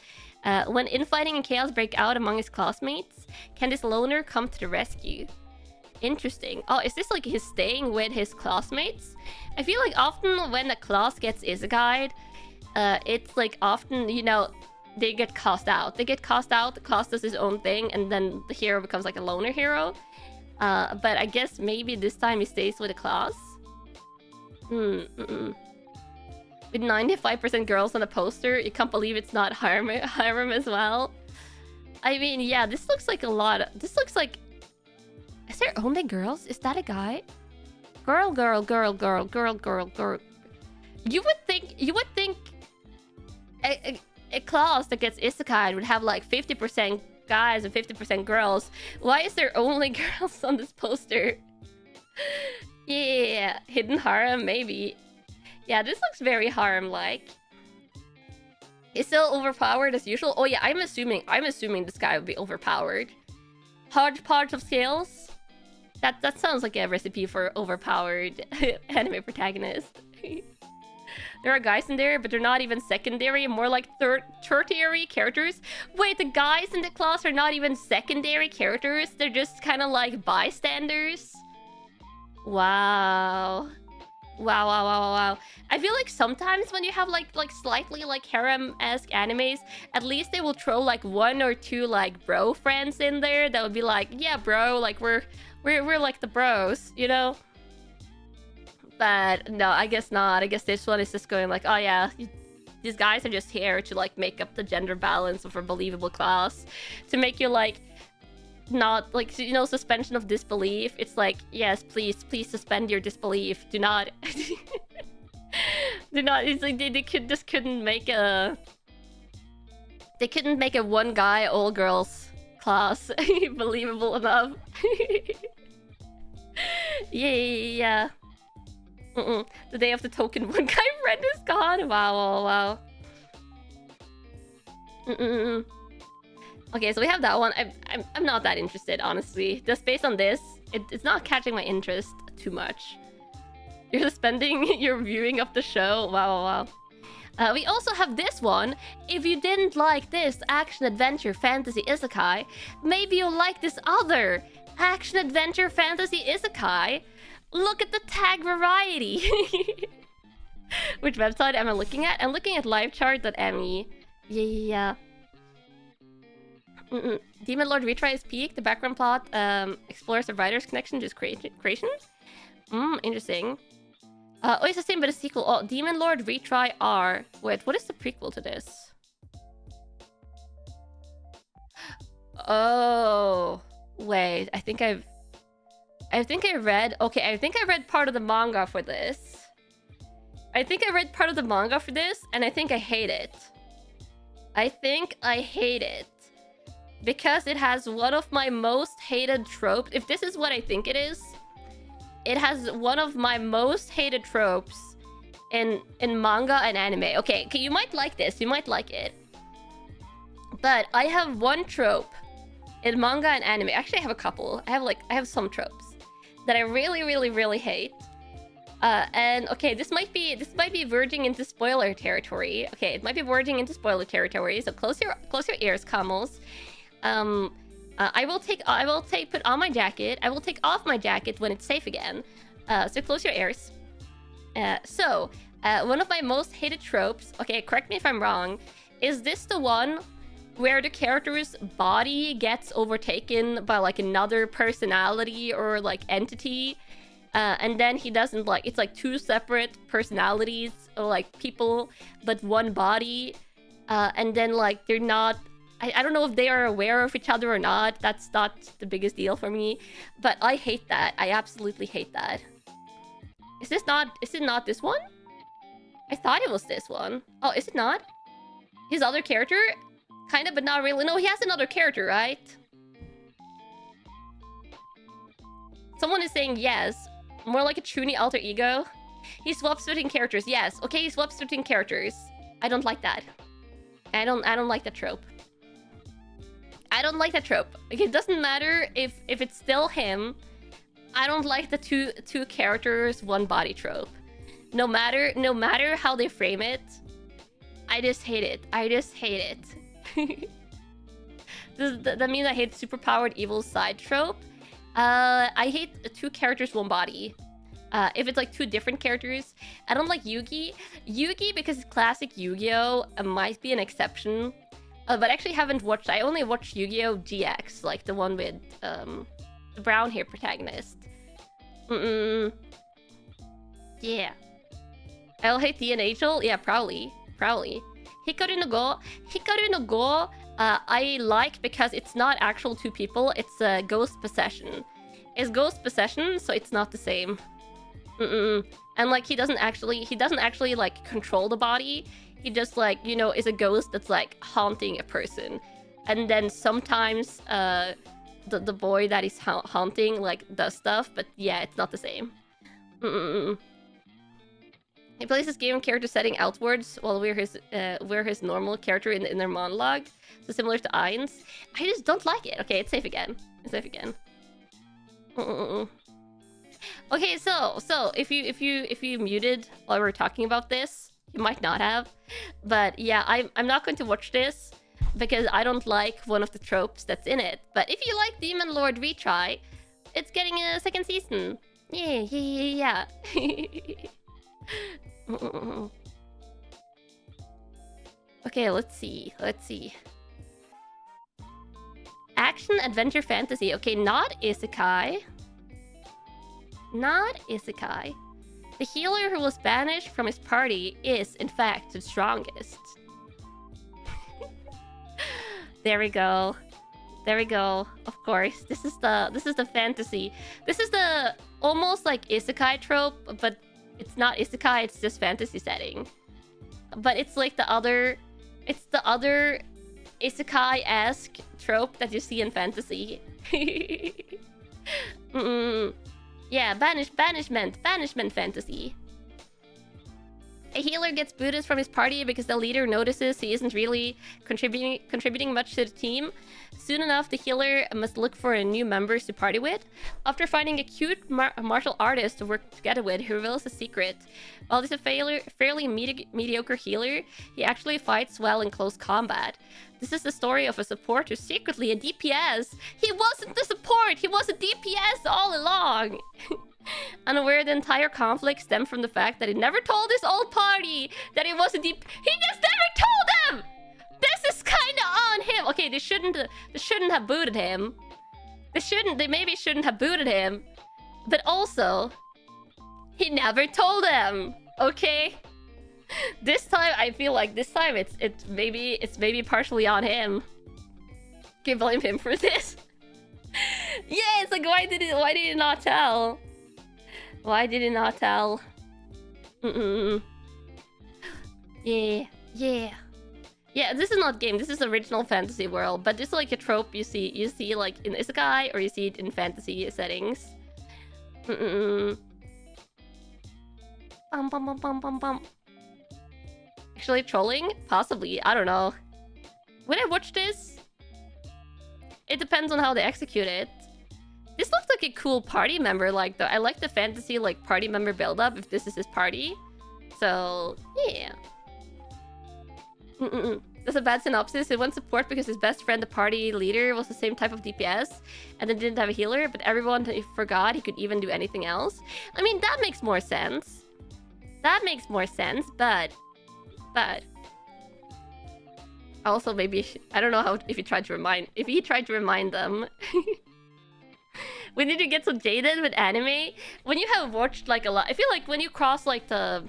When infighting and chaos break out among his classmates, can this loner come to the rescue? Interesting. Oh, is this like he's staying with his classmates? I feel like often when a class gets isekai'd, it's like often, you know, they get cast out. The class does his own thing, and then the hero becomes like a loner hero. But I guess maybe this time he stays with the class. With 95% girls on the poster, you can't believe it's not harem as well. I mean, yeah, this looks like a lot. This looks like... Is there only girls? Is that a guy? Girl. You would think a class that gets isekai would have like 50% guys and 50% girls. Why is there only girls on this poster? Yeah, hidden harem, maybe. Yeah, this looks very harem-like. He's still overpowered as usual. Oh yeah, I'm assuming this guy would be overpowered. Hodgepodge of skills. That sounds like a recipe for overpowered anime protagonist. There are guys in there, but they're not even secondary, more like tertiary characters. Wait, the guys in the class are not even secondary characters? They're just kind of like bystanders? Wow. Wow, wow, wow, wow. I feel like sometimes when you have like slightly like harem-esque animes, at least they will throw like 1 or 2 like bro friends in there that would be like, yeah, bro, like we're like the bros, you know? But no, I guess not. I guess this one is just going like, oh yeah, these guys are just here to like make up the gender balance of a believable class, to make you like not like, you know, suspension of disbelief. It's like, yes, please suspend your disbelief. Do not do not. It's like they couldn't make a one guy all girls class believable enough. Yeah. The day of the token one guy friend is gone. Wow. Okay, so we have that one. I'm not that interested, honestly. Just based on this, it's not catching my interest too much. You're suspending your viewing of the show. Wow. We also have this one. If you didn't like this action adventure fantasy isekai, maybe you'll like this other action adventure fantasy isekai. Look at the tag variety. Which website am I looking at? I'm looking at livechart.me. Yeah. Demon Lord Retry is peak. The background plot explores the writer's connection to his creation. Interesting. Oh, it's the same but a sequel. Oh, Demon Lord Retry R. Wait, what is the prequel to this? Oh, wait. I think I read part of the manga for this. And I think I hate it. Because it has one of my most hated tropes. If this is what I think it is, it has one of my most hated tropes in manga and anime. Okay, you might like this. You might like it. But I have one trope in manga and anime. Actually, I have a couple. I have some tropes that I really hate. And okay, this might be verging into spoiler territory. Okay, it might be verging into spoiler territory. So close your ears, Camels. I will put on my jacket. I will take off my jacket when it's safe again. So close your ears. One of my most hated tropes, okay, correct me if I'm wrong, is this the one where the character's body gets overtaken by like another personality or like entity, and then he doesn't like, it's like 2 separate personalities or like people, but one body, and then like they're not, I don't know if they are aware of each other or not. That's not the biggest deal for me, but I hate that. I absolutely hate that. Is it not this one? I thought it was this one. Oh, is it not? His other character? Kind of, but not really. No, he has another character, right? Someone is saying yes. More like a Chuny alter ego. He swaps between characters. Yes. Okay, he swaps between characters. I don't like that. I don't like that trope. I don't like that trope. Okay, it doesn't matter if it's still him. I don't like the two characters, one body trope. No matter how they frame it, I just hate it. Does that mean I hate superpowered evil side trope? I hate 2 characters, 1 body. If it's like 2 different characters, I don't like Yugi. Yugi, because it's classic Yu-Gi-Oh! Might be an exception. But I actually haven't watched. I only watched Yu-Gi-Oh! GX, like the one with the brown hair protagonist. Yeah. I'll hate the Angel. Yeah, probably. Hikaru no Go, I like because it's not actual 2 people. It's a ghost possession. It's ghost possession, so it's not the same. And like he doesn't actually like control the body. He just like, you know, is a ghost that's like haunting a person. And then sometimes the boy that is haunting like does stuff, but yeah, it's not the same. He plays his game character setting outwards while we're his normal character in the inner monologue. So similar to Ain's. I just don't like it. Okay, it's safe again. Okay, so if you muted while we were talking about this, He might not have. But yeah, I'm not going to watch this because I don't like one of the tropes that's in it. But if you like Demon Lord Retry, it's getting a second season. Yeah. Okay, let's see. Action, adventure, fantasy. Okay, not isekai. The healer who was banished from his party is, in fact, the strongest. There we go. Of course, this is the fantasy. This is the almost like isekai trope, but it's not isekai. It's just fantasy setting. But it's like the other isekai-esque trope that you see in fantasy. Yeah, banishment fantasy. A healer gets booted from his party because the leader notices he isn't really contributing much to the team. Soon enough, the healer must look for a new members to party with. After finding a cute martial artist to work together with, he reveals a secret. While he's a fairly mediocre healer, he actually fights well in close combat. This is the story of a support who's secretly a DPS. He wasn't the support, he was a DPS all along. Unaware the entire conflict stemmed from the fact that he never told his old party that he was a DPS. He just never told them! This is kinda on him! Okay, they shouldn't have booted him. They maybe shouldn't have booted him. But also, he never told them. Okay? This time, I feel like it's maybe partially on him. Can blame him for this. Yeah, it's like why did it not tell? Why did it not tell? Yeah. Yeah, this is not game. This is original fantasy world, but this is like a trope you see like in isekai or you see it in fantasy settings. Bum. Actually, trolling? Possibly. I don't know. Would I watch this? It depends on how they execute it. This looks like a cool party member. I like the fantasy like party member build-up if this is his party. So yeah. That's a bad synopsis. He wants support because his best friend, the party leader, was the same type of DPS and then didn't have a healer, but everyone forgot he could even do anything else. I mean, that makes more sense. But also maybe I don't know if he tried to remind them. We need to get so jaded with anime. When you have watched like a lot, I feel like when you cross like the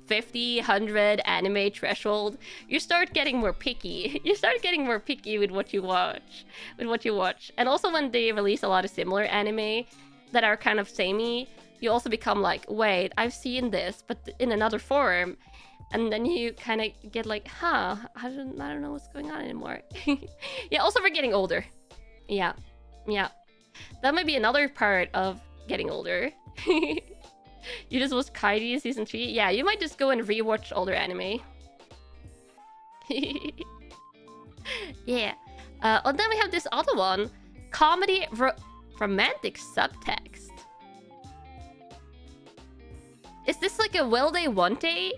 50, 100 anime threshold, you start getting more picky. You start getting more picky with what you watch. And also when they release a lot of similar anime that are kind of samey, you also become like, wait, I've seen this, but in another form. And then you kind of get like, I don't know what's going on anymore. Yeah, also for getting older. Yeah. That might be another part of getting older. You just watched Kaidi season 3? Yeah, you might just go and rewatch older anime. Yeah. And then we have this other one. Comedy romantic subtext. Is this like a will they won't they?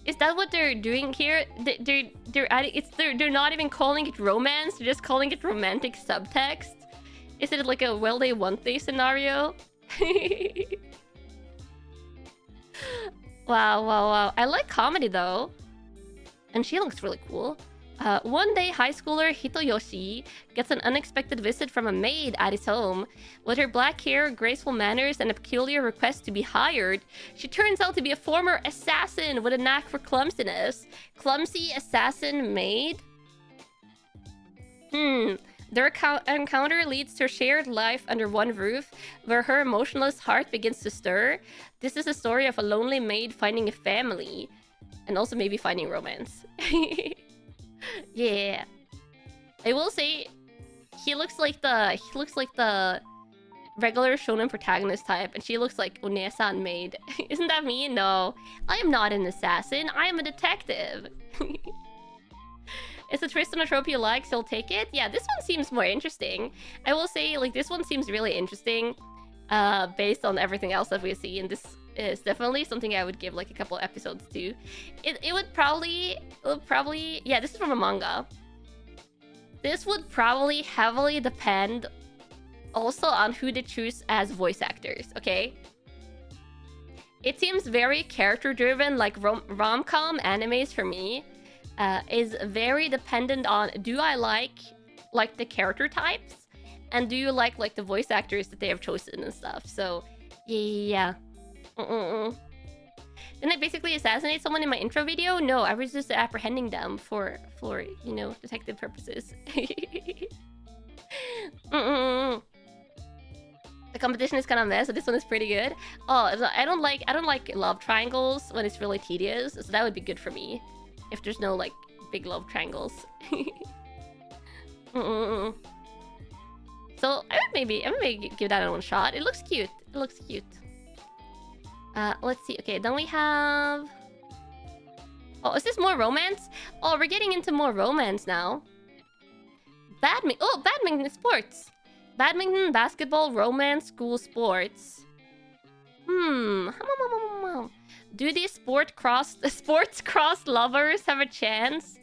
Is that what they're doing here? They're adding they're not even calling it romance, they're just calling it romantic subtext. Is it like a will they won't they scenario? Wow. I like comedy though. And she looks really cool. One day, high schooler Hitoyoshi gets an unexpected visit from a maid at his home. With her black hair, graceful manners, and a peculiar request to be hired, she turns out to be a former assassin with a knack for clumsiness. Clumsy assassin maid? Their encounter leads to a shared life under one roof, where her emotionless heart begins to stir. This is a story of a lonely maid finding a family, and also maybe finding romance. Yeah, I will say he looks like the regular shonen protagonist type, and she looks like One-san maid. Isn't that me? No, I am not an assassin. I am a detective. Is the twist on a trope you like, so I'll take it? Yeah, this one seems more interesting. I will say, like, this one seems really interesting, based on everything else that we see in is definitely something I would give like a couple episodes to. It would probably, yeah, this is from a manga. This would probably heavily depend also on who they choose as voice actors, okay? It seems very character-driven, like rom-com animes for me is very dependent on, do I like the character types? And do you like the voice actors that they have chosen and stuff? So, yeah. Didn't I basically assassinate someone in my intro video? No, I was just apprehending them for you know, detective purposes. The competition is kind of mess, so this one is pretty good. Oh, I don't like love triangles when it's really tedious, so that would be good for me if there's no like big love triangles. So I would maybe give that a one shot. It looks cute. It looks cute. Let's see. Okay, then we have... Oh, is this more romance? Oh, we're getting into more romance now. Badminton sports. Badminton, basketball, romance, school sports. Do these sports cross lovers have a chance?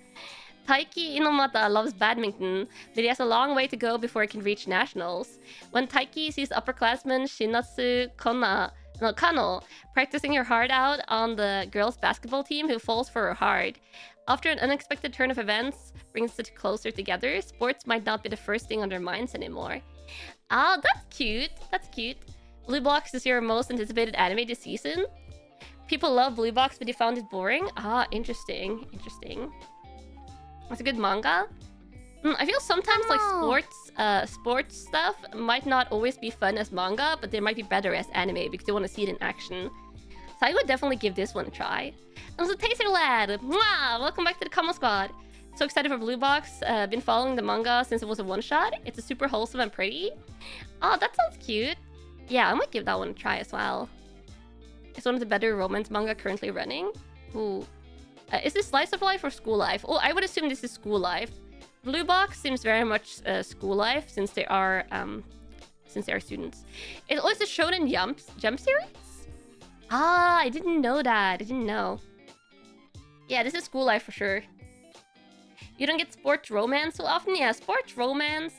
Taiki Inomata loves badminton, but he has a long way to go before he can reach nationals. When Taiki sees upperclassman Shinatsu Kano practicing her heart out on the girls' basketball team, who falls for her hard. After an unexpected turn of events brings the two closer together, sports might not be the first thing on their minds anymore. Ah, that's cute. That's cute. Blue Box is your most anticipated anime this season. People love Blue Box, but they found it boring. Ah, interesting. Interesting. It's a good manga. I feel sometimes like sports stuff might not always be fun as manga, but they might be better as anime because you want to see it in action. So I would definitely give this one a try. And so Taser Lad, mwah! Welcome back to the Kamo Squad. So excited for Blue Box. Been following the manga since it was a one-shot. It's a super wholesome and pretty. Oh, that sounds cute. Yeah, I might give that one a try as well. It's one of the better romance manga currently running. Ooh. Is this slice of life or school life? Oh, I would assume this is school life. Blue Box seems very much school life since they are students. It's also a Shonen Jump series? Ah, I didn't know that. I didn't know. Yeah, this is school life for sure. You don't get sports romance so often? Yeah, sports romance.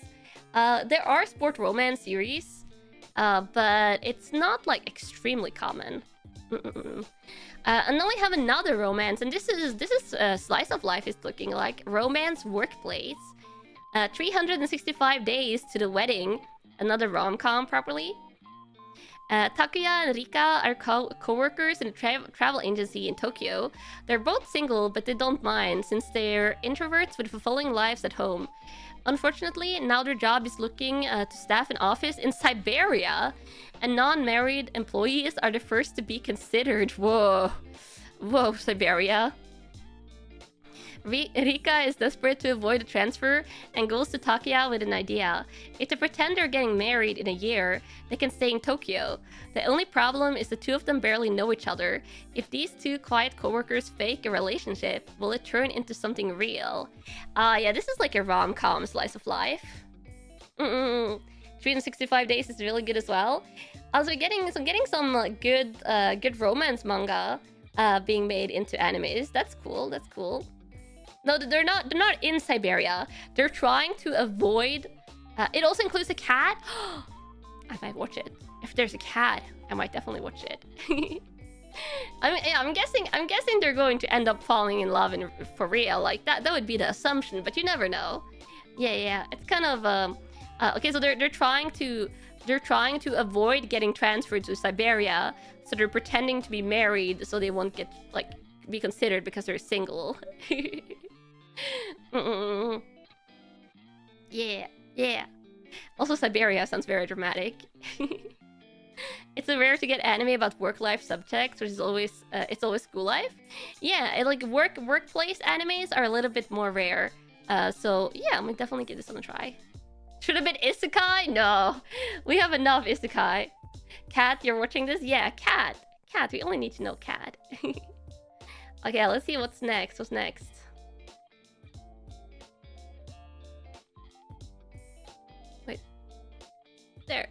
There are sport romance series, but it's not like extremely common. And then we have another romance, and this is slice of life is looking like romance workplace. 365 days to the wedding, another rom-com properly. Takuya and Rika are co-workers in a travel agency in Tokyo. They're both single, but they don't mind since they're introverts with fulfilling lives at home. Unfortunately, now their job is looking to staff an office in Siberia, and non-married employees are the first to be considered. Whoa. Whoa, Siberia. Rika is desperate to avoid a transfer and goes to Takuya with an idea. If they pretend they're getting married in a year, they can stay in Tokyo. The only problem is the two of them barely know each other. If these two quiet coworkers fake a relationship, will it turn into something real? Yeah, this is like a rom-com slice of life. 365 days is really good as well. Also, getting some good romance manga being made into animes. That's cool. That's cool. No, they're not in Siberia. They're trying to avoid... it also includes a cat. I might watch it. If there's a cat, I might definitely watch it. I'm guessing they're going to end up falling in love for real. Like, that would be the assumption, but you never know. Yeah. It's kind of... okay, so they're trying to avoid getting transferred to Siberia, so they're pretending to be married so they won't get, like, be considered because they're single. Yeah. Also, Siberia sounds very dramatic. It's rare to get anime about work-life subtext, which is always it's always school life. Yeah, like workplace animes are a little bit more rare. So yeah, I'm gonna definitely give this one a try. Should have been isekai? No, we have enough isekai. Cat, you're watching this? Yeah, Cat. We only need to know Cat. Okay, let's see what's next. What's next? Wait. There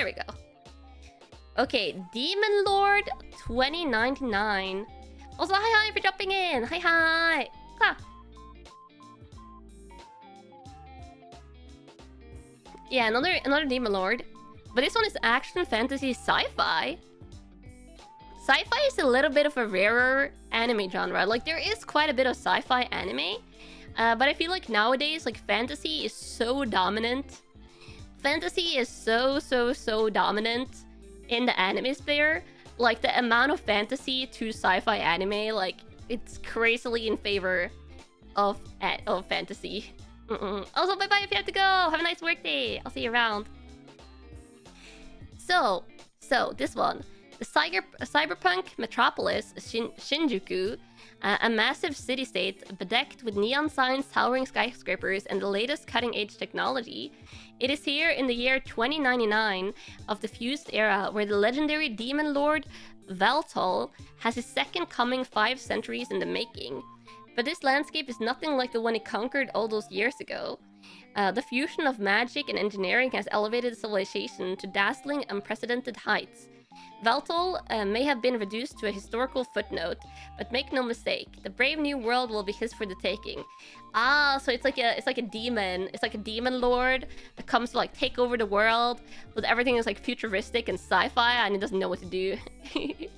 we go. Okay, Demon Lord 2099. Also, hi for dropping in. Hi. Ah. Yeah, another Demon Lord. But this one is action, fantasy, sci-fi. Sci-fi is a little bit of a rarer anime genre. Like, there is quite a bit of sci-fi anime. But I feel like nowadays, like, fantasy is so dominant. Fantasy is so dominant in the anime sphere. Like, the amount of fantasy to sci-fi anime, like, it's crazily in favor of fantasy. Also, bye-bye if you have to go! Have a nice workday! I'll see you around. So, this one. The cyberpunk metropolis Shinjuku, a massive city-state bedecked with neon signs, towering skyscrapers, and the latest cutting-edge technology. It is here in the year 2099 of the Fused Era, where the legendary demon lord Valtol has his second coming 5 centuries in the making. But this landscape is nothing like the one he conquered all those years ago. The fusion of magic and engineering has elevated civilization to dazzling, unprecedented heights. Valtol may have been reduced to a historical footnote, but make no mistake, the brave new world will be his for the taking. Ah, so it's like a demon. It's like a demon lord that comes to like take over the world, but everything is like futuristic and sci-fi, and he doesn't know what to do. He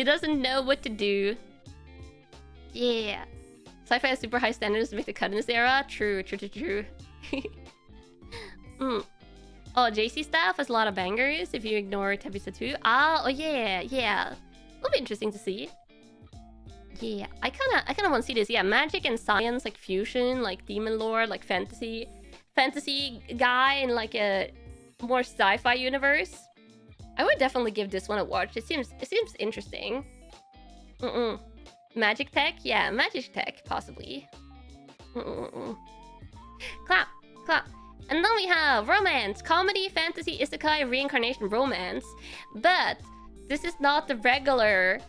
doesn't know what to do. Yeah. Sci-fi has super high standards to make the cut in this era. True. Oh, JC staff has a lot of bangers if you ignore Tebisa 2. Oh yeah. It'll be interesting to see. Yeah, I kinda want to see this. Yeah, magic and science, like fusion, like demon lore, like fantasy guy in like a more sci-fi universe. I would definitely give this one a watch. It seems interesting. Magic tech? Yeah, magic tech, possibly. Clap. And then we have romance, comedy, fantasy, isekai, reincarnation, romance. But this is not the regular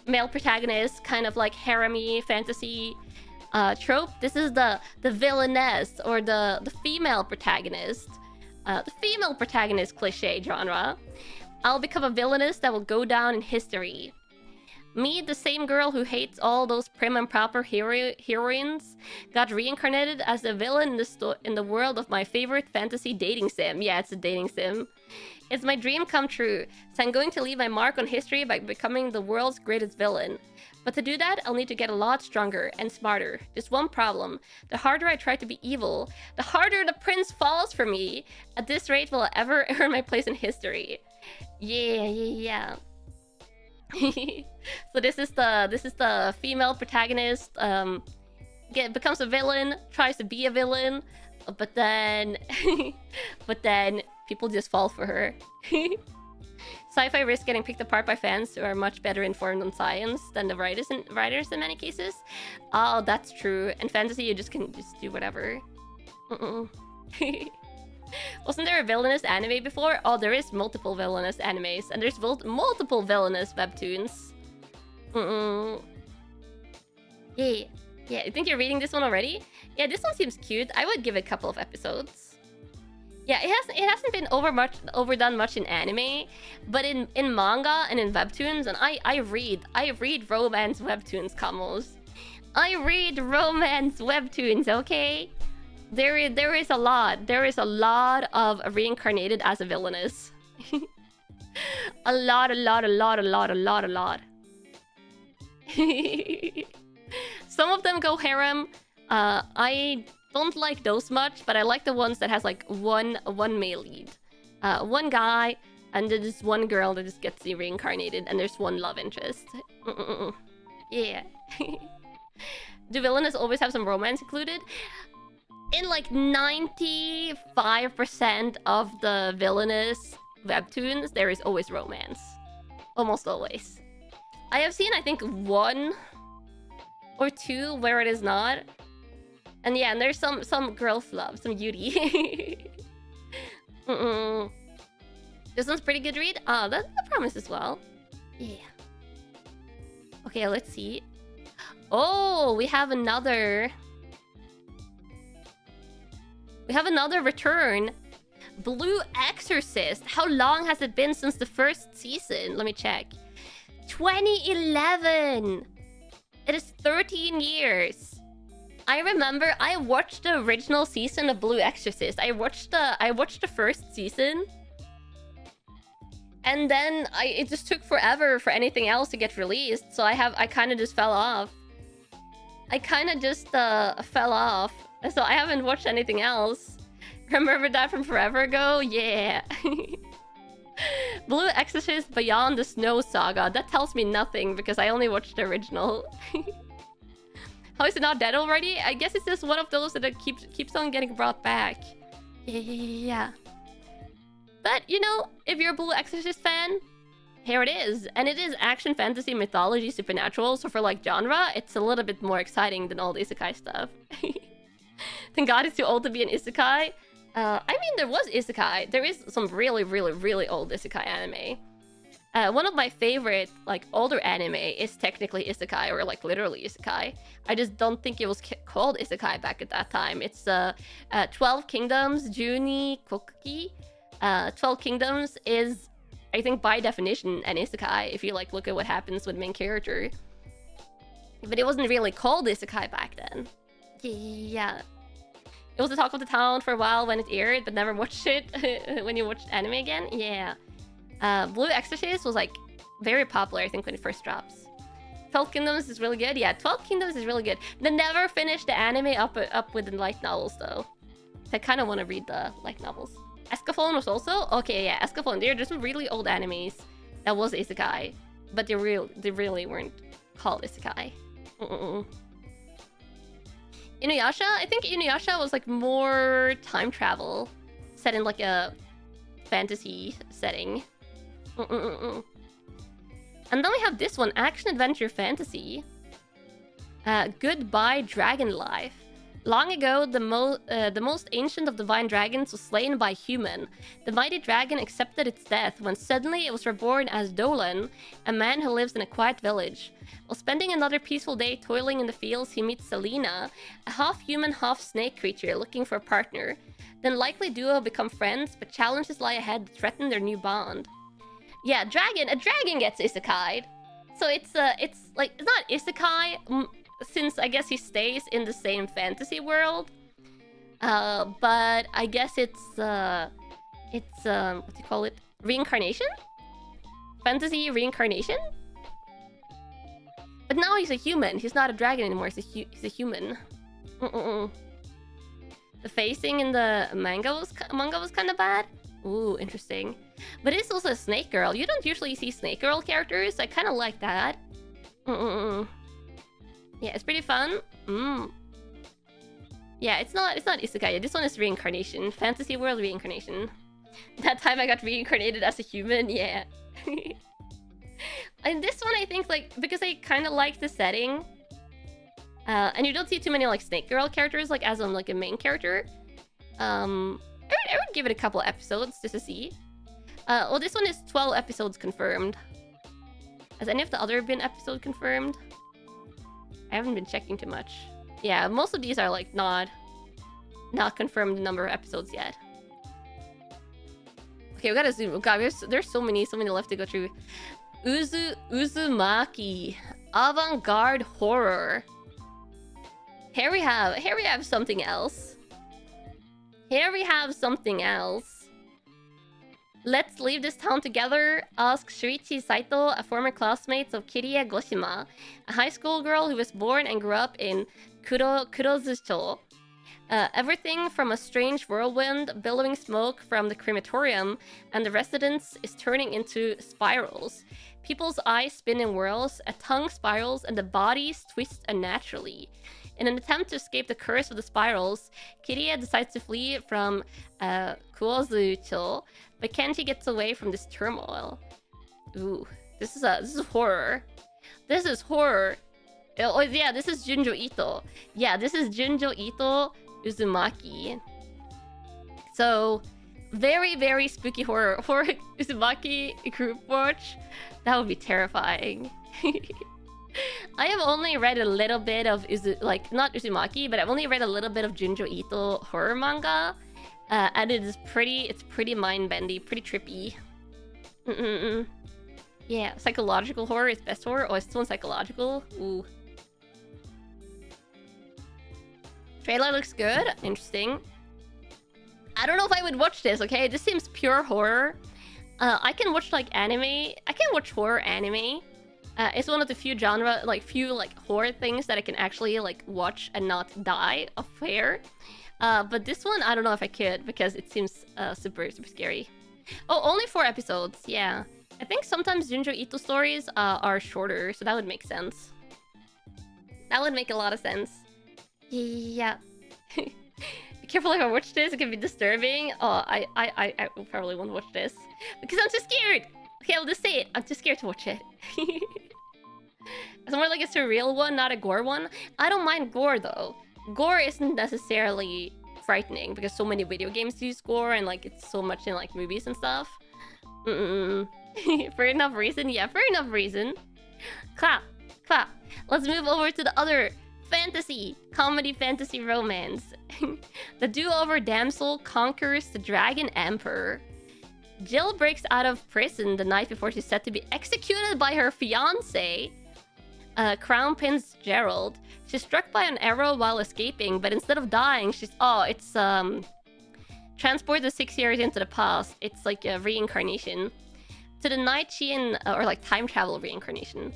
male protagonist, kind of like harem-y fantasy trope. This is the villainess or the female protagonist. The female protagonist cliche genre. I'll become a villainess that will go down in history. Me, the same girl who hates all those prim and proper heroines, got reincarnated as a villain in the world of my favorite fantasy dating sim. Yeah, it's a dating sim. It's my dream come true, so I'm going to leave my mark on history by becoming the world's greatest villain. But to do that, I'll need to get a lot stronger and smarter. Just one problem. The harder I try to be evil, the harder the prince falls for me. At this rate, will I ever earn my place in history? Yeah. So this is the female protagonist. Becomes a villain, tries to be a villain, but then people just fall for her. Sci-fi risks getting picked apart by fans who are much better informed on science than the writers in many cases. Oh, that's true. And fantasy, you can just do whatever. Wasn't there a villainous anime before? Oh, there is multiple villainous animes, and there's multiple villainous webtoons. Yeah. I think you're reading this one already? Yeah, this one seems cute. I would give it a couple of episodes. Yeah, it hasn't been overdone much in anime, but in manga and in webtoons, and I read romance webtoons, Kamos. I read romance webtoons, okay? There is a lot of reincarnated as a villainess. a lot. Some of them go harem. I don't like those much, but I like the ones that has like one male lead, one guy, and then there's one girl that just gets reincarnated, and there's one love interest. Yeah. Do villainous always have some romance included? In like 95% of the villainous webtoons, there is always romance. Almost always. I have seen, I think, 1 or 2 where it is not. And yeah, and there's some girls love, some Yuri. This one's pretty good read. Oh, that's a promise as well. Yeah. Okay, let's see. Oh, we have another return. Blue Exorcist. How long has it been since the first season? Let me check. 2011. It is 13 years. I remember I watched the original season of Blue Exorcist. I watched the first season. And then it just took forever for anything else to get released, so I kind of just fell off. I kind of just fell off, so I haven't watched anything else. Remember that from forever ago? Yeah. Blue Exorcist Beyond the Snow Saga. That tells me nothing because I only watched the original. How is it not dead already? I guess it's just one of those that it keeps on getting brought back. Yeah. But, you know, if you're a Blue Exorcist fan, here it is. And it is action, fantasy, mythology, supernatural. So for, like, genre, it's a little bit more exciting than all the isekai stuff. Thank God it's too old to be an isekai. I mean, there was isekai. There is some really, really, really old isekai anime. One of my favorite, like, older anime is technically isekai, or, like, literally isekai. I just don't think it was called isekai back at that time. It's 12 Kingdoms, Juni Kokuki. 12 Kingdoms is, I think, by definition, an isekai, if you, like, look at what happens with the main character. But it wasn't really called isekai back then. Yeah. It was the talk of the town for a while when it aired, but never watched it when you watched anime again. Yeah. Blue Exorcist was, like, very popular, I think, when it first drops. 12 Kingdoms is really good. Yeah, 12 Kingdoms is really good. They never finished the anime up with the light novels, though. I kind of want to read the light novels. Escaflowne was also? Okay, yeah, Escaflowne. There's some really old animes that was isekai, but they really weren't called isekai. Inuyasha? I think Inuyasha was, like, more time travel, set in, like, a fantasy setting. And then we have this one, action adventure fantasy. Goodbye Dragon Life. Long ago, the most ancient of divine dragons was slain by a human. The mighty dragon accepted its death when suddenly it was reborn as Dolan, a man who lives in a quiet village. While spending another peaceful day toiling in the fields, he meets Selena, a half-human, half-snake creature looking for a partner. The unlikely duo become friends, but challenges lie ahead that threaten their new bond. Yeah, a dragon gets isekai'd. So it's like, it's not isekai, since I guess he stays in the same fantasy world. But I guess it's what do you call it? Reincarnation? Fantasy reincarnation? But now he's a human. He's not a dragon anymore. He's a human. The facing in the manga was kind of bad. Ooh, interesting. But it's also a snake girl. You don't usually see snake girl characters. I kind of like that. Yeah, it's pretty fun. Yeah, it's not isekai. This one is reincarnation. Fantasy world reincarnation. That time I got reincarnated as a human, yeah. And this one, I think, like, because I kind of like the setting, and you don't see too many, like, snake girl characters, like, as on, like, a main character. I would give it a couple episodes just to see. Well, this one is 12 episodes confirmed. Has any of the other been episode confirmed? I haven't been checking too much. Yeah, most of these are, like, not confirmed the number of episodes yet. Okay, we gotta zoom. Oh god, there's so many left to go through. Uzumaki. Avant-garde horror. Here we have something else. Let's leave this town together, asks Shuichi Saito, a former classmate of Kirie Goshima, a high school girl who was born and grew up in Kurozucho. Everything from a strange whirlwind, billowing smoke from the crematorium, and the residence is turning into spirals. People's eyes spin in whirls, a tongue spirals, and the bodies twist unnaturally. In an attempt to escape the curse of the spirals, Kirie decides to flee from Kuozucho, but Kenji gets away from this turmoil. Ooh, this is horror. This is horror. Oh yeah, this is Junjo Ito. Yeah, this is Junjo Ito Uzumaki. So, very, very spooky horror. Horror Uzumaki group watch. That would be terrifying. I have only read a little bit of not Uzumaki, but I've only read a little bit of Junjo Ito horror manga. And it's pretty mind-bendy, pretty trippy. Yeah, psychological horror is best horror. Oh, it's still psychological. Ooh. Trailer looks good. Interesting. I don't know if I would watch this, okay? This seems pure horror. I can watch, like, anime. I can watch horror anime. It's one of the few horror things that I can actually, like, watch and not die of fear. But this one, I don't know if I could, because it seems super scary. Oh, only 4 episodes, yeah. I think sometimes Junjo Ito stories are shorter, so that would make sense. That would make a lot of sense. Yeah. Be careful if I watch this, it can be disturbing. Oh, I probably won't watch this. Because I'm too scared! Okay, I'll just say it. I'm too scared to watch it. It's more like a surreal one, not a gore one. I don't mind gore, though. Gore isn't necessarily frightening, because so many video games use gore, and, like, it's so much in, like, movies and stuff. For enough reason? Yeah, for enough reason. Clap. Clap. Let's move over to the other fantasy. Comedy fantasy romance. The do-over damsel conquers the dragon emperor. Jill breaks out of prison the night before she's set to be executed by her fiancé, Crown Prince Gerald. She's struck by an arrow while escaping, but instead of dying, it's transported 6 years into the past. It's like a reincarnation. To the night she and... or like time travel reincarnation.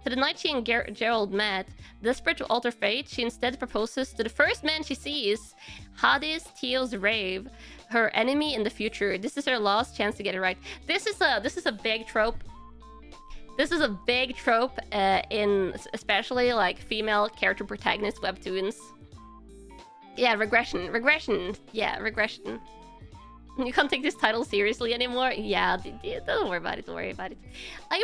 To the night she and Gerald met, desperate to alter fate, she instead proposes to the first man she sees, Hades Teal's Rave, her enemy in the future. This is her last chance to get it right. This is a big trope. This is a big trope in especially like female character protagonist webtoons. Yeah, regression. Yeah, regression. You can't take this title seriously anymore? Yeah, don't worry about it, I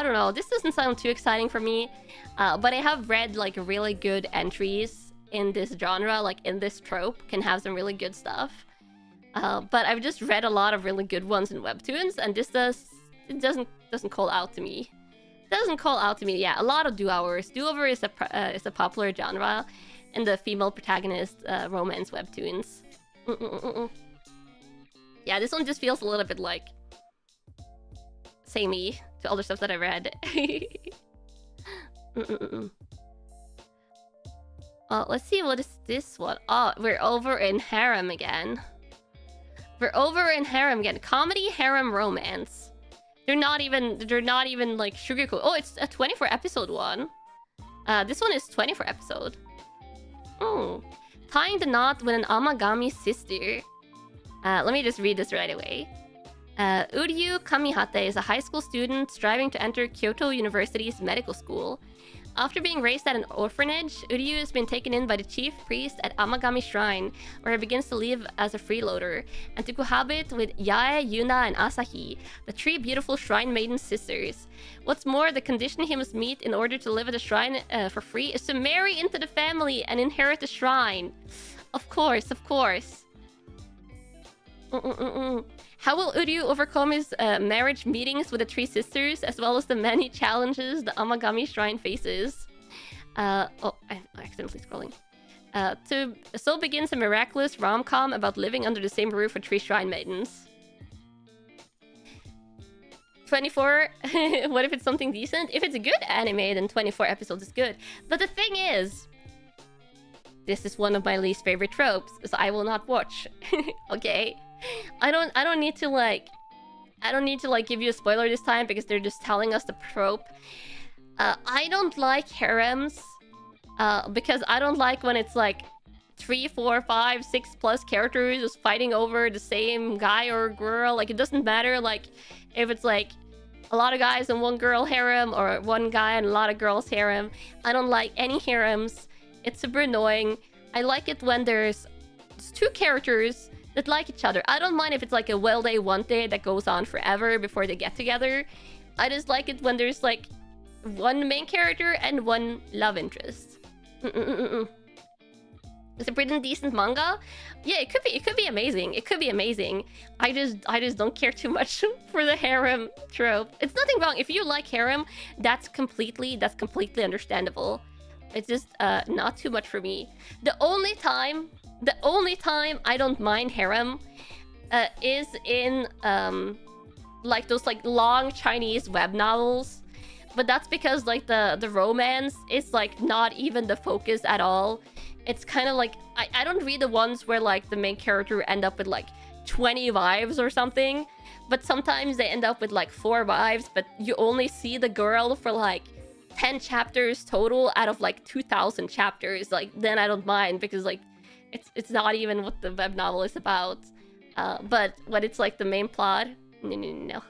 don't know, this doesn't sound too exciting for me. But I have read like really good entries in this genre, like in this trope, can have some really good stuff. But I've just read a lot of really good ones in webtoons, and this doesn't call out to me. Yeah, a lot of do-overs. Do-over is a popular genre in the female protagonist romance webtoons. Yeah, this one just feels a little bit like samey to other stuff that I read. Let's see, what is this one? Oh, we're over in harem again. Comedy harem romance. They're not even like sugarcoat. Oh, it's a 24 episode one. This one is 24 episode. Oh, tying the knot with an Amagami sister. Let me just read this right away. Uryu Kamihate is a high school student striving to enter Kyoto University's medical school. After being raised at an orphanage, Uryu has been taken in by the chief priest at Amagami Shrine, where he begins to live as a freeloader, and to cohabit with Yae, Yuna, and Asahi, the 3 beautiful shrine maiden sisters. What's more, the condition he must meet in order to live at the shrine for free is to marry into the family and inherit the shrine. Of course. How will Uryu overcome his marriage meetings with the 3 sisters, as well as the many challenges the Amagami Shrine faces? I'm accidentally scrolling. So begins a miraculous rom-com about living under the same roof with 3 shrine maidens. 24? What if it's something decent? If it's a good anime, then 24 episodes is good. But the thing is, this is one of my least favorite tropes, so I will not watch. Okay? I don't need to like give you a spoiler this time, because they're just telling us the trope. I don't like harems because I don't like when it's like 3, 4, 5, 6+ characters just fighting over the same guy or girl. Like, it doesn't matter like if it's like a lot of guys and one girl harem, or one guy and a lot of girls harem. I don't like any harems. It's super annoying. I like it when there's 2 characters that like each other. I don't mind if it's like a well day, one day that goes on forever before they get together. I just like it when there's like one main character and one love interest. Is it pretty decent manga? Yeah, it could be amazing. I just don't care too much for the harem trope. It's nothing wrong. If you like harem, that's completely understandable. It's just not too much for me. The only time The only time I don't mind harem is in like those like long Chinese web novels. But that's because like the romance is like not even the focus at all. It's kind of like I don't read the ones where like the main character end up with like 20 wives or something. But sometimes they end up with like 4 wives, but you only see the girl for like 10 chapters total out of like 2,000 chapters. Like then I don't mind because like it's not even what the web novel is about. But when it's like the main plot, no.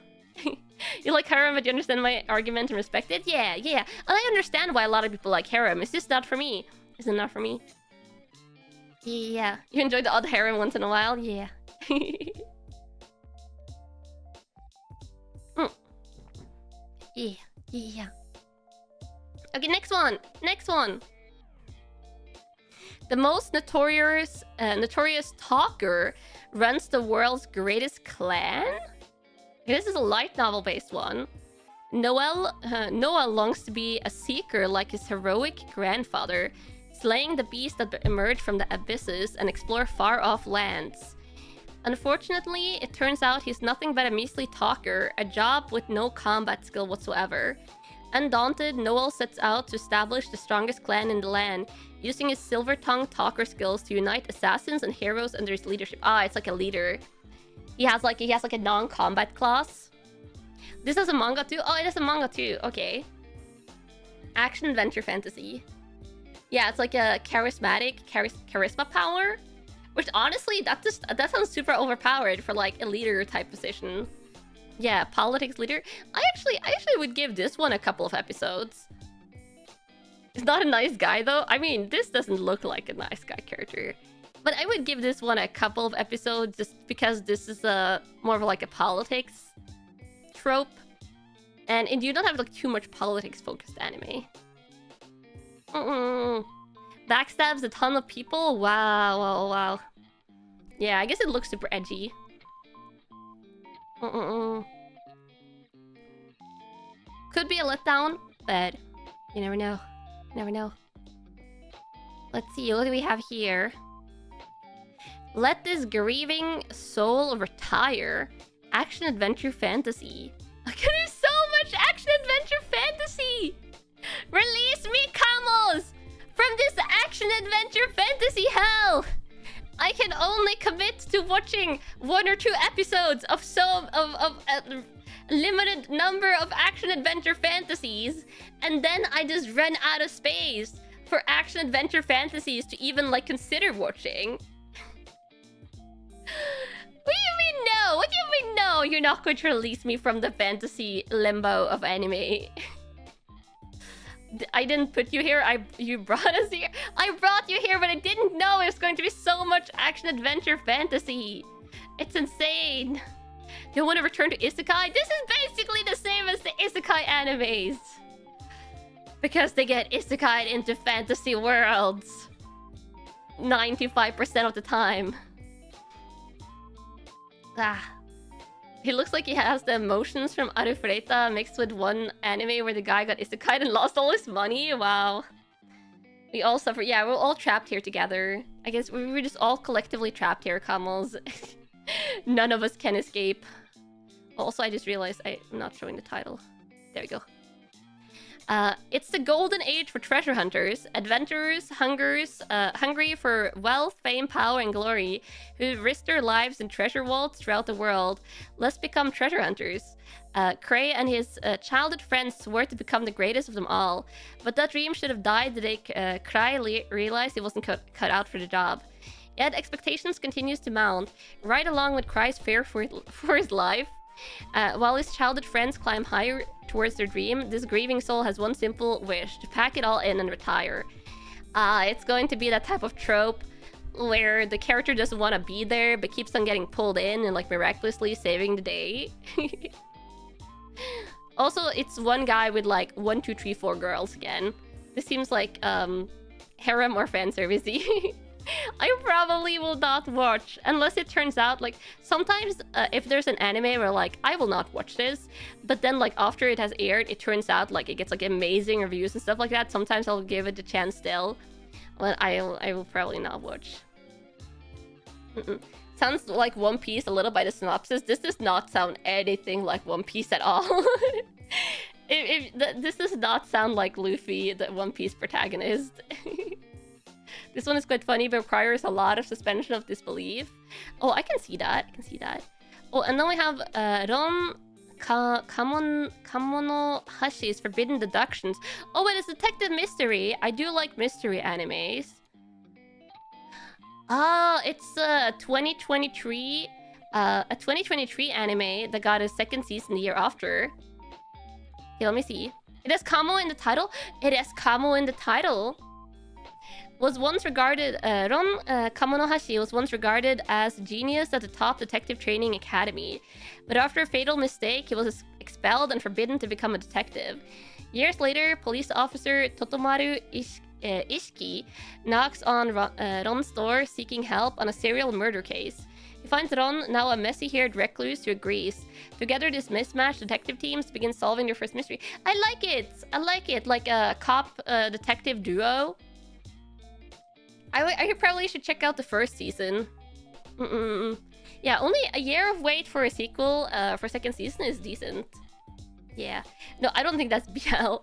You like harem, but you understand my argument and respect it? Yeah. And I understand why a lot of people like harem. It's just not for me. Is it not for me? Yeah. You enjoy the odd harem once in a while? Yeah. Yeah. Okay, next one. The most notorious talker runs the world's greatest clan? This is a light novel based one. Noah longs to be a seeker like his heroic grandfather, slaying the beasts that emerge from the abysses and explore far-off lands. Unfortunately, it turns out he's nothing but a measly talker, a job with no combat skill whatsoever. Undaunted, Noel sets out to establish the strongest clan in the land, using his silver-tongued talker skills to unite assassins and heroes under his leadership. Ah, it's like a leader. He has like a non-combat class. This is a manga too? Oh, it is a manga too. Okay. Action adventure fantasy. Yeah, it's like a charisma power. Which honestly, that sounds super overpowered for like a leader type position. Yeah, politics leader. I actually would give this one a couple of episodes. He's not a nice guy though. I mean, this doesn't look like a nice guy character. But I would give this one a couple of episodes just because this is more of like a politics trope. And you don't have like too much politics focused anime. Backstabs a ton of people? Wow. Yeah, I guess it looks super edgy. Could be a letdown, but you never know. Let's see, what do we have here? Let this grieving soul retire. Action adventure fantasy. Look at there's so much action adventure fantasy! Release me, camels! From this action adventure fantasy hell! I can only commit to watching 1 or 2 episodes of a limited number of action adventure fantasies, and then I just run out of space for action adventure fantasies to even like consider watching. What do you mean no? What do you mean no? You're not going to release me from the fantasy limbo of anime. I didn't put you here. You brought us here. I brought you here, but I didn't know it was going to be so much action adventure fantasy. It's insane. You want to return to isekai? This is basically the same as the isekai animes. Because they get isekai into fantasy worlds 95% of the time. He looks like he has the emotions from Arufureta mixed with one anime where the guy got isekai and lost all his money. Wow. We all suffer. Yeah, we're all trapped here together. I guess we were just all collectively trapped here, Camels. None of us can escape. Also, I just realized I'm not showing the title. There we go. It's the golden age for treasure hunters, adventurers, hungry for wealth, fame, power, and glory, who risk their lives in treasure vaults throughout the world. Let's become treasure hunters. Cray and his childhood friends swore to become the greatest of them all, but that dream should have died the day Cray realized he wasn't cut out for the job. Yet expectations continues to mount, right along with Cray's fear for his life. While his childhood friends climb higher towards their dream, this grieving soul has one simple wish: to pack it all in and retire. It's going to be that type of trope where the character doesn't want to be there but keeps on getting pulled in and like miraculously saving the day. Also, it's one guy with like 1, 2, 3, 4 girls again. This seems like harem or fanservice-y. I probably will not watch unless it turns out like sometimes if there's an anime where like I will not watch this, but then like after it has aired it turns out like it gets like amazing reviews and stuff like that. Sometimes I'll give it a chance still, but I will probably not watch. Sounds like One Piece a little by the synopsis. This does not sound anything like One Piece at all. This does not sound like Luffy, the One Piece protagonist. This one is quite funny, but requires a lot of suspension of disbelief. Oh, I can see that. I can see that. Oh, and then we have Ron Kamono Hashi's Forbidden Deductions. Oh, it is detective mystery. I do like mystery animes. Ah, it's 2023. A 2023 anime that got a second season the year after. Okay, let me see. It has Kamo in the title. It has Kamo in the title. Was once regarded, Ron Kamonohashi was once regarded as genius at the top detective training academy. But after a fatal mistake, he was expelled and forbidden to become a detective. Years later, police officer Totomaru Ishiki knocks on Ron's door seeking help on a serial murder case. He finds Ron, now a messy-haired recluse, who agrees. Together, this mismatched detective teams begin solving their first mystery. I like it! I like it! Like a cop-detective duo. I probably should check out the first season. Yeah, only a year of wait for a sequel for second season is decent. Yeah. No, I don't think that's BL.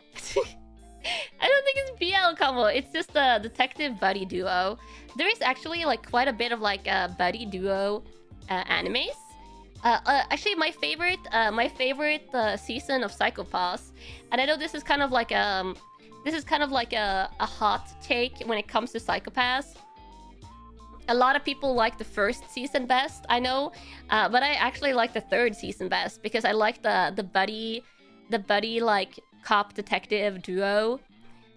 I don't think it's BL combo. It's just a detective buddy duo. There is actually like quite a bit of like buddy duo animes. Actually, my favorite season of Psycho-Pass, and I know this is kind of like a hot take when it comes to Psycho-Pass. A lot of people like the first season best, I know, but I actually like the third season best because I like the buddy like cop detective duo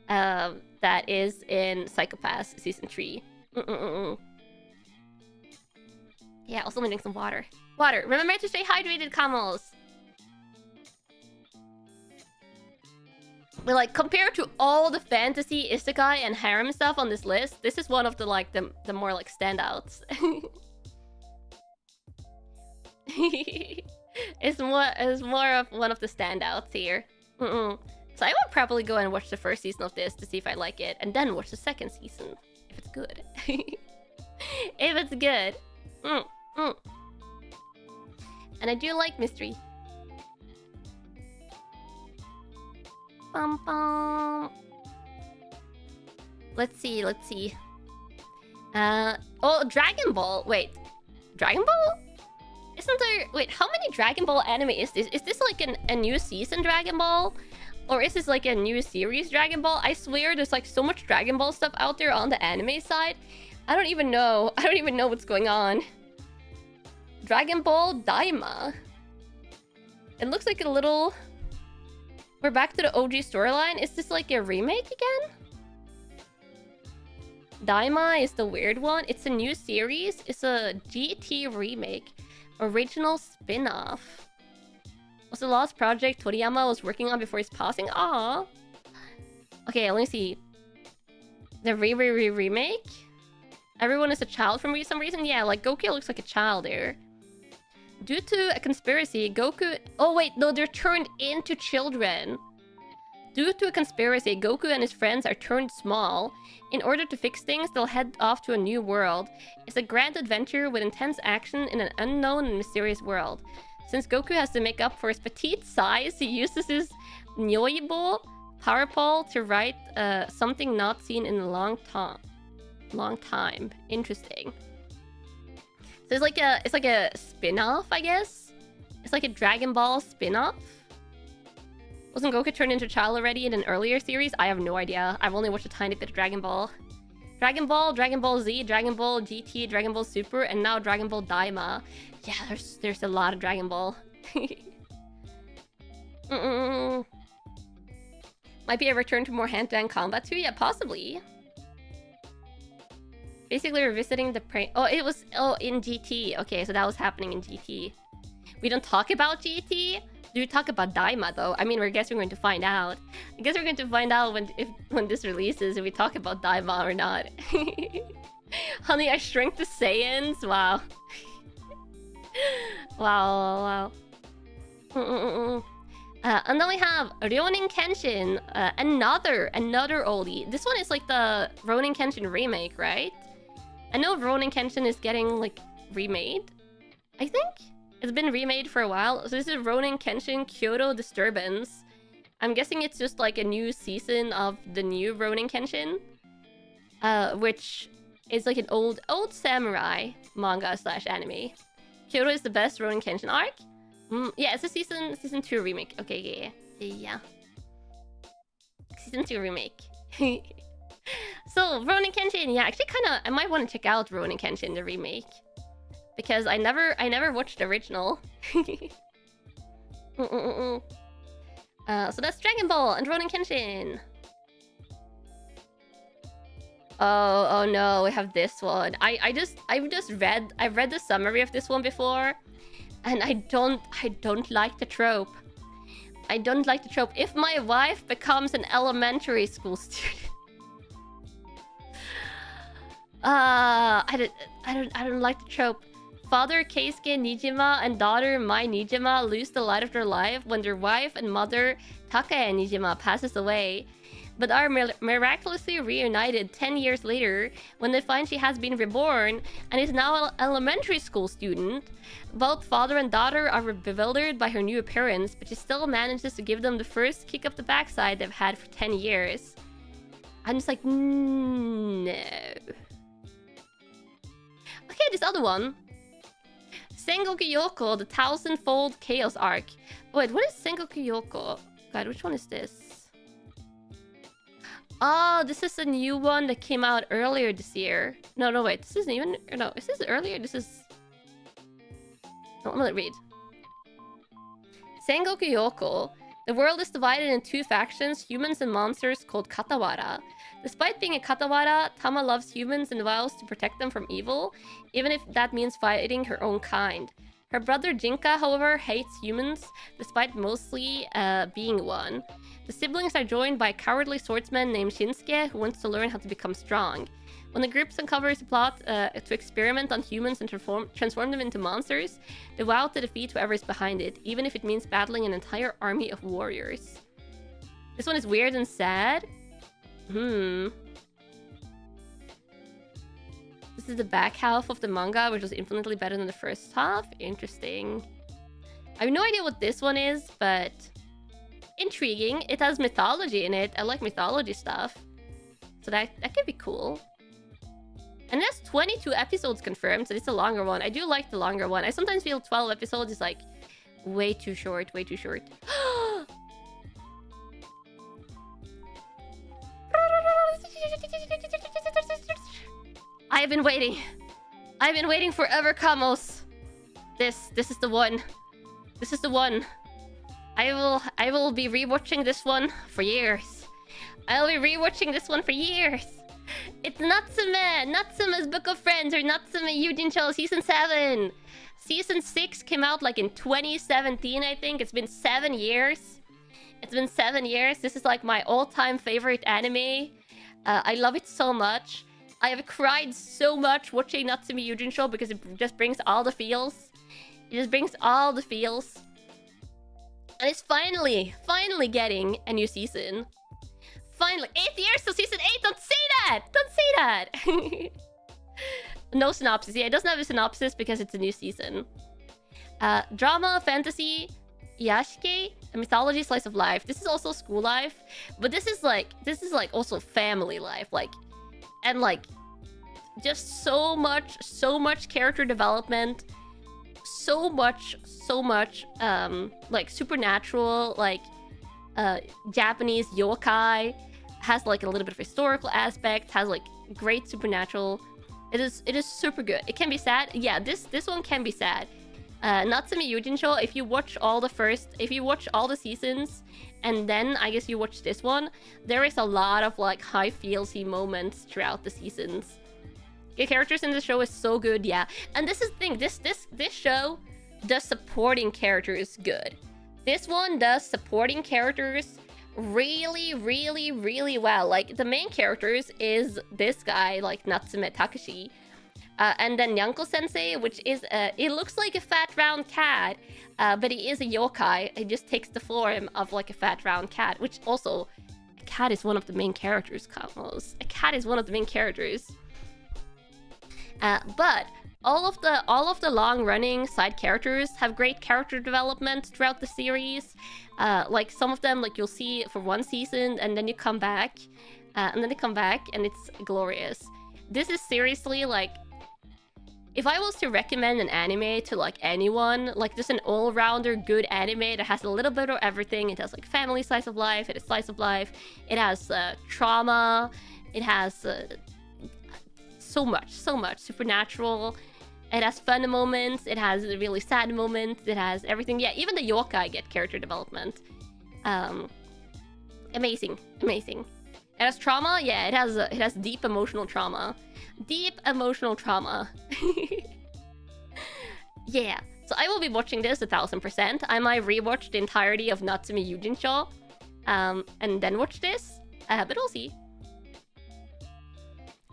that is in Psycho-Pass season 3. Yeah, also needing some water. Water. Remember to stay hydrated, Camels. But like, compared to all the fantasy, isekai, and harem stuff on this list, this is one of the like the more like standouts. It's more of one of the standouts here. So I would probably go and watch the first season of this to see if I like it, and then watch the second season if it's good. If it's good. And I do like mystery. Bum, bum. Let's see. Oh, Dragon Ball. Wait, Dragon Ball? Isn't there... Wait, how many Dragon Ball anime is this? Is this like a new season Dragon Ball? Or is this like a new series Dragon Ball? I swear there's like so much Dragon Ball stuff out there on the anime side. I don't even know what's going on. Dragon Ball Daima. It looks like a little... We're back to the OG storyline. Is this like a remake again? Daima is the weird one. It's a new series. It's a GT remake. Original spin-off. Was the Lost Project Toriyama was working on before his passing? Aww. Okay, let me see. The remake? Everyone is a child for some reason? Yeah, like Goku looks like a child there. Due to a conspiracy, Goku... Oh wait, no, they're turned into children. Due to a conspiracy, Goku and his friends are turned small. In order to fix things, they'll head off to a new world. It's a grand adventure with intense action in an unknown and mysterious world. Since Goku has to make up for his petite size, he uses his Nyoibo power pole to write something not seen in a long time. Interesting. So it's like a spin-off, I guess? It's like a Dragon Ball spin-off? Wasn't Goku turned into a child already in an earlier series? I have no idea. I've only watched a tiny bit of Dragon Ball. Dragon Ball, Dragon Ball Z, Dragon Ball GT, Dragon Ball Super, and now Dragon Ball Daima. Yeah, there's a lot of Dragon Ball. Might be a return to more hand-to-hand combat too? Yeah, possibly. Basically revisiting the it was in GT. Okay, so that was happening in GT. We don't talk about GT. Do we talk about Daima though? I mean, we're going to find out. I guess we're going to find out when this releases if we talk about Daima or not. Honey, I shrank the Saiyans. Wow. Wow. And then we have Rurouni Kenshin, another oldie. This one is like the Rurouni Kenshin remake, right? I know Ronin Kenshin is getting, like, remade. I think it's been remade for a while. So this is Ronin Kenshin Kyoto Disturbance. I'm guessing it's just like a new season of the new Ronin Kenshin, which is like an old samurai manga / anime. Kyoto is the best Ronin Kenshin arc. Yeah, it's a season 2 remake. Okay, yeah. Season 2 remake. So Ronin Kenshin, yeah, actually I might want to check out Ronin Kenshin the remake. Because I never watched the original. So that's Dragon Ball and Ronin Kenshin. Oh no, we have this one. I've read the summary of this one before, and I don't like the trope. I don't like the trope. If my wife becomes an elementary school student, I don't like the trope. Father Keisuke Nijima and daughter Mai Nijima lose the light of their life when their wife and mother Takaya Nijima passes away, but are miraculously reunited 10 years later when they find she has been reborn and is now an elementary school student. Both father and daughter are bewildered by her new appearance, but she still manages to give them the first kick up the backside they've had for 10 years. I'm just like, no. Okay, this other one. Sengoku Yoko, the Thousandfold Chaos Arc. Wait, what is Sengoku Yoko? God, which one is this? Oh, this is a new one that came out earlier this year. No, wait. This isn't even... No, is this earlier? This is... No, I'm gonna read. Sengoku Yoko. The world is divided in two factions, humans and monsters, called Katawara. Despite being a Katawara, Tama loves humans and vows to protect them from evil, even if that means fighting her own kind. Her brother Jinka, however, hates humans, despite mostly being one. The siblings are joined by a cowardly swordsman named Shinsuke, who wants to learn how to become strong. When the group uncovers a plot to experiment on humans and transform them into monsters, they vow to defeat whoever is behind it, even if it means battling an entire army of warriors. This one is weird and sad. This is the back half of the manga, which was infinitely better than the first half. Interesting. I have no idea what this one is, but intriguing. It has mythology in it. I like mythology stuff, so that could be cool. And there's 22 episodes confirmed, so it's a longer one. I do like the longer one. I sometimes feel 12 episodes is like way too short, way too short. I have been waiting. I've been waiting forever, Kamos. This is the one. This is the one. I will be rewatching this one for years. I'll be rewatching this one for years. It's Natsume's Book of Friends, or Natsume Yujincho Season 7. Season 6 came out like in 2017, I think. It's been 7 years. It's been 7 years. This is like my all-time favorite anime. I love it so much. I have cried so much watching Natsume Yujincho because it just brings all the feels. It just brings all the feels. And it's finally getting a new season. Finally, 8 years to season 8. Don't say that. Don't say that. No synopsis. Yeah, it doesn't have a synopsis because it's a new season. Drama, fantasy, Yashike, a mythology, slice of life. This is also school life, but this is like also family life. And just so much character development. So much like supernatural, Japanese yokai, has like a little bit of historical aspect, has like great supernatural. It is super good. It can be sad. Yeah, this one can be sad. Natsume Yujincho, if you watch all the seasons and then I guess you watch this one, there is a lot of like high feelsy moments throughout the seasons. The characters in the show is so good, yeah. And this is the thing, this show does supporting characters good. This one does supporting characters really well. Like, the main characters is this guy, like Natsume Takashi. And then Nyanko Sensei, which is, it looks like a fat round cat, but he is a yokai. He just takes the form of like a fat round cat, which also, a cat is one of the main characters, Cosmos. A cat is one of the main characters. But all of the long-running side characters have great character development throughout the series. Like some of them, like you'll see for one season, and then you come back, and then they come back, and it's glorious. This is seriously like, if I was to recommend an anime to like anyone, like just an all-rounder good anime that has a little bit of everything. It has like family slice of life, it has slice of life, it has trauma, it has so much supernatural. It has fun moments, it has really sad moments, it has everything. Yeah, even the yokai get character development. Amazing. It has trauma, yeah, it has deep emotional trauma. Yeah, so I will be watching this 1000%. I might rewatch the entirety of Natsume Yujinsho, and then watch this, but we'll see.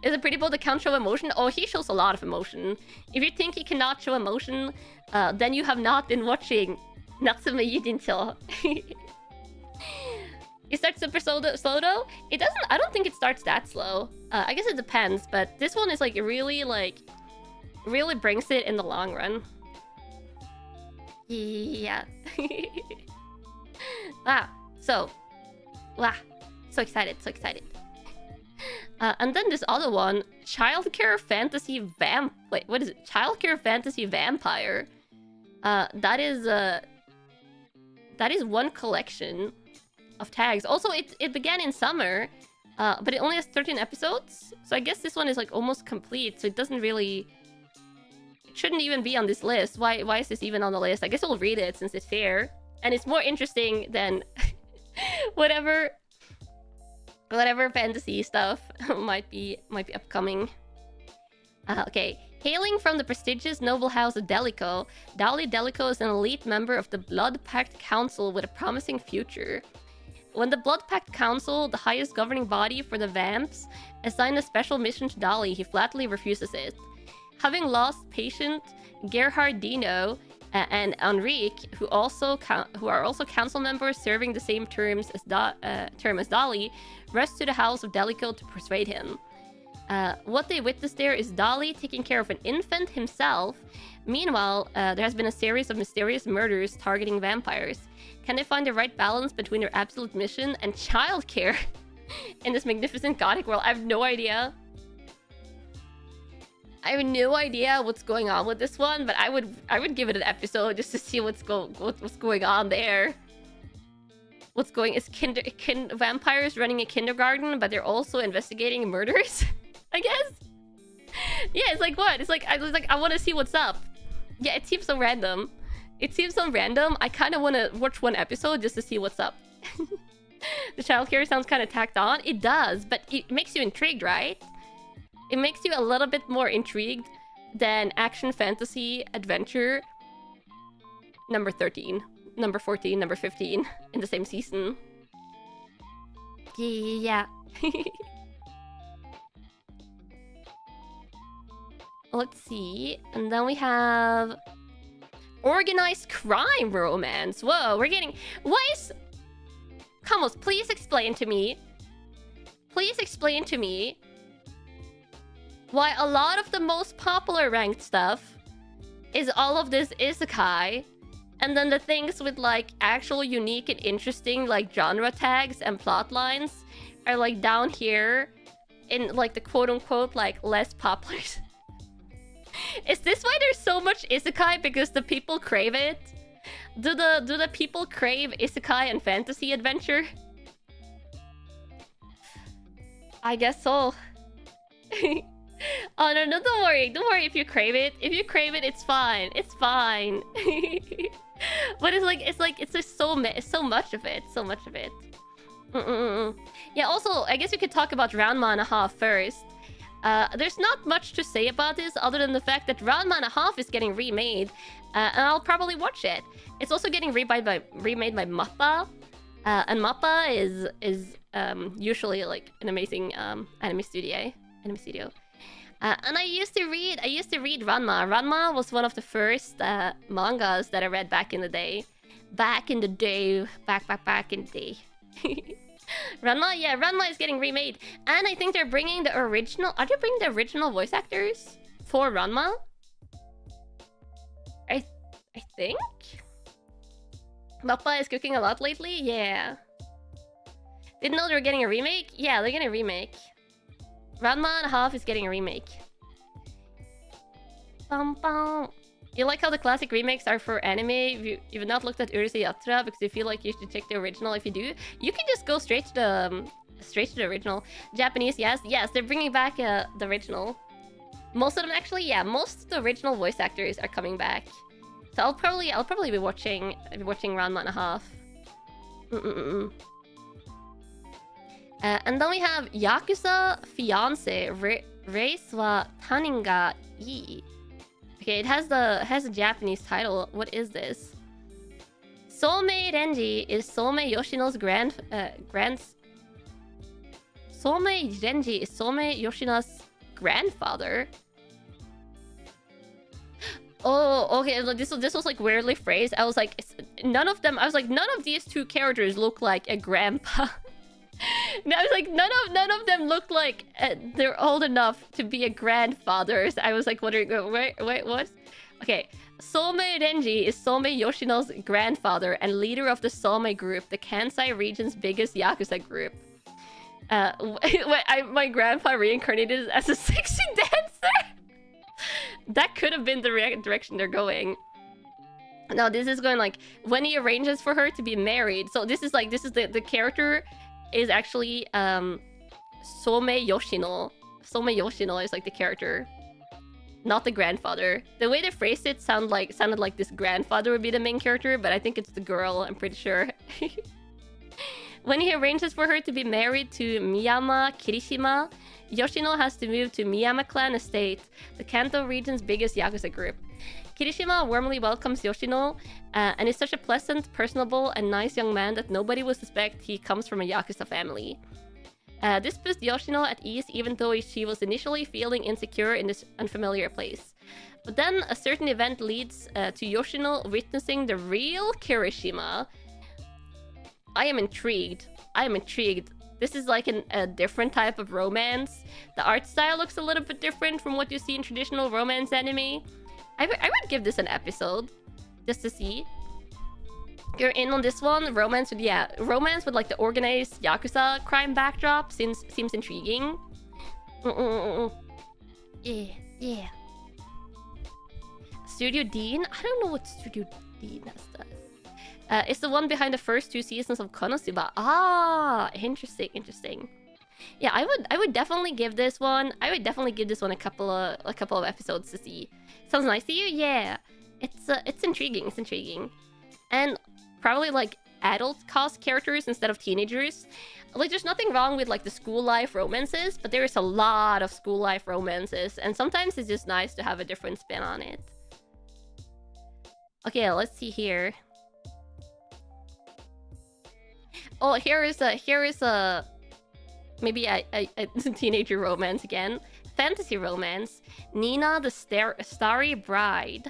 Is it pretty bold to can't show emotion? Oh, he shows a lot of emotion. If you think he cannot show emotion, then you have not been watching Natsume Yujinsho. It starts super slow though? It doesn't, I don't think it starts that slow. I guess it depends, but this one is like really brings it in the long run. Yeah. So excited. And then this other one, Childcare Fantasy Wait, what is it? Childcare Fantasy Vampire. That is one collection of tags. Also, it began in summer, but it only has 13 episodes. So I guess this one is like almost complete. So it doesn't really, it shouldn't even be on this list. Why is this even on the list? I guess we'll read it since it's fair, and it's more interesting than whatever fantasy stuff might be upcoming. Okay. Hailing from the prestigious noble house of Delico, Dali Delico is an elite member of the Blood Pact Council with a promising future. When the Blood Pact Council, the highest governing body for the Vamps, assigned a special mission to Dali, he flatly refuses it. Having lost patient Gerhard Dino and Enrique, who are also council members serving the same term as Dali, rush to the house of Delico to persuade him. What they witness there is Dali taking care of an infant himself. Meanwhile, there has been a series of mysterious murders targeting vampires. Can they find the right balance between their absolute mission and childcare in this magnificent gothic world? I have no idea. I have no idea what's going on with this one, but I would give it an episode just to see what's going on there. Is vampires running a kindergarten, but they're also investigating murders? I guess. Yeah, it's like what? It's like I want to see what's up. Yeah, it seems so random. I kind of want to watch one episode just to see what's up. The childcare sounds kind of tacked on. It does, but it makes you intrigued, right? It makes you a little bit more intrigued than action fantasy adventure number 13, number 14, number 15 in the same season. Yeah. Let's see. And then we have organized crime romance. Whoa, we're getting... What is... Kamos, please explain to me. Why a lot of the most popular ranked stuff is all of this isekai, and then the things with like actual unique and interesting like genre tags and plot lines are like down here in like the quote-unquote like less popular. Is this why there's so much isekai? Because the people crave it? Do the people crave isekai and fantasy adventure? I guess so. Oh no, don't worry if you crave it. If you crave it, it's fine. But it's just so much of it. Yeah, also, I guess we could talk about Ranma and a Half first. There's not much to say about this other than the fact that Ranma and a Half is getting remade, and I'll probably watch it. It's also getting remade by Mappa, and Mappa is usually like an amazing anime studio. And I used to read Ranma. Ranma was one of the first mangas that I read back in the day. Back in the day. Ranma is getting remade. And I think they're bringing the original... Are they bringing the original voice actors For Ranma? I think? Mappa is cooking a lot lately? Yeah. Didn't know they were getting a remake? Yeah, they're getting a remake. Ranma and a half is getting a remake. Bum, bum. You like how the classic remakes are for anime? You've not looked at Urusei Yatra because you feel like you should check the original. If you do, you can just go straight to the original. Japanese, yes, they're bringing back the original. Most of them actually, yeah, most of the original voice actors are coming back. So I'll probably be watching Ranma and a half. And then we have Yakuza Fiance Race wa Tanin ga ii. Okay, it has a Japanese title. What is this? Soumei Renji is Soumei Yoshino's Soumei Renji is Soumei Yoshino's grandfather. Oh, okay. This was like weirdly phrased. I was like, none of these two characters look like a grandpa. I was like, none of them look like they're old enough to be a grandfather. So I was like wondering, wait, what? Okay, Soumei Renji is Soumei Yoshino's grandfather and leader of the Soumei group, the Kansai region's biggest Yakuza group. My grandpa reincarnated as a sexy dancer. That could have been the direction they're going. No, this is going like when he arranges for her to be married. So this is the character is actually Soumei Yoshino. Soumei Yoshino is like the character, not the grandfather. The way they phrased it sounded like this grandfather would be the main character, but I think it's the girl, I'm pretty sure. When he arranges for her to be married to Miyama Kirishima, Yoshino has to move to Miyama Clan Estate, the Kanto region's biggest Yakuza group. Kirishima warmly welcomes Yoshino and is such a pleasant, personable, and nice young man that nobody would suspect he comes from a Yakuza family. This puts Yoshino at ease even though she was initially feeling insecure in this unfamiliar place. But then a certain event leads to Yoshino witnessing the real Kirishima. I am intrigued. This is like a different type of romance. The art style looks a little bit different from what you see in traditional romance anime. I would give this an episode just to see. You're in on this one. Romance with like the organized Yakuza crime backdrop seems intriguing. Yeah. Studio Dean? I don't know what Studio Dean has done. It's the one behind the first 2 seasons of Konosuba. Ah, interesting. Yeah, I would definitely give this one. A couple of episodes to see. Sounds nice to you? Yeah. It's intriguing. And probably like adult cast characters instead of teenagers. Like there's nothing wrong with like the school life romances, but there is a lot of school life romances, and sometimes it's just nice to have a different spin on it. Okay, let's see here. Oh, here is a maybe a teenager romance again. Fantasy romance. Nina the Starry Bride.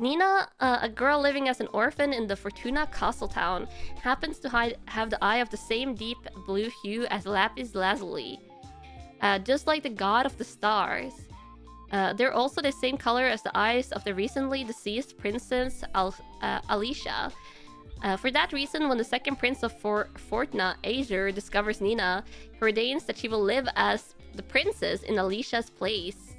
Nina, a girl living as an orphan in the Fortuna Castle town, happens to have the eye of the same deep blue hue as Lapis Lazuli. Just like the god of the stars. They're also the same color as the eyes of the recently deceased princess Alicia. For that reason, when the second prince of Fortuna, Azure, discovers Nina, he ordains that she will live as the princess in Alicia's place.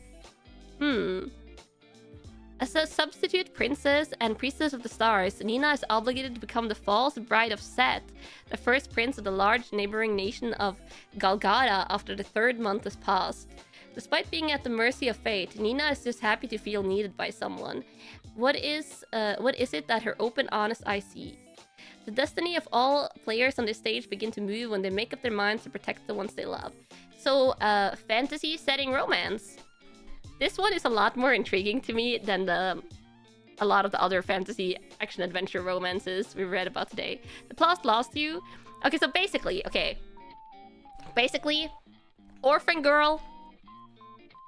As a substitute princess and priestess of the stars, Nina is obligated to become the false bride of Set, the first prince of the large neighboring nation of Galgada after the 3rd month has passed. Despite being at the mercy of fate, Nina is just happy to feel needed by someone. What is it that her open, honest eye sees? The destiny of all players on this stage begin to move when they make up their minds to protect the ones they love. So, fantasy setting romance. This one is a lot more intriguing to me than a lot of the other fantasy action-adventure romances we read about today. The plot lost you. Okay, so basically, orphan girl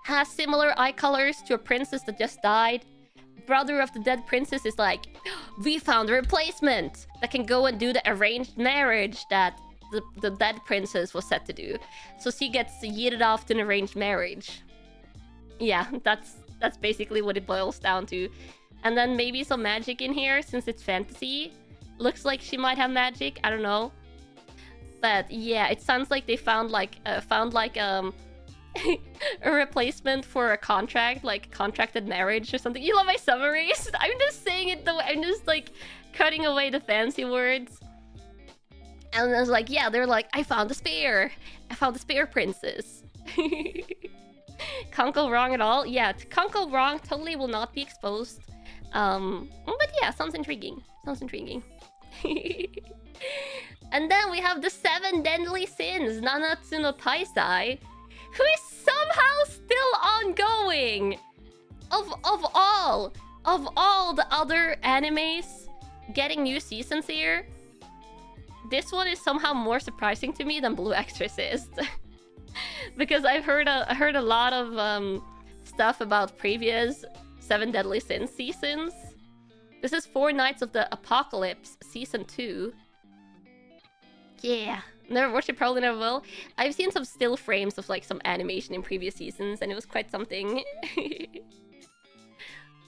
has similar eye colors to a princess that just died. Brother of the dead princess is like, we found a replacement that can go and do the arranged marriage that the dead princess was set to do. So she gets yeeted off to an arranged marriage. Yeah, that's That's basically what it boils down to. And then maybe some magic in here since it's fantasy. Looks like she might have magic. I don't know. But yeah, it sounds like they found like a replacement for a contract, like contracted marriage or something. You love my summaries? I'm just saying it though. I'm just like cutting away the fancy words. And I was like, yeah, they're like, I found the spear. I found the spear princess. Can't go wrong at all. Yeah, can't go wrong. Totally will not be exposed. But yeah, sounds intriguing. Sounds intriguing. And then we have the 7 deadly sins, Nanatsu no Taisai, who is somehow still ongoing. Of all the other animes getting new seasons here, this one is somehow more surprising to me than Blue Exorcist. Because I've heard a lot of stuff about previous 7 Deadly Sins seasons. This is 4 Nights of the Apocalypse season 2. Yeah, never watched it, probably never will. I've seen some still frames of like some animation in previous seasons, and it was quite something.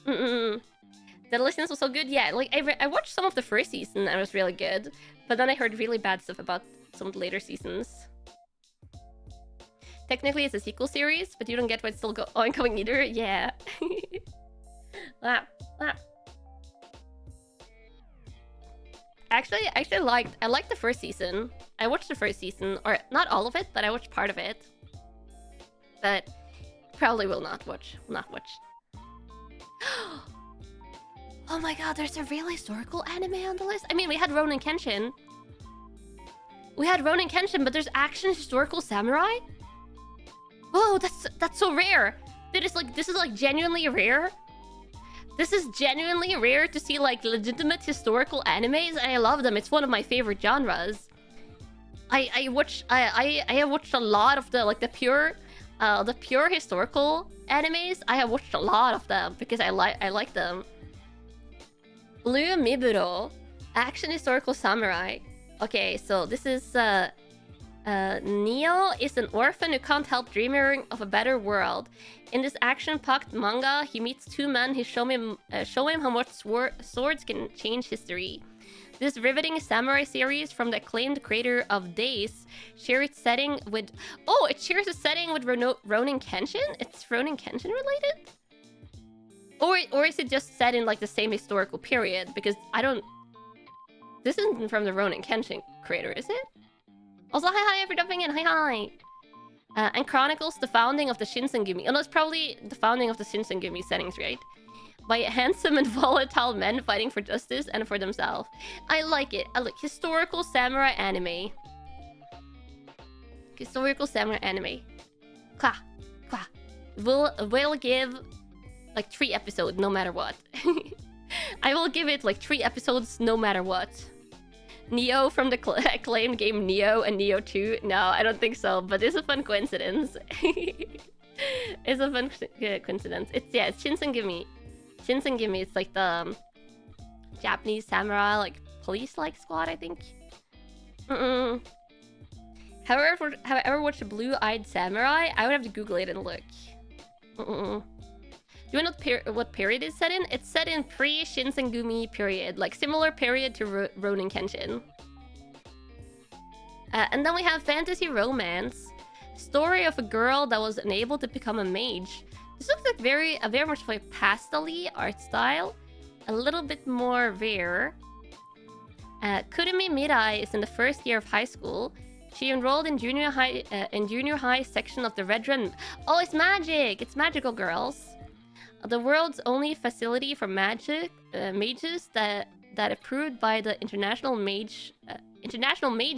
Deadly Sins was so good. Yeah, like I watched some of the first season and it was really good, but then I heard really bad stuff about some of the later seasons. Technically, it's a sequel series, but you don't get why it's still ongoing either. Yeah. Actually, I liked the first season. I watched the first season, or not all of it, but I watched part of it. But probably will not watch. Oh my god, there's a real historical anime on the list. I mean, we had Ronin Kenshin. But there's action historical samurai. Whoa, that's so rare. This is like genuinely rare. This is genuinely rare to see like legitimate historical animes, and I love them. It's one of my favorite genres. I have watched a lot of the pure historical animes. I have watched a lot of them because I like them. Blue Miburo, action historical samurai. Okay, so this is Neo is an orphan who can't help dreaming of a better world. In this action-packed manga, he meets 2 men who show him how much swords can change history. This riveting samurai series from the acclaimed creator of Days shares its setting with... Oh, it shares a setting with Ronin Kenshin? It's Ronin Kenshin related? Or is it just set in like the same historical period? Because I don't... This isn't from the Ronin Kenshin creator, is it? Also, hi for jumping in. Hi. And chronicles the founding of the Shinsengumi. Oh, no, it's probably the founding of the Shinsengumi settings, right? By handsome and volatile men fighting for justice and for themselves. I like it. I like historical samurai anime. Historical samurai anime. Kwa. We'll give like 3 episodes no matter what. I will give it like 3 episodes no matter what. Neo from the acclaimed game Neo and Neo 2? No, I don't think so, but it's a fun coincidence. It's a fun coincidence. It's Shinsengumi. Shinsengumi, it's like the Japanese samurai, like police-like squad, I think. However, have I ever watched a Blue-Eyed Samurai? I would have to Google it and look. Do you know what period it's set in? It's set in pre-Shinsengumi period, like similar period to Ronin Kenshin. And then we have fantasy romance, story of a girl that was unable to become a mage. This looks like very much like pastel-y art style, a little bit more rare. Kurumi Mirai is in the first year of high school. She enrolled in junior high section of the Red Run. Oh, it's magic! It's magical girls. The world's only facility for mages that approved by the International Mage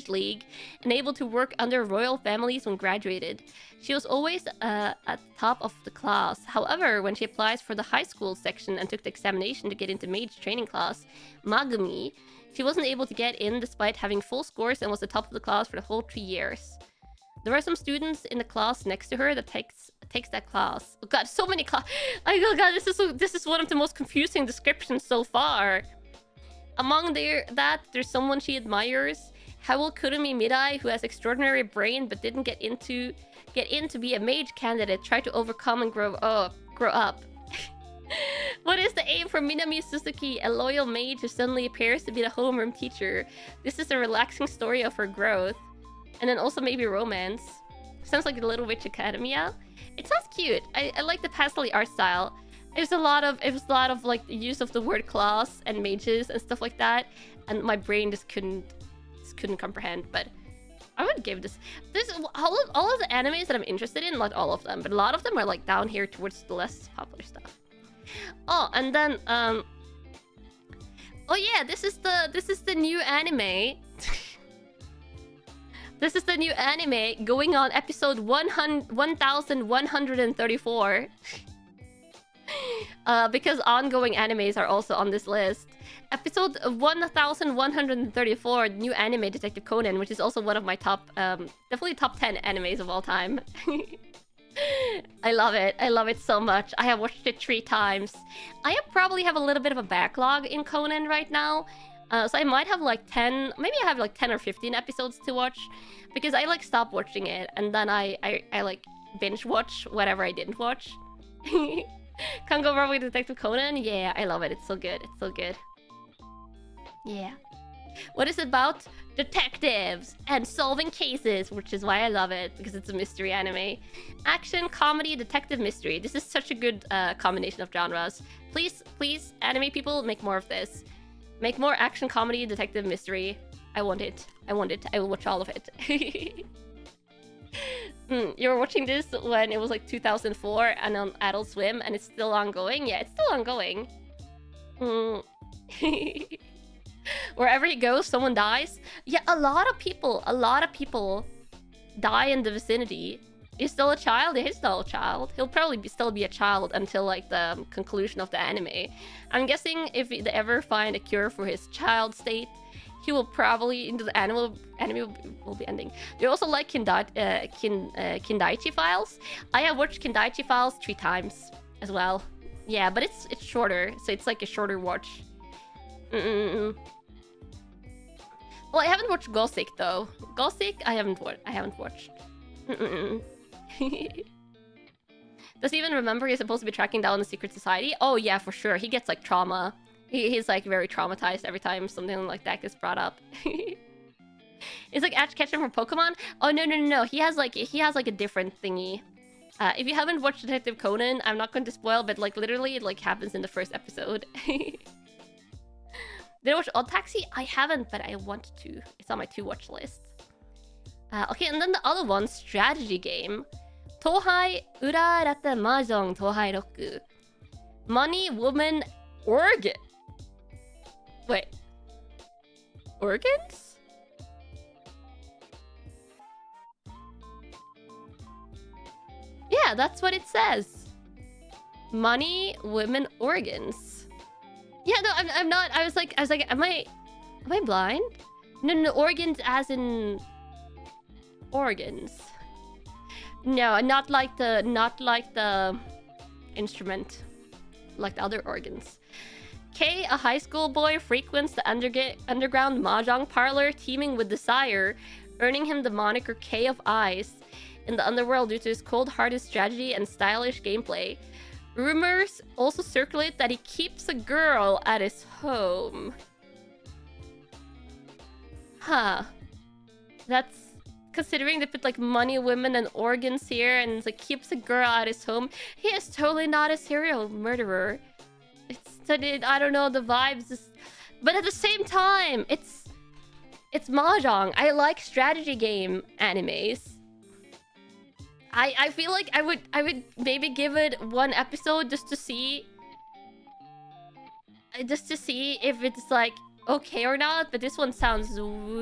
League and able to work under royal families when graduated. She was always at the top of the class. However, when she applies for the high school section and took the examination to get into mage training class, Magumi, she wasn't able to get in despite having full scores and was the top of the class for the whole 3 years. There are some students in the class next to her that takes that class. Oh god, so many class. Oh god, this is one of the most confusing descriptions so far. Among there's someone she admires. How will Kurumi Mirai, who has extraordinary brain but didn't get in to be a mage candidate, try to overcome and grow up? What is the aim for Minami Suzuki, a loyal maid who suddenly appears to be the homeroom teacher? This is a relaxing story of her growth. And then also maybe romance. Sounds like a Little Witch Academia. It sounds cute. I like the pastel art style. It was a lot of like the use of the word class and mages and stuff like that. And my brain just couldn't comprehend, but I would give this all of the animes that I'm interested in, not all of them, but a lot of them are like down here towards the less popular stuff. Oh, and then oh yeah, this is the new anime. This is the new anime going on episode 1134. Because ongoing animes are also on this list. Episode 1134, new anime Detective Conan, which is also one of my top, definitely top 10 animes of all time. I love it. I love it so much. I have watched it 3 times. I probably have a little bit of a backlog in Conan right now. So I might have like 10, maybe I have like 10 or 15 episodes to watch. Because I like stop watching it and then I like binge watch whatever I didn't watch. Can't go wrong with Detective Conan? Yeah, I love it. It's so good. It's so good. Yeah. What is it about? Detectives and solving cases, which is why I love it, because it's a mystery anime. Action, comedy, detective, mystery. This is such a good combination of genres. Please, please, anime people, make more of this. Make more action, comedy, detective, mystery. I want it. I want it. I will watch all of it. You were watching this when it was like 2004 and on Adult Swim, and it's still ongoing? Yeah, it's still ongoing. Wherever he goes, someone dies. Yeah, a lot of people die in the vicinity. He's still a child? He's still a child. He'll probably still be a child until like the conclusion of the anime. I'm guessing if they ever find a cure for his child state, he will probably into the anime will be ending. Do you also like Kindaichi Files? I have watched Kindaichi Files 3 times as well. Yeah, but it's shorter, so it's like a shorter watch. Well, I haven't watched Gothic though. Gothic, I haven't watched. Does he even remember he's supposed to be tracking down the secret society? Oh yeah, for sure. He gets like trauma. He's like very traumatized every time something like that gets brought up. It's like Ash Ketchum from Pokemon. Oh no. He has like a different thingy. If you haven't watched Detective Conan, I'm not going to spoil, but like literally it like happens in the first episode. Did I watch Odd Taxi? I haven't, but I want to. It's on my to-watch list. Okay, and then the other one, strategy game. Tohai Urarata Mahjong Tohai Roku. Money, woman, organ. Wait. Organs? Yeah, that's what it says. Money, women, organs. Yeah, no, I'm not. I was like, am I blind? No, organs as in organs. No, not like the instrument, like the other organs. K, a high school boy, frequents the underground mahjong parlor teeming with desire, earning him the moniker K of Eyes in the underworld due to his cold-hearted strategy and stylish gameplay. Rumors also circulate that he keeps a girl at his home. Huh. That's... Considering they put like money, women, and organs here, and it's like keeps a girl at his home. He is totally not a serial murderer. I don't know, the vibes is... But at the same time, it's mahjong. I like strategy game animes. I feel like I would maybe give it 1 episode just to see if it's like okay or not, but this one sounds weird.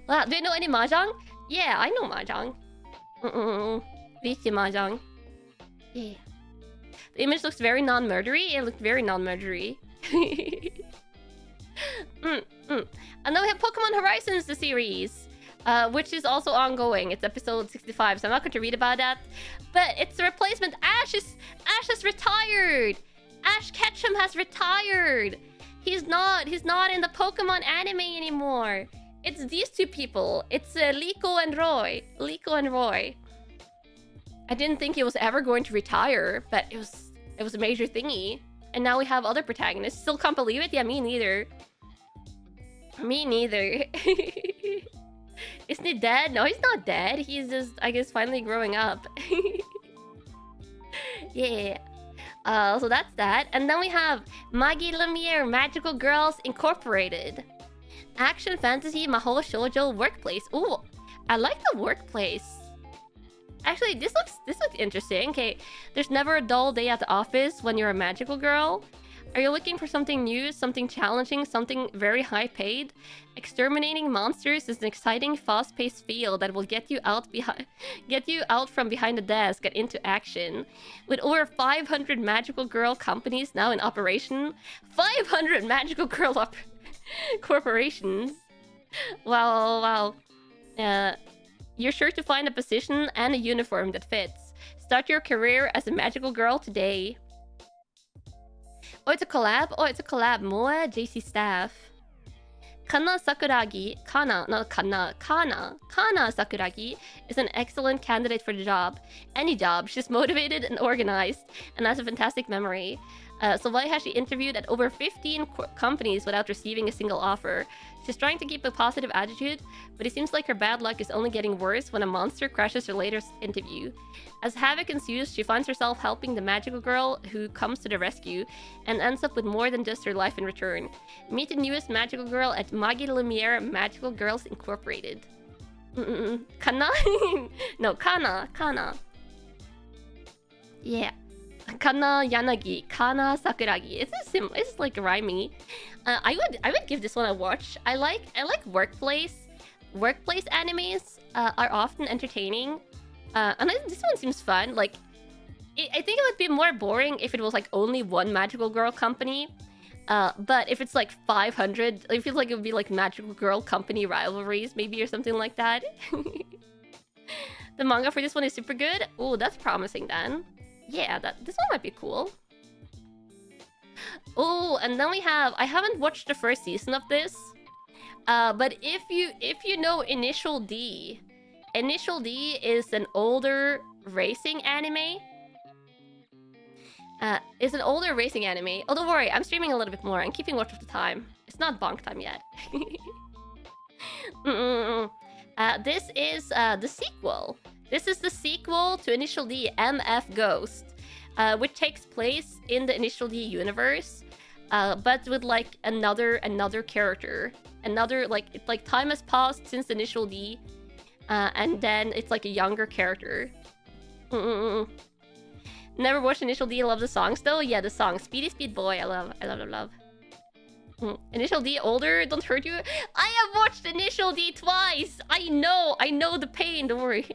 Wow, do you know any mahjong? Yeah, I know mahjong. VT mahjong. Yeah. The image looks very non-murdery. It looked very non-murdery. And then we have Pokemon Horizons, the series, which is also ongoing. It's episode 65, so I'm not going to read about that. But it's the replacement. Ash has retired. Ash Ketchum has retired. He's not in the Pokemon anime anymore. It's these two people. It's Liko and Roy. Liko and Roy. I didn't think he was ever going to retire, but it was a major thingy. And now we have other protagonists. Still can't believe it? Yeah, me neither. Me neither. Isn't he dead? No, he's not dead. He's just, I guess, finally growing up. Yeah. So that's that. And then we have Magi Lumiere Magical Girls Incorporated. Action fantasy mahou shoujo workplace. Ooh, I like the workplace. Actually, this looks interesting. Okay, there's never a dull day at the office when you're a magical girl. Are you looking for something new, something challenging, something very high paid? Exterminating monsters is an exciting, fast-paced field that will get you out from behind the desk and into action. With over 500 magical girl companies now in operation, 500 magical girl corporations. Wow. You're sure to find a position and a uniform that fits. Start your career as a magical girl today. Oh, it's a collab? Oh, it's a collab. Moa, JC Staff. Kanna Sakuragi is an excellent candidate for the job. Any job. She's motivated and organized and has a fantastic memory. So why has she interviewed at over 15 companies without receiving a single offer? She's trying to keep a positive attitude, but it seems like her bad luck is only getting worse when a monster crashes her latest interview. As havoc ensues, she finds herself helping the magical girl who comes to the rescue and ends up with more than just her life in return. Meet the newest magical girl at Magi Lumiere Magical Girls Incorporated. Kanna? No, Kanna. Yeah. Kanna Yanagi, Kanna Sakuragi. It's like rhymey. I would give this one a watch. I like workplace animes are often entertaining. And this one seems fun. Like, I think it would be more boring if it was like only one magical girl company. But if it's like 500, I feel like it would be like magical girl company rivalries maybe or something like that. The manga for this one is super good. Oh, that's promising then. Yeah, this one might be cool. Oh, and then we have... I haven't watched the first season of this. But if you know Initial D... Initial D is an older racing anime. It's an older racing anime. Oh, don't worry, I'm streaming a little bit more. I'm keeping watch of the time. It's not bonk time yet. This is the sequel. This is the sequel to Initial D, MF Ghost, which takes place in the Initial D universe, but with like another character. Another like time has passed since Initial D, and then it's like a younger character. Never watched Initial D. Love the songs though. Yeah, the song Speedy Speed Boy. I love. Initial D older, don't hurt you. I have watched Initial D twice. I know the pain. Don't worry.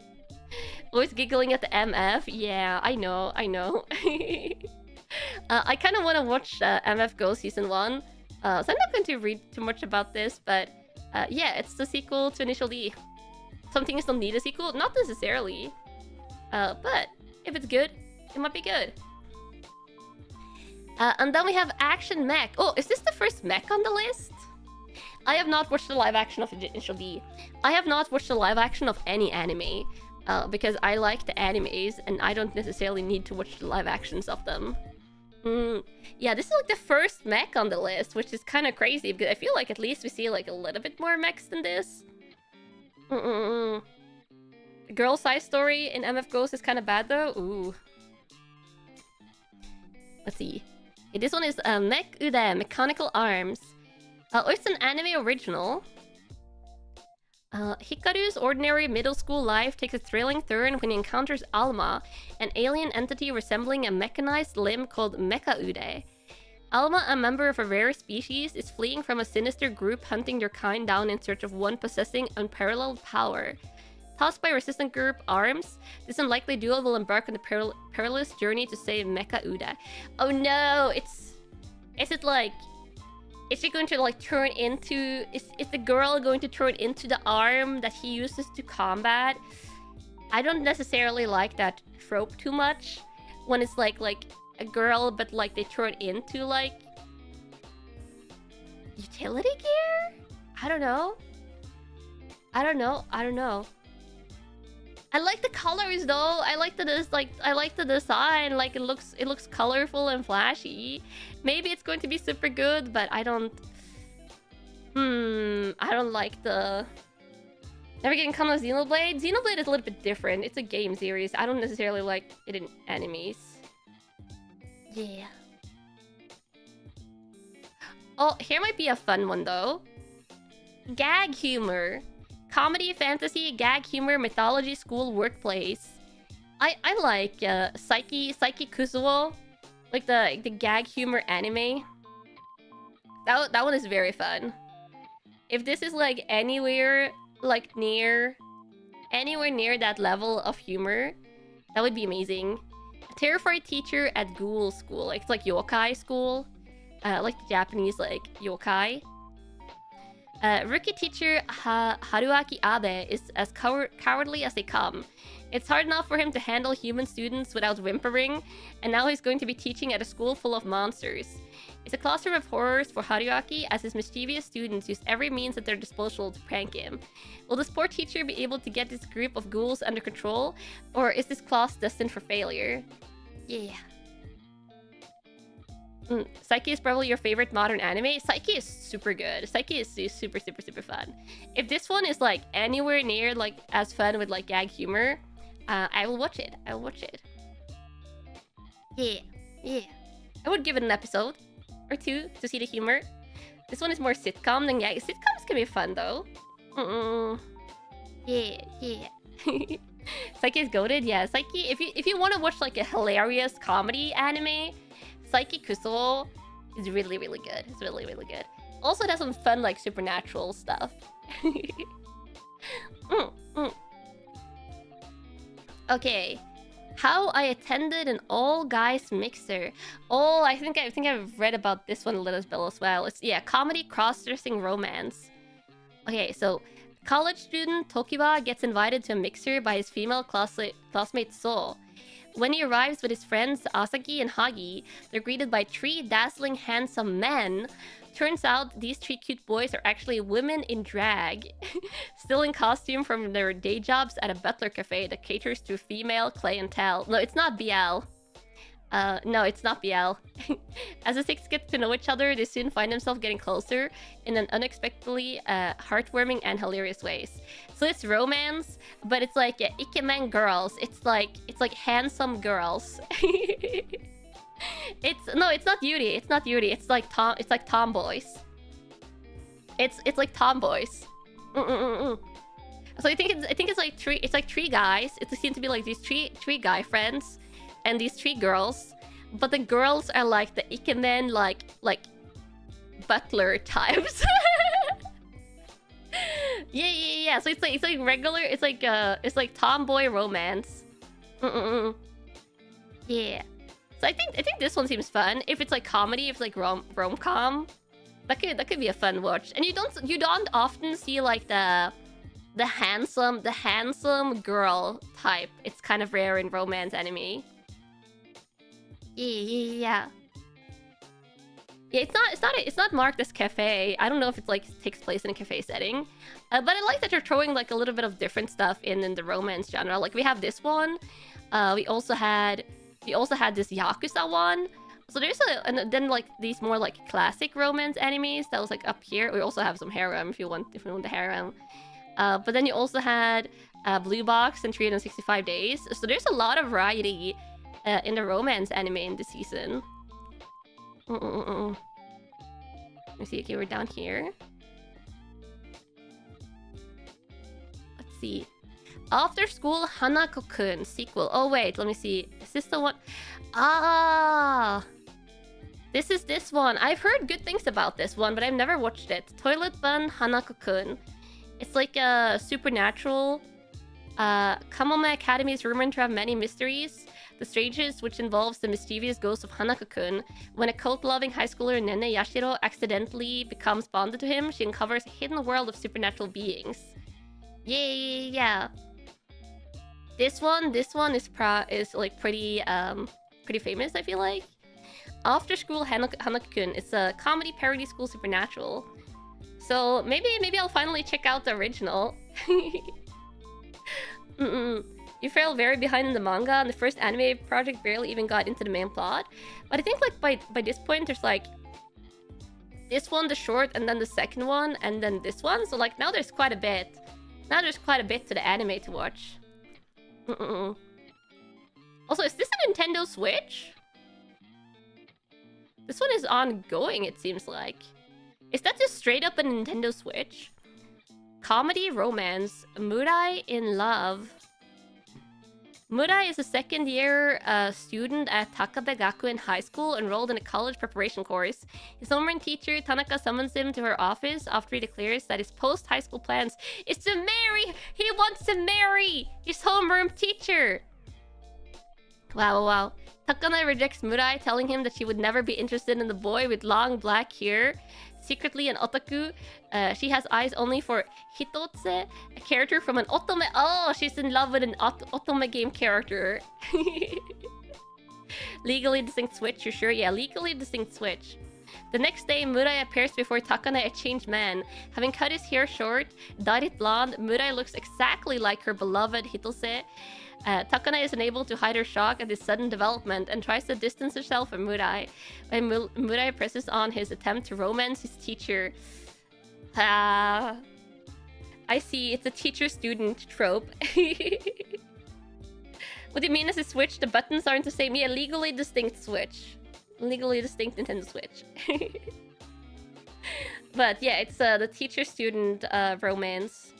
Always giggling at the MF. Yeah, I know. I kind of want to watch MF Go Season 1. So I'm not going to read too much about this, but yeah, it's the sequel to Initial D. Some things don't need a sequel. Not necessarily. But if it's good, it might be good. And then we have Action Mech. Oh, is this the first mech on the list? I have not watched the live action of Initial D. I have not watched the live action of any anime. Because I like the animes and I don't necessarily need to watch the live actions of them. Yeah, this is like the first mech on the list, which is kind of crazy because I feel like at least we see like a little bit more mechs than this. The girl side story in MF Ghost is kind of bad though. Ooh. Let's see. Okay, this one is Mech Ude, Mechanical Arms. Oh, it's an anime original. Hikaru's ordinary middle school life takes a thrilling turn when he encounters Alma, an alien entity resembling a mechanized limb called Mecha Ude. Alma, a member of a rare species, is fleeing from a sinister group hunting their kind down in search of one possessing unparalleled power. Tossed by resistant group Arms, this unlikely duo will embark on the perilous journey to save Mecha Ude. Oh no, is she going to like turn into... Is the girl going to turn into the arm that he uses to combat? I don't necessarily like that trope too much. When it's like a girl, but like they turn into like... utility gear? I don't know. I don't know. I don't know. I like the colors though. I like the design. Like it looks colorful and flashy. Maybe it's going to be super good, but I don't. I don't like the. Never getting Kanna Xenoblade. Xenoblade is a little bit different. It's a game series. I don't necessarily like it in animes. Yeah. Oh, here might be a fun one though. Gag humor. Comedy, fantasy, gag humor, mythology, school, workplace. I like Psyche Kusuo. Like the gag humor anime. That one is very fun. If this is like anywhere near that level of humor, that would be amazing. A terrified teacher at ghoul school. Like, it's like yokai school. Like the Japanese like yokai. Rookie teacher Haruaki Abe is as cowardly as they come. It's hard enough for him to handle human students without whimpering, and now he's going to be teaching at a school full of monsters. It's a classroom of horrors for Haruaki as his mischievous students use every means at their disposal to prank him. Will this poor teacher be able to get this group of ghouls under control, or is this class destined for failure? Yeah. Psyche is probably your favorite modern anime. Psyche is super good. Psyche is super fun. If this one is like anywhere near like as fun with like gag humor, I will watch it. I will watch it. Yeah. I would give it an episode or two to see the humor. This one is more sitcom than gag. Sitcoms can be fun though. Yeah. Psyche is goated. Yeah, Psyche. If you want to watch like a hilarious comedy anime, Psyche Kusuo is really good. It's really good. Also, it has some fun like supernatural stuff. Okay, how I attended an all-guys mixer. Oh, I think I've read about this one a little bit as well. It's comedy, cross-dressing, romance. Okay, so college student Tokiwa gets invited to a mixer by his female classmate So. When he arrives with his friends Asaki and Hagi, they're greeted by 3 dazzling, handsome men. Turns out these 3 cute boys are actually women in drag, still in costume from their day jobs at a butler cafe that caters to female clientele. No, it's not BL. No, it's not BL. As the 6 get to know each other, they soon find themselves getting closer in an unexpectedly heartwarming and hilarious ways. So it's romance, but it's like ikemen girls. It's like handsome girls. It's not yuri. It's not yuri. It's like tomboys. It's like tomboys. So I think it's like 3 guys. It seems to be like these three guy friends and these 3 girls, but the girls are like the ikemen like butler types. Yeah. So it's like regular. It's like tomboy romance. Yeah. So I think this one seems fun. If it's like comedy, if it's like rom-com, that could be a fun watch. And you don't often see like the handsome girl type. It's kind of rare in romance anime. Yeah. It's not marked as cafe. I don't know if it's like takes place in a cafe setting, but I like that they're throwing like a little bit of different stuff in the romance genre. Like we have this one. We also had this Yakuza one. So there's and then like these more like classic romance animes that was like up here. We also have some harem if you want the harem. But then you also had Blue Box and 365 Days. So there's a lot of variety in the romance anime in this season. Let me see. Okay, we're down here. Let's see. After School Hanako-kun sequel. Oh wait, let me see. Is this the one? Ah, this is this one. I've heard good things about this one, but I've never watched it. Toilet Bun Hanako-kun. It's like a supernatural. Kamome Academy is rumored to have many mysteries. The strangest, which involves the mischievous ghost of Hanako-kun. When a cult-loving high schooler Nene Yashiro accidentally becomes bonded to him, she uncovers a hidden world of supernatural beings. Yeah. This one is like pretty famous, I feel like. After School Hanako-kun, it's a comedy parody school supernatural. So maybe I'll finally check out the original. You fell very behind in the manga, and the first anime project barely even got into the main plot. But I think like by this point there's like this one, the short, and then the second one, and then this one. So like now there's quite a bit. Now there's quite a bit to the anime to watch. Also, is this a Nintendo Switch? This one is ongoing, it seems like. Is that just straight up a Nintendo Switch? Comedy, romance, Murai in love. Murai is a second-year student at Takabe Gakuen High School, enrolled in a college preparation course. His homeroom teacher, Tanaka, summons him to her office after he declares that his post-high school plans is to marry! He wants to marry his homeroom teacher! Wow. Takana rejects Murai, telling him that she would never be interested in the boy with long black hair. Secretly an otaku, she has eyes only for Hitotse, a character from an otome. Oh, she's in love with an otome game character. Legally distinct switch, you sure? Yeah, legally distinct switch. The next day, Murai appears before Takana, a changed man. Having cut his hair short, dyed it blonde, Murai looks exactly like her beloved Hitose. Takana is unable to hide her shock at this sudden development and tries to distance herself from Murai. When Murai presses on his attempt to romance his teacher. I see, it's a teacher-student trope. What do you mean as a Switch? The buttons aren't the same. Yeah, legally distinct Switch. Legally distinct Nintendo Switch. But yeah, it's the teacher-student romance.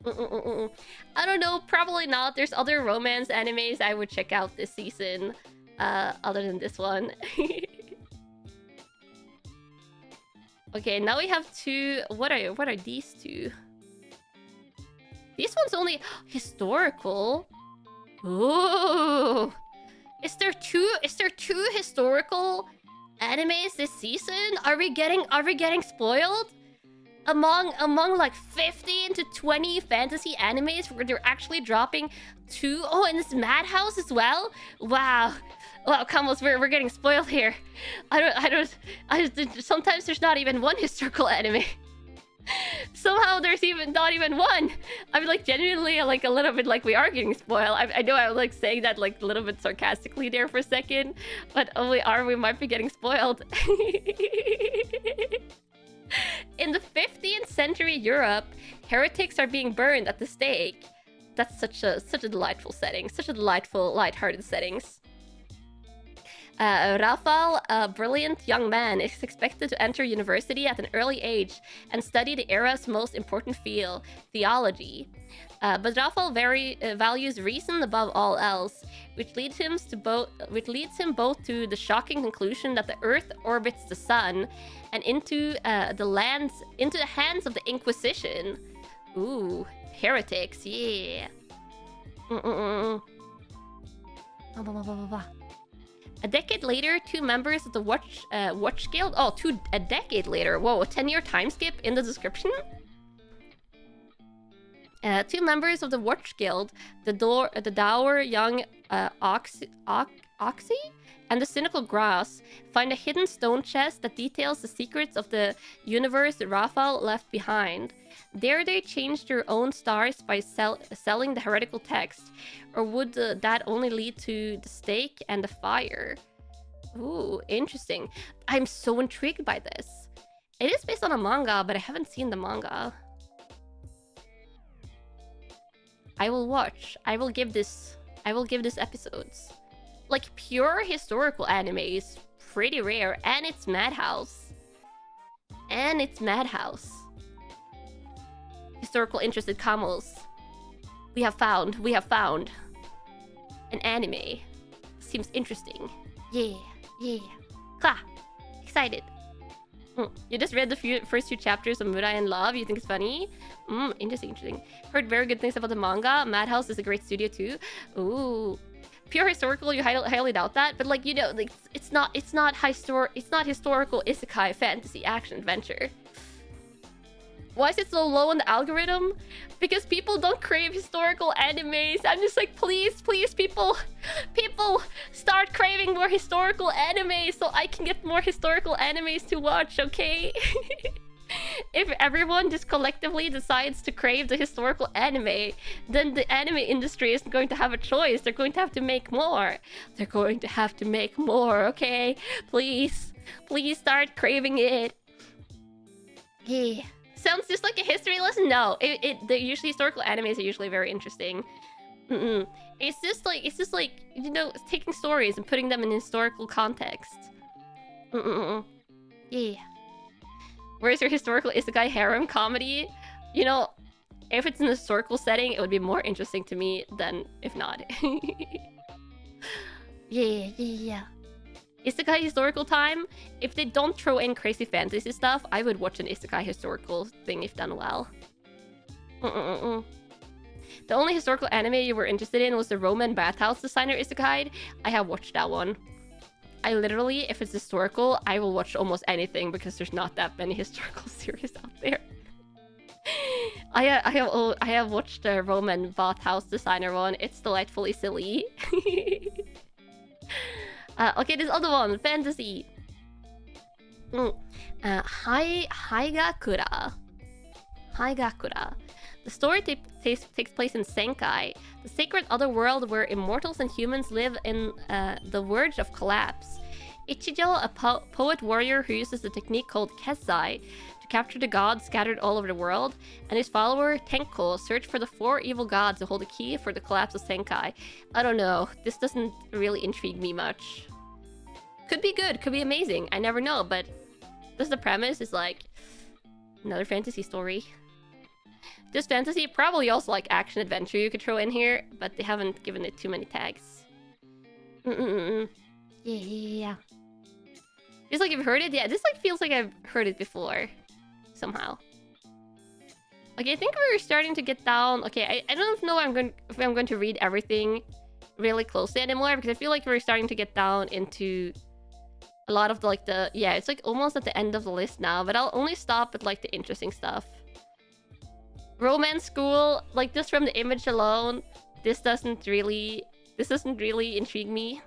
I don't know, probably not. There's other romance animes I would check out this season, other than this one. Okay, now we have two. What are these two? This one's only historical. Ooh, is there two historical animes this season? Are we getting spoiled? Among like 15 to 20 fantasy animes where they're actually dropping two. Oh, and this Madhouse as well. Wow, Kamos, we're getting spoiled here. Sometimes there's not even one historical anime. Somehow there's not even one. I'm like genuinely like a little bit like we are getting spoiled. I know I was like saying that like a little bit sarcastically there for a second, but we might be getting spoiled. In the 15th century Europe, heretics are being burned at the stake. That's such a delightful setting, such a delightful, lighthearted settings. Rafal, a brilliant young man, is expected to enter university at an early age and study the era's most important field, theology. But Rafal values reason above all else, which leads him both to the shocking conclusion that the Earth orbits the Sun, and into the hands of the Inquisition. Ooh, heretics, yeah. A decade later, two members of the Watch Guild. Oh, a decade later. Whoa, a 10-year time skip in the description. Two members of the Watch Guild, the dour young Oxy and the cynical Grass, find a hidden stone chest that details the secrets of the universe Raphael left behind. Dare they change their own stars by selling the heretical text? Or would that only lead to the stake and the fire? Ooh, interesting. I'm so intrigued by this. It is based on a manga, but I haven't seen the manga. I will watch. I will give this episodes. Like, pure historical anime is pretty rare, and it's Madhouse. Historical interested Kamos. We have found an anime. Seems interesting. Yeah. Ha! Excited. You just read the first few chapters of Murai in Love. You think it's funny? Interesting. Heard very good things about the manga. Madhouse is a great studio too. Ooh. Pure historical, you highly doubt that, but like, you know, like it's not historical isekai fantasy action adventure. Why is it so low on the algorithm? Because people don't crave historical animes. I'm just like, please, people, start craving more historical animes so I can get more historical animes to watch, okay? If everyone just collectively decides to crave the historical anime, then the anime industry isn't going to have a choice. They're going to have to make more. They're going to have to make more, okay? Please. Please start craving it. Yeah. Sounds just like a history lesson? No. The usually historical animes are usually very interesting. It's just like, you know, taking stories and putting them in historical context. Yeah. Where's your historical isekai harem comedy? You know, if it's in a historical setting, it would be more interesting to me than if not. Yeah. Isekai historical time? If they don't throw in crazy fantasy stuff, I would watch an isekai historical thing if done well. The only historical anime you were interested in was the Roman bathhouse designer isekai. I have watched that one. I literally, if it's historical, I will watch almost anything because there's not that many historical series out there. I have watched the Roman bathhouse designer one. It's delightfully silly. Okay, this other one, fantasy. Haigakura. The story takes place in Senkai, the sacred otherworld where immortals and humans live in the verge of collapse. Ichijo, a poet warrior who uses the technique called Kezai to capture the gods scattered all over the world, and his follower Tenko search for the 4 evil gods who hold the key for the collapse of Senkai. I don't know, this doesn't really intrigue me much. Could be good, could be amazing, I never know, but this the premise is like another fantasy story. This fantasy, probably also like action adventure you could throw in here, but they haven't given it too many tags. Yeah. Feels like you've heard it? Yeah, this like feels like I've heard it before. Somehow. Okay, I think we're starting to get down. Okay, I don't know if I'm going to read everything really closely anymore, because I feel like we're starting to get down into a lot of the, like the... Yeah, it's like almost at the end of the list now, but I'll only stop at like the interesting stuff. Romance school, like just from the image alone, this doesn't really intrigue me.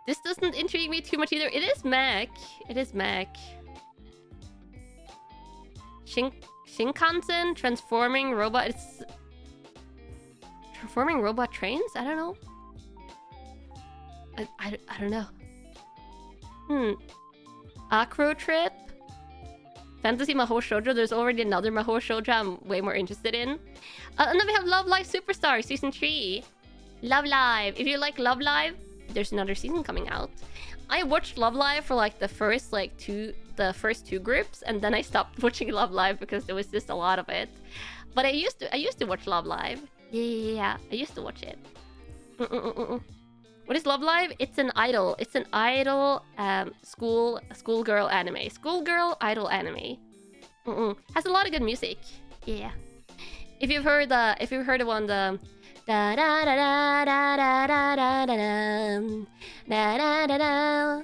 This doesn't intrigue me too much either. It is mech. Shinkansen transforming robot. It's transforming robot trains. I don't know. I don't know. Acro trip. Fantasy Mahou Shoujo. There's already another Mahou Shoujo I'm way more interested in. And then we have Love Live Superstar Season 3. Love Live. If you like Love Live, there's another season coming out. I watched Love Live for like the first two groups, and then I stopped watching Love Live because there was just a lot of it. But I used to watch Love Live. Yeah. I used to watch it. What is Love Live? It's an idol. It's an idol schoolgirl anime. Schoolgirl idol anime. Has a lot of good music. Yeah. If you've heard the one, the da da da da da da da da da da da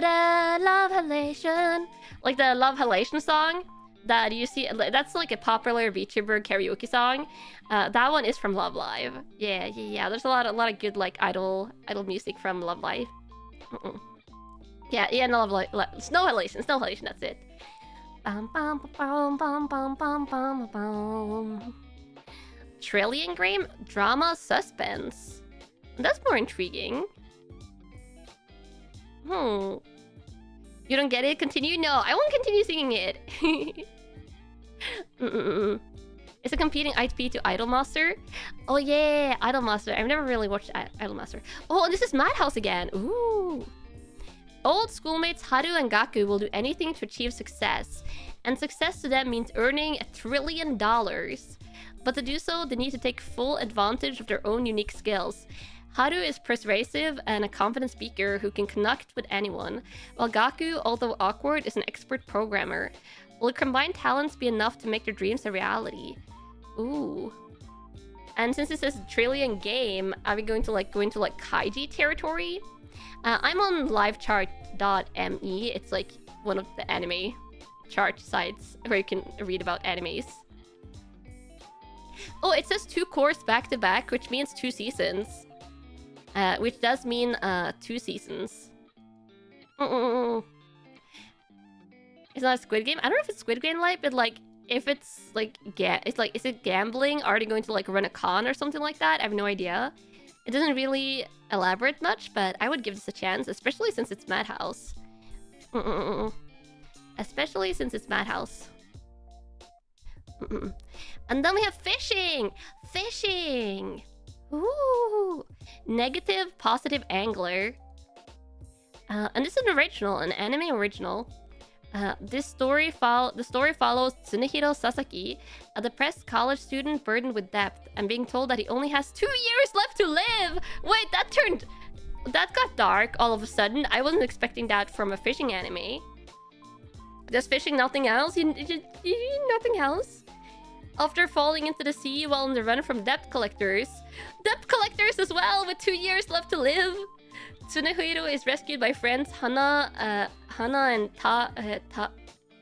da Love Halation. Like the Love Halation song that you see, that's like a popular VTuber karaoke song. That one is from Love Live. Yeah. There's a lot of good like idol music from Love Live. Yeah, no, Love Live. Snow Halation, that's it. Trillion Game drama suspense. That's more intriguing. You don't get it? Continue? No, I won't continue singing it. It's a competing IP to Idolmaster. Oh yeah, Idolmaster. I've never really watched Idolmaster. Oh, and this is Madhouse again. Ooh. Old schoolmates Haru and Gaku will do anything to achieve success. And success to them means earning $1 trillion. But to do so, they need to take full advantage of their own unique skills. Haru is persuasive and a confident speaker who can connect with anyone, while Gaku, although awkward, is an expert programmer. Will their combined talents be enough to make their dreams a reality? Ooh. And since this is a trillion game, are we going to go into kaiji territory? I'm on livechart.me. It's like one of the anime chart sites where you can read about animes. Oh, it says 2 course back to back, which means 2 seasons. Which does mean 2 seasons. It's not a Squid Game. I don't know if it's Squid Game like, but like if it's like it's like, is it gambling? Are they going to like run a con or something like that? I have no idea. It doesn't really elaborate much, but I would give this a chance, especially since it's Madhouse. Especially since it's Madhouse. And then we have fishing! Fishing! Ooh! Negative, positive angler. And this is an original, an anime original. The story follows Tsunehiro Sasaki, a depressed college student burdened with debt and being told that he only has 2 years left to live! Wait, that got dark all of a sudden. I wasn't expecting that from a fishing anime. Does fishing nothing else? You nothing else? After falling into the sea while on the run from debt collectors. Debt collectors as well, with 2 years left to live! Tsunehiro is rescued by friends Hana and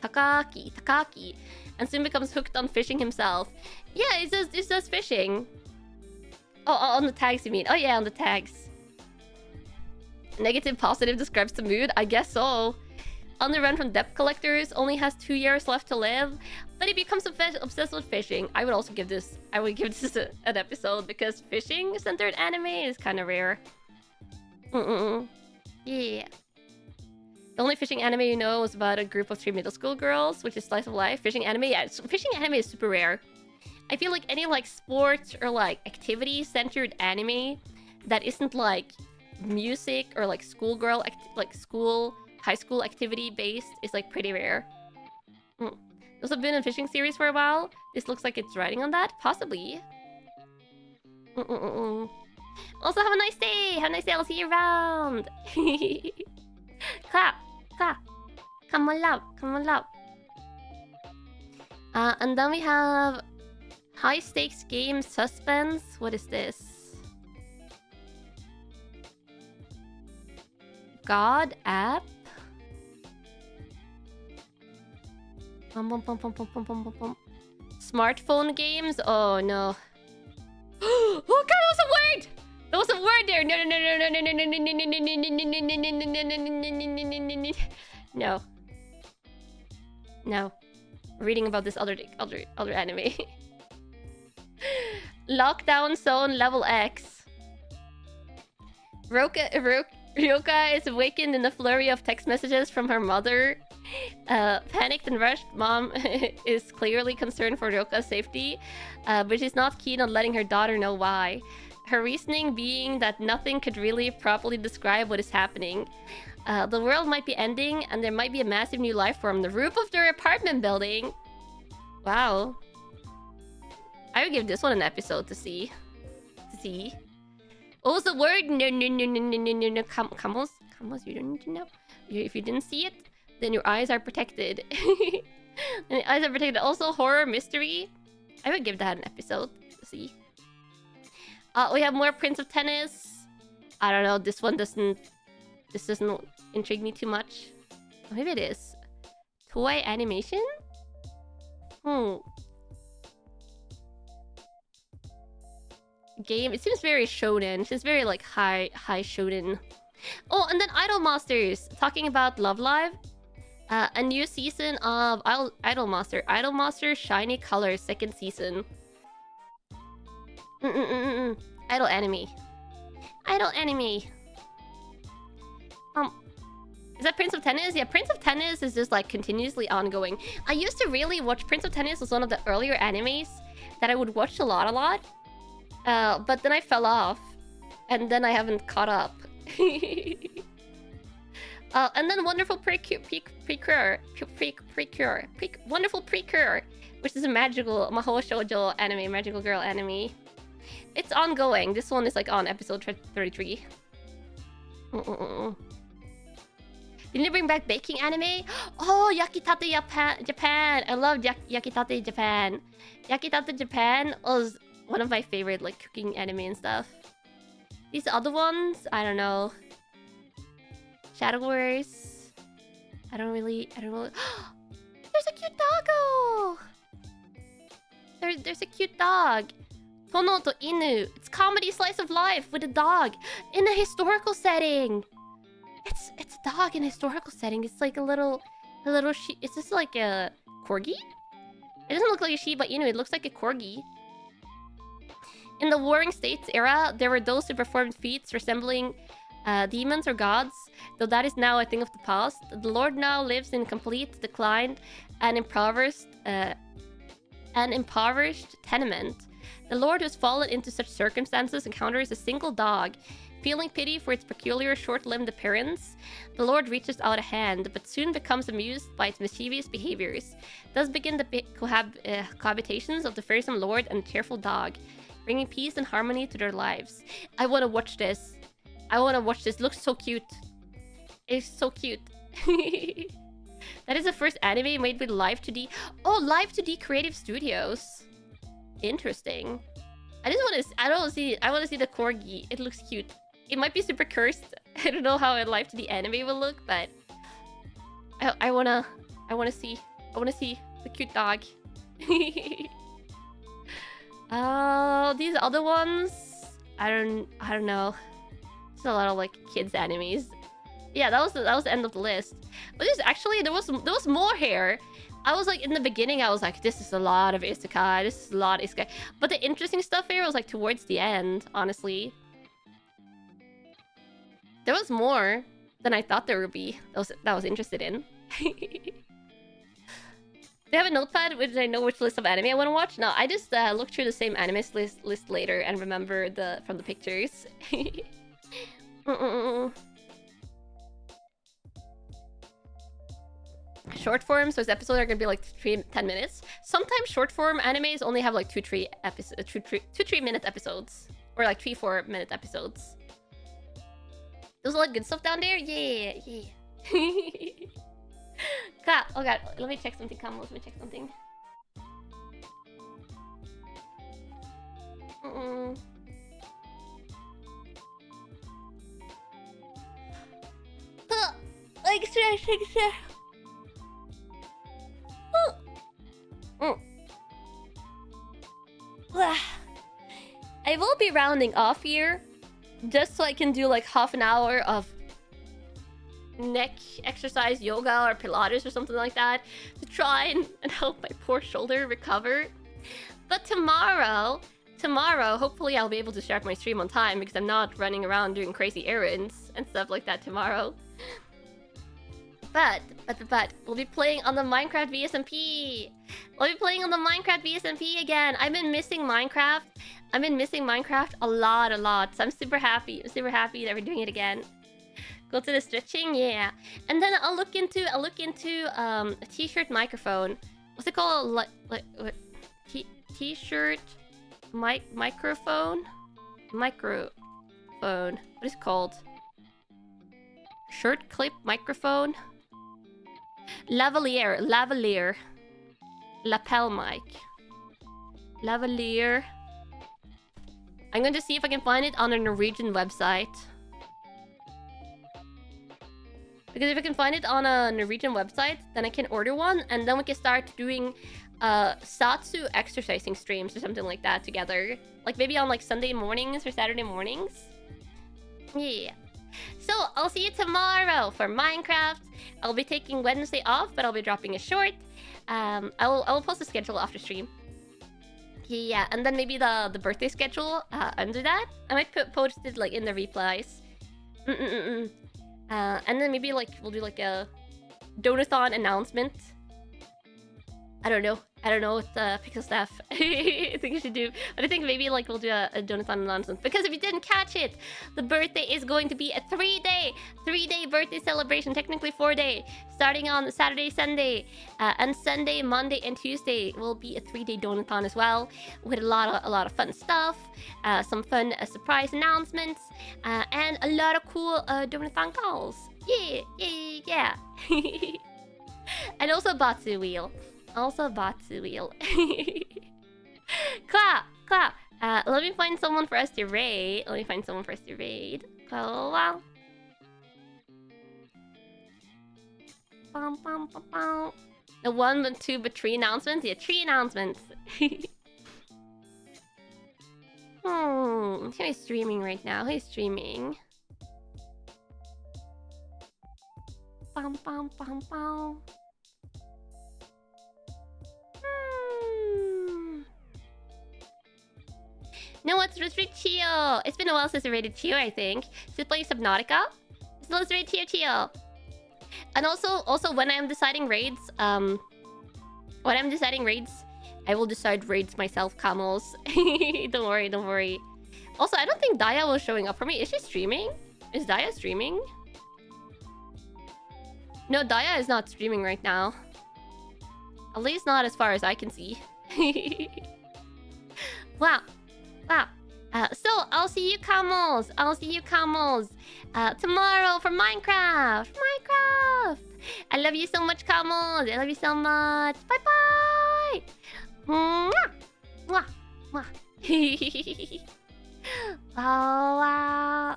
Takaki, and soon becomes hooked on fishing himself. Yeah, it's just fishing. Oh, on the tags you mean? Oh yeah, on the tags. Negative, positive describes the mood? I guess so. On the run from debt collectors, only has 2 years left to live, but he becomes obsessed with fishing. I would also give this. I would give this an episode because fishing-centered anime is kind of rare. Yeah. The only fishing anime you know is about a group of 3 middle school girls, which is slice of life. Fishing anime, yeah, fishing anime is super rare. I feel like any like sports or like activity-centered anime that isn't like music or like schoolgirl, high school activity based is like pretty rare. Those have been in fishing series for a while. This looks like it's riding on that, possibly. Also, have a nice day! Have a nice day, I'll see you around! Clap! Clap! Come on, love! Come on, love! And then we have... High stakes game suspense. What is this? God app? Smartphone games? Oh no. Oh god, that was a word! There was a word there. No. No. No. Reading about this other anime. Lockdown zone level X. Ryoka is awakened in a flurry of text messages from her mother. Panicked and rushed, mom is clearly concerned for Ryoka's safety, but she's not keen on letting her daughter know why. Her reasoning being that nothing could really properly describe what is happening. The world might be ending, and there might be a massive new life form on the roof of their apartment building. Wow. I would give this one an episode to see. What was the word? No. Kamos, you don't need to know. If you didn't see it, then your eyes are protected. And the eyes are protected. Also, horror mystery. I would give that an episode to see. We have more Prince of Tennis. I don't know. This doesn't intrigue me too much. Oh, maybe it is. Toei animation? Game. It seems very shonen. It's very like high shonen. Oh, and then Idol Masters. Talking about Love Live. A new season of Idol Master. Idol Master Shiny Colors, 2nd season. Idol anime. Is that Prince of Tennis? Yeah, Prince of Tennis is just like continuously ongoing. I used to really watch Prince of Tennis. Was one of the earlier animes that I would watch a lot. But then I fell off, and then I haven't caught up. And then Wonderful Precure, Wonderful Precure, which is a magical Mahou Shoujo anime, magical girl anime. It's ongoing. This one is like on episode 33. Didn't you bring back baking anime? Oh, Yakitate Japan. I love Yakitate Japan. Yakitate Japan was one of my favorite like cooking anime and stuff. These other ones, I don't know. Shadow Wars. I don't really. There's a cute doggo. There's a cute dog. Tono to Inu. It's comedy slice of life with a dog in a historical setting. It's a dog in a historical setting. It's like a little A little sheep. Is this like a corgi? It doesn't look like a sheep, but you know, it looks like a corgi. In the Warring States era, there were those who performed feats resembling demons or gods, though that is now a thing of the past. The Lord now lives in complete decline and impoverished tenement. The Lord who's fallen into such circumstances encounters a single dog. Feeling pity for its peculiar short-limbed appearance, the Lord reaches out a hand, but soon becomes amused by its mischievous behaviors. Thus begin the cohabitations of the fearsome Lord and the cheerful dog, bringing peace and harmony to their lives. I want to watch this. I want to watch this. It looks so cute. It's so cute. That is the first anime made with Live2D. Oh, Live2D Creative Studios. Interesting. I want to see the corgi. It looks cute. It might be super cursed. I don't know how a Live2D anime will look, but I wanna see the cute dog. Oh, these other ones, I don't know. It's a lot of like kids animes. Yeah, that was the end of the list. But there was more here. I was like, in the beginning, I was like, this is a lot of isekai. This is a lot of isekai. But the interesting stuff here was like towards the end, honestly. There was more than I thought there would be. That I was interested in. Do you have a notepad? Did I know which list of anime I want to watch? No, I just looked through the same anime list later and remember from the pictures. Short form, so his episodes are gonna be like 10 minutes. Sometimes short form animes only have like 2-3 minute episodes, or like 3-4 minute episodes. There's a lot of good stuff down there. Yeah. God, oh god, let me check something. Come, let me check something. Extra. I will be rounding off here just so I can do like half an hour of neck exercise, yoga or Pilates or something like that to try and help my poor shoulder recover. But tomorrow, hopefully I'll be able to start my stream on time because I'm not running around doing crazy errands and stuff like that tomorrow. But we'll be playing on the Minecraft VSMP. We'll be playing on the Minecraft VSMP again. I've been missing Minecraft. A lot. So I'm super happy. that we're doing it again. Go to the stretching, yeah. And then I'll look into a t-shirt microphone. What's it called? T-shirt microphone. What is it called? Shirt clip microphone. Lavalier. Lapel mic. Lavalier. I'm going to see if I can find it on a Norwegian website. Because if I can find it on a Norwegian website, then I can order one, and then we can start doing Satsu exercising streams or something like that together. Like maybe on like Sunday mornings or Saturday mornings. Yeah. So I'll see you tomorrow for Minecraft. I'll be taking Wednesday off, but I'll be dropping a short. I will post the schedule after stream. Yeah, and then maybe the birthday schedule under that. I might post it like in the replies. And then maybe like we'll do like a donathon announcement. I don't know what Pixel staff I think you should do. But I think maybe like we'll do a donathon announcement. Because if you didn't catch it, the birthday is going to be a 3-day birthday celebration. Technically 4-day. Starting on Saturday, Sunday. And Sunday, Monday, and Tuesday will be a 3-day donathon as well. With a lot of fun stuff. Some fun surprise announcements. And a lot of cool donathon calls. Yeah. And also Batsu Wheel. Clap. Let me find someone for us to raid. Oh, wow. The 1, but 2, but 3 announcements? Yeah, 3 announcements. He's streaming right now. He's streaming. let's read Chio. It's been a while since I rated Chio, I think. She's playing Subnautica. So let's raid Chio. And also when I'm deciding raids, I will decide raids myself, camels. Don't worry. Also, I don't think Daya was showing up for me. Is she streaming? Is Daya streaming? No, Daya is not streaming right now. At least not as far as I can see. Wow. So, I'll see you, camels. Tomorrow for Minecraft. I love you so much, camels. I love you so much. Bye-bye. Mwah. Wow.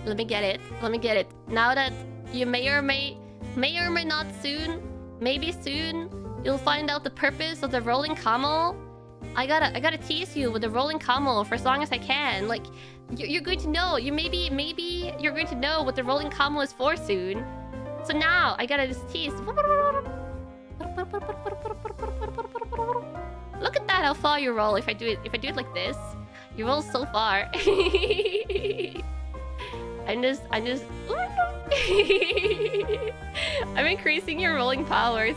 Let me get it. Now that you may or may not soon, maybe soon, you'll find out the purpose of the rolling camel. I gotta tease you with the rolling camel for as long as I can. Like, you're going to know. Maybe you're going to know what the rolling camel is for soon. So now I gotta just tease. Look at that! How far you roll. If I do it like this, you roll so far. I'm just I'm increasing your rolling powers.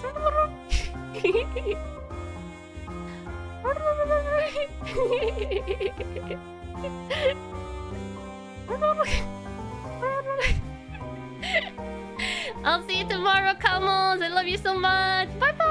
I'll see you tomorrow, camels. I love you so much. Bye bye.